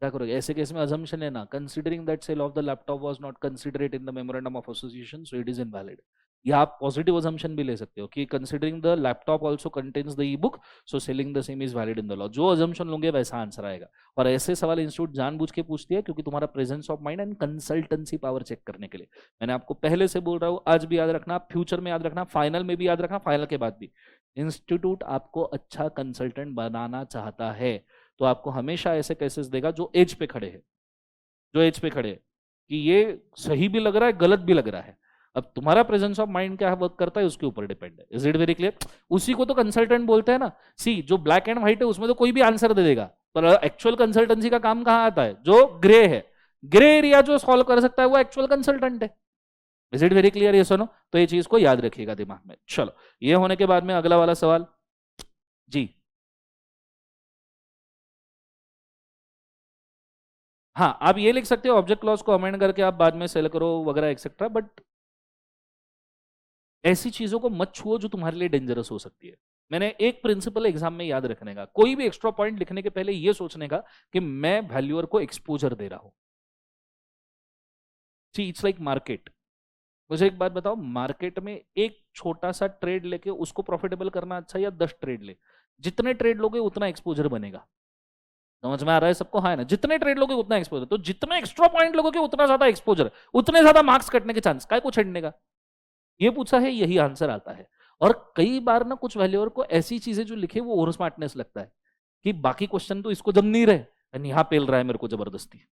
क्या करोगे ऐसे केस में? अजम्पशन है ना, considering that sale of the laptop was not considerate in the memorandum of association so it is invalid. या आप पॉजिटिव अजम्पशन भी ले सकते हो कि considering the laptop also contains the e book so selling the same is valid in the law. जो assumption लोगे वैसा आंसर आएगा। और ऐसे सवाल इंस्टीट्यूट जानबूझ के पूछती है क्योंकि तुम्हारा presence of mind and consultancy power check करने के लिए। मैंने आपको पहले से बोल रहा हूँ, आज भी याद रखना, फ्यूचर में याद रखना, फाइनल में भी याद रखना, फाइनल के बाद भी। इंस्टीट्यूट आपको अच्छा कंसल्टेंट बनाना चाहता है तो आपको हमेशा ऐसे केसेस देगा जो एज पे खड़े हैं, जो एज पे खड़े हैं कि ये सही भी लग रहा है गलत भी लग रहा है। अब तुम्हारा प्रेजेंस ऑफ माइंड क्या वर्क करता है उसके ऊपर डिपेंड है। Is it very clear? उसी को तो कंसल्टेंट बोलते हैं ना। सी जो ब्लैक एंड व्हाइट है उसमें तो कोई भी आंसर दे देगा, पर एक्चुअल कंसल्टेंसी का काम कहाँ आता है? जो ग्रे है, ग्रे एरिया जो सॉल्व कर सकता है वो एक्चुअल कंसल्टेंट है। Is it very clear? ये सुनो, तो ये चीज को याद रखिएगा दिमाग में। चलो ये होने के बाद में अगला वाला सवाल जी। हाँ आप ये लिख सकते हो ऑब्जेक्ट क्लॉज को अमेंड करके आप बाद में सेल करो वगैरह एक्सेट्रा, बट ऐसी चीजों को मत छुओ जो तुम्हारे लिए डेंजरस हो सकती है। मैंने एक प्रिंसिपल एग्जाम में याद रखने का, कोई भी एक्स्ट्रा पॉइंट लिखने के पहले ये सोचने का कि मैं वैल्यूअर को एक्सपोजर दे रहा हूं। See it's like market. मुझे एक बात बताओ, मार्केट में एक छोटा सा ट्रेड लेके उसको प्रॉफिटेबल करना अच्छा या 10 ट्रेड ले? जितने ट्रेड लोगे उतना एक्सपोजर बनेगा। समझ में आ रहा है सबको? हाँ है ना, जितने ट्रेड लोगे उतना एक्सपोजर। तो जितना एक्स्ट्रा पॉइंट लोगोगे उतना ज्यादा एक्सपोजर, उतने ज्यादा मार्क्स कटने के चांस। काय को छेड़ने का? ये पूछा है, यही आंसर आता है। और कई बार ना कुछ वैल्यूअर को ऐसी चीजें जो लिखे वो ओवर स्मार्टनेस लगता है कि बाकी क्वेश्चन तो इसको जम नहीं रहे, यहाँ पेल रहा है मेरे को जबरदस्ती।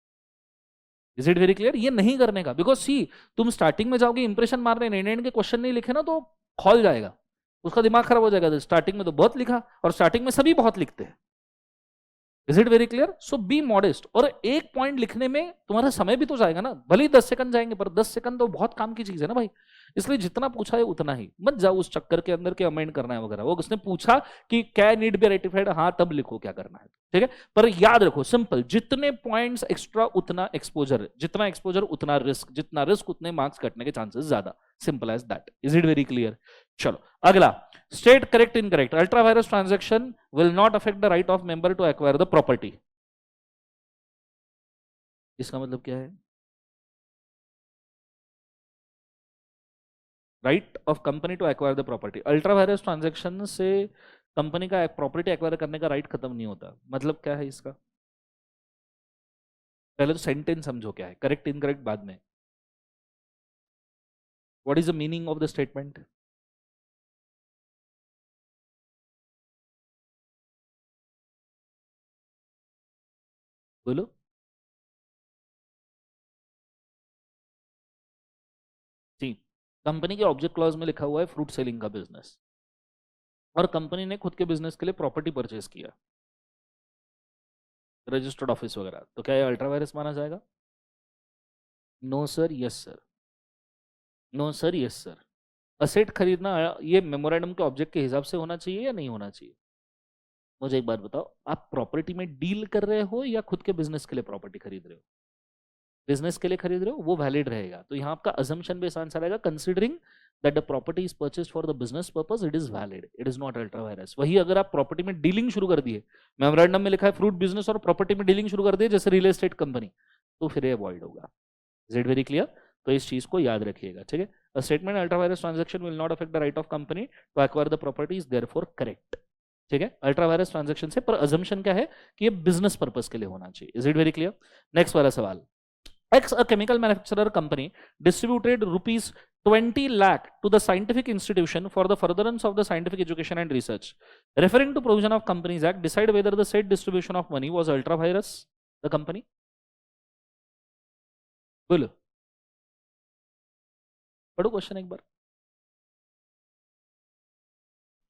Is it very clear? ये नहीं करने का, बिकॉज सी तुम स्टार्टिंग में जाओगे इंप्रेशन मारने, एंड के क्वेश्चन नहीं लिखे ना तो खोल जाएगा, उसका दिमाग खराब हो जाएगा। स्टार्टिंग में तो बहुत लिखा, और स्टार्टिंग में सभी बहुत लिखते हैं। Is it very clear? So B modest. और एक पॉइंट लिखने में तुम्हारा समय भी तो जाएगा ना, भले ही 10 सेकंड जाएंगे पर 10 सेकंड तो बहुत काम की चीज है ना भाई। इसलिए जितना पूछा है उतना ही, मत जाओ उस चक्कर के अंदर के अमेंड करना है वगैरह। वो उसने पूछा कि क्या नीड बी रेटिफाइड, हाँ तब लिखो क्या करना है। ठीक है, पर याद रखो सिंपल, जितने पॉइंट्स एक्स्ट्रा उतना एक्सपोजर, जितना एक्सपोजर उतना रिस्क, जितना रिस्क उतने मार्क्स कटने के चांसेस ज्यादा। Simple as that. Is it very clear? चलो अगला, state correct incorrect. Ultra vires transaction will not affect the right of member to acquire the property. इसका मतलब क्या है? Right of company to acquire the property. Ultra vires transaction से company का property acquire करने का राइट खत्म नहीं होता। मतलब क्या है इसका? पहले तो सेंटेंस समझो क्या है, करेक्ट इनकरेक्ट बाद में। What is the meaning of the statement? बोलो। जी, कंपनी के ऑब्जेक्ट क्लॉज में लिखा हुआ है फ्रूट सेलिंग का बिजनेस, और कंपनी ने खुद के बिजनेस के लिए प्रॉपर्टी परचेज किया, रजिस्टर्ड ऑफिस वगैरह, तो क्या ये अल्ट्रा वायरस माना जाएगा? No sir, yes sir. No sir, yes sir. Asset खरीदना ये मेमोरेंडम के ऑब्जेक्ट के हिसाब से होना चाहिए या नहीं होना चाहिए? मुझे एक बात बताओ, आप प्रॉपर्टी में डील कर रहे हो या खुद के बिजनेस के लिए प्रॉपर्टी खरीद रहे हो? बिजनेस के लिए खरीद रहे हो, वो वैलिड रहेगा। तो यहाँ आपका अजम्पशन बेस्ड आंसर आएगा, considering that the property is purchased for the business purpose it is valid, it is not ultra vires. वही अगर आप प्रॉपर्टी में डीलिंग शुरू कर दिए, मेमोरेंडम में लिखा है फ्रूट बिजनेस और प्रॉपर्टी में डीलिंग शुरू कर दिए जैसे रियल एस्टेट कंपनी, तो फिर ये अवॉइड होगा। Is it very clear? तो इस चीज को याद रखिएगा, ठीक है। A statement ultra vires transaction will not affect the right of company to acquire the property is therefore correct, ठीक है। अल्ट्रा वायरस ट्रांजैक्शन से पर अजम्पशन क्या है कि ये बिजनेस पर्पस के लिए होना चाहिए। Is it very clear? Next वाला सवाल, X, a chemical manufacturer company, distributed rupees 20 lakh to the scientific institution for the furtherance of the scientific education and research. Referring to provision of Companies Act, decide whether the said distribution of money was ultra virus the company. बोलो, पढ़ो question एक बार।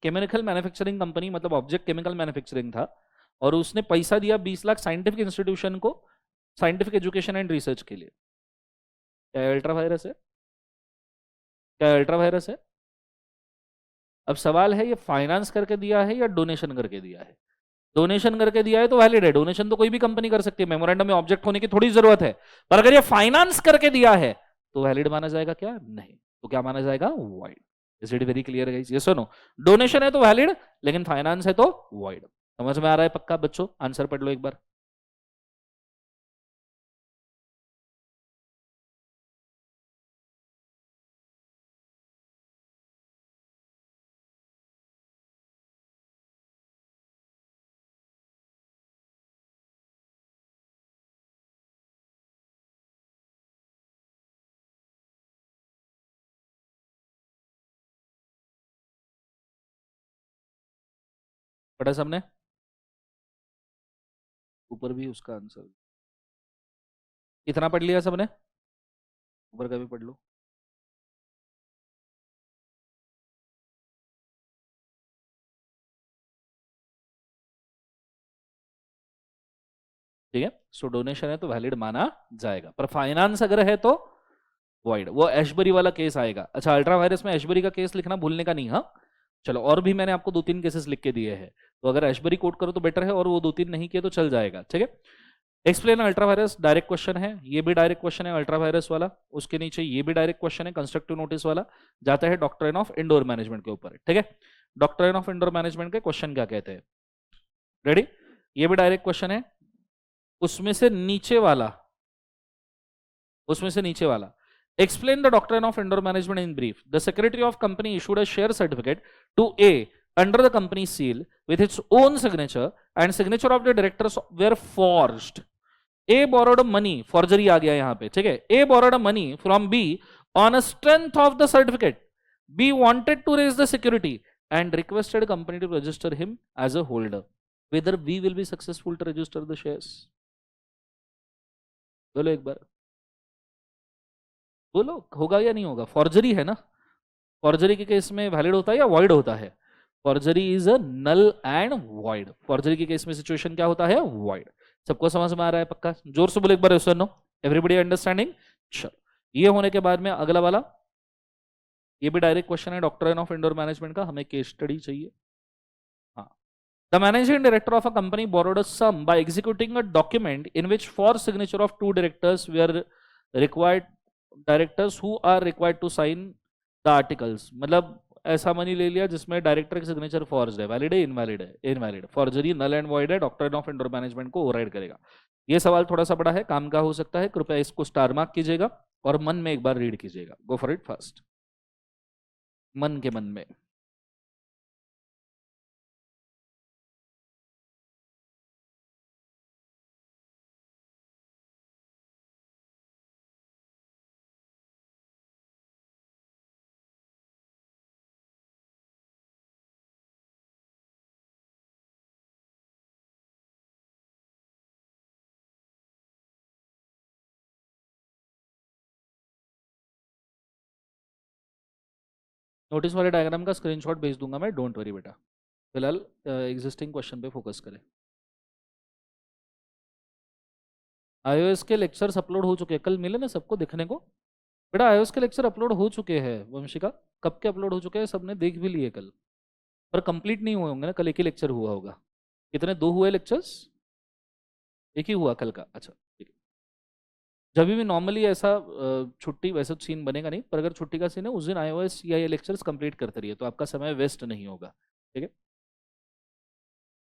Chemical manufacturing company मतलब object chemical manufacturing था, और उसने पैसा दिया 20 lakh scientific institution को साइंटिफिक एजुकेशन एंड रिसर्च के लिए। क्या अल्ट्रा वायरस है? क्या अल्ट्रा वायरस है? अब सवाल है ये फाइनेंस करके दिया है या डोनेशन करके दिया है? डोनेशन करके दिया है तो वैलिड है, डोनेशन तो कोई भी कंपनी कर सकती है, मेमोरेंडम में ऑब्जेक्ट होने की थोड़ी जरूरत है। पर अगर ये फाइनेंस करके दिया है तो वैलिड माना जाएगा क्या? नहीं। तो क्या माना जाएगा? Void. Is it very clear guys? Yes और नो? डोनेशन है तो वैलिड, लेकिन फाइनेंस है तो वॉइड। समझ में आ रहा है पक्का बच्चों? आंसर पढ़ लो एक बार। पढ़ा सबने? ऊपर भी उसका आंसर कितना पढ़ लिया सबने? ऊपर का भी पढ़ लो। ठीक है, सो डोनेशन है तो वैलिड माना जाएगा, पर फाइनेंस अगर है तो वॉइड। वो एशबरी वाला केस आएगा। अच्छा, अल्ट्रा वायरस में एशबरी का केस लिखना भूलने का नहीं, हाँ। चलो, और भी मैंने आपको 2-3 केसेस लिख के दिए हैं, तो अगर एशबरी कोट करो तो बेटर है, और वो 2-3 नहीं किए तो चल जाएगा, ठीक है। Explain ultra vires, direct question है, ये भी डायरेक्ट क्वेश्चन है अल्ट्रा वायरस वाला। उसके नीचे ये भी डायरेक्ट क्वेश्चन है, कंस्ट्रक्टिव नोटिस वाला जाता है डॉक्ट्रिन ऑफ इंडोर मैनेजमेंट के ऊपर, ठीक है। डॉक्ट्रिन ऑफ इंडोर मैनेजमेंट के क्वेश्चन क्या कहते हैं? रेडी? ये भी डायरेक्ट क्वेश्चन है। उसमें से नीचे वाला, उसमें से नीचे वाला, explain the doctrine of indoor management in brief. The secretary of company issued a share certificate to A under the company's seal with its own signature and signature of the directors were forged. A borrowed money, forgery आ गया यहाँ पे, ठीक है। A borrowed money from B on a strength of the certificate. B wanted to raise the security and requested company to register him as a holder. Whether B will be successful to register the shares? बोलो एक बार, बोलो होगा या नहीं होगा? Forgery है ना, forgery के केस में वैलिड होता है या वॉइड होता है? Forgery is a null and void. Forgery के केस में सिचुएशन क्या होता है? वॉइड। सबको समझ में आ रहा है पक्का? जोर से बोले एक बार, यस और नो? Everybody understanding? चलो, ये होने के बाद में अगला वाला, ये भी डायरेक्ट क्वेश्चन है डॉक्ट्रिन ऑफ इंडोर मैनेजमेंट का, हमें केस स्टडी चाहिए। हाँ, the managing director of a company borrowed a sum by executing a document in which for signature of 2 directors were required, directors who are required to sign the articles. मतलब ऐसा money ले लिया जिसमें director की signature forged है, valid है invalid है? Invalid. Forgery null and void है, डॉक्ट्रिन ऑफ इंडोर मैनेजमेंट को ओवरराइड करेगा। ये सवाल थोड़ा सा बड़ा है, काम का हो सकता है, कृपया इसको स्टार मार्क कीजिएगा और मन में एक बार रीड कीजिएगा। गो फॉर इट फास्ट, मन के मन में। नोटिस वाले डायग्राम का स्क्रीनशॉट भेज दूंगा मैं, डोंट वरी बेटा। फिलहाल एग्जिस्टिंग क्वेश्चन पे फोकस करें। iOS के लेक्चर्स अपलोड हो चुके हैं, कल मिले ना सबको देखने को? बेटा iOS के लेक्चर अपलोड हो चुके हैं वंशिका, कब के अपलोड हो चुके हैं? सबने देख भी लिए कल, पर कंप्लीट नहीं हुए होंगे ना, कल एक ही लेक्चर हुआ होगा। कितने, 2 हुए लेक्चर्स? एक ही हुआ कल का, अच्छा ठीक है। जब भी नॉर्मली ऐसा छुट्टी वैसे तो सीन बनेगा नहीं, पर अगर छुट्टी का सीन है उस दिन iOS या ये लेक्चर्स कंप्लीट करते रहिए, तो आपका समय वेस्ट नहीं होगा, ठीक है।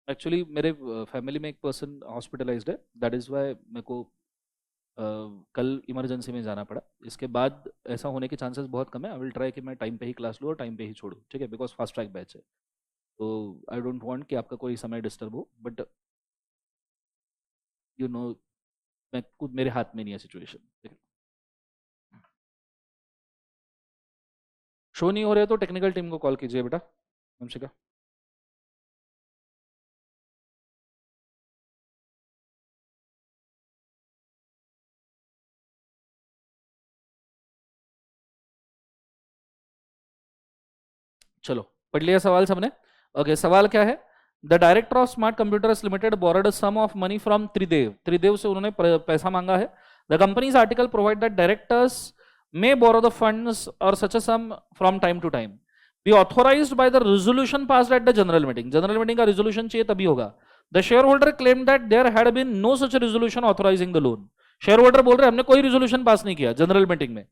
एक्चुअली मेरे फैमिली में एक पर्सन हॉस्पिटलाइज्ड है, दैट इज़ वाई मेरे को कल इमरजेंसी में जाना पड़ा। इसके बाद ऐसा होने के चांसेस बहुत कम है। आई विल ट्राई कि मैं टाइम पे ही क्लास लूँ और टाइम पे ही छोड़ूँ, ठीक है, बिकॉज फास्ट ट्रैक बैच है, तो आई डोंट वांट कि आपका कोई समय डिस्टर्ब हो, बट यू नो मैं खुद, मेरे हाथ में नहीं है सिचुएशन, ठीक है। शो नहीं हो रहे तो टेक्निकल टीम को कॉल कीजिए बेटा, वंशिका। चलो पढ़ लिया सवाल सबने? ओके, सवाल क्या है? The director of smart computers limited borrowed a sum of money from Tridev, Tridev से उन्होंने पैसा मांगा है। The companies article provide that directors may borrow the funds or such a sum from time to time, be authorized by the resolution passed at the general meeting. General meeting का resolution चाहिए तभी होगा. The shareholder claimed that there had been no such resolution authorizing the loan. shareholder बोल रहे हमने कोई resolution pass नहीं किया general meeting में,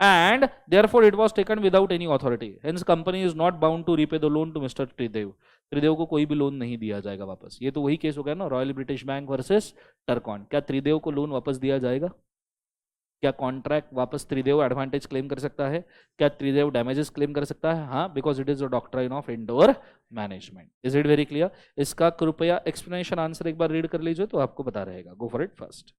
and therefore it was taken without any authority. Hence company is not bound to repay the loan to Mr. Tridev. त्रिदेव को कोई भी लोन नहीं दिया जाएगा वापस। ये तो वही केस हो गया ना, रॉयल ब्रिटिश बैंक वर्सेस टर्कॉन। क्या त्रिदेव को लोन वापस दिया जाएगा? क्या कॉन्ट्रैक्ट वापस त्रिदेव एडवांटेज क्लेम कर सकता है? क्या त्रिदेव डैमेजेस क्लेम कर सकता है? हाँ, because it is a doctrine of indoor management. Is it very clear? इसका कृपया एक्सप्लेनेशन आंसर एक बार रीड कर लीजिए तो आपको पता रहेगा। गो फॉर इट फर्स्ट।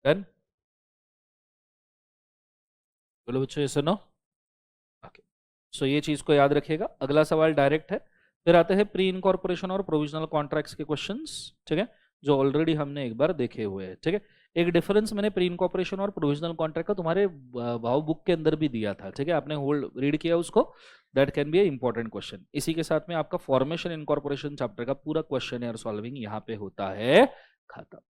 डन? बोलो बच्चों, यस और नो? ओके, सो ये चीज को याद रखिएगा। अगला सवाल डायरेक्ट है। फिर आते हैं प्री इनकॉर्पोरेशन और प्रोविजनल कॉन्ट्रैक्ट्स के क्वेश्चंस, ठीक है, जो ऑलरेडी हमने एक बार देखे हुए हैं, ठीक है। एक डिफरेंस मैंने प्री इनकॉर्पोरेशन और प्रोविजनल कॉन्ट्रैक्ट का तुम्हारे भाव बुक के अंदर भी दिया था, ठीक है, आपने होल्ड रीड किया उसको? That can be A important question. इसी के साथ में आपका फॉर्मेशन इनकॉर्पोरेशन चैप्टर का पूरा क्वेश्चन सॉल्विंग यहाँ पे होता है खत्म।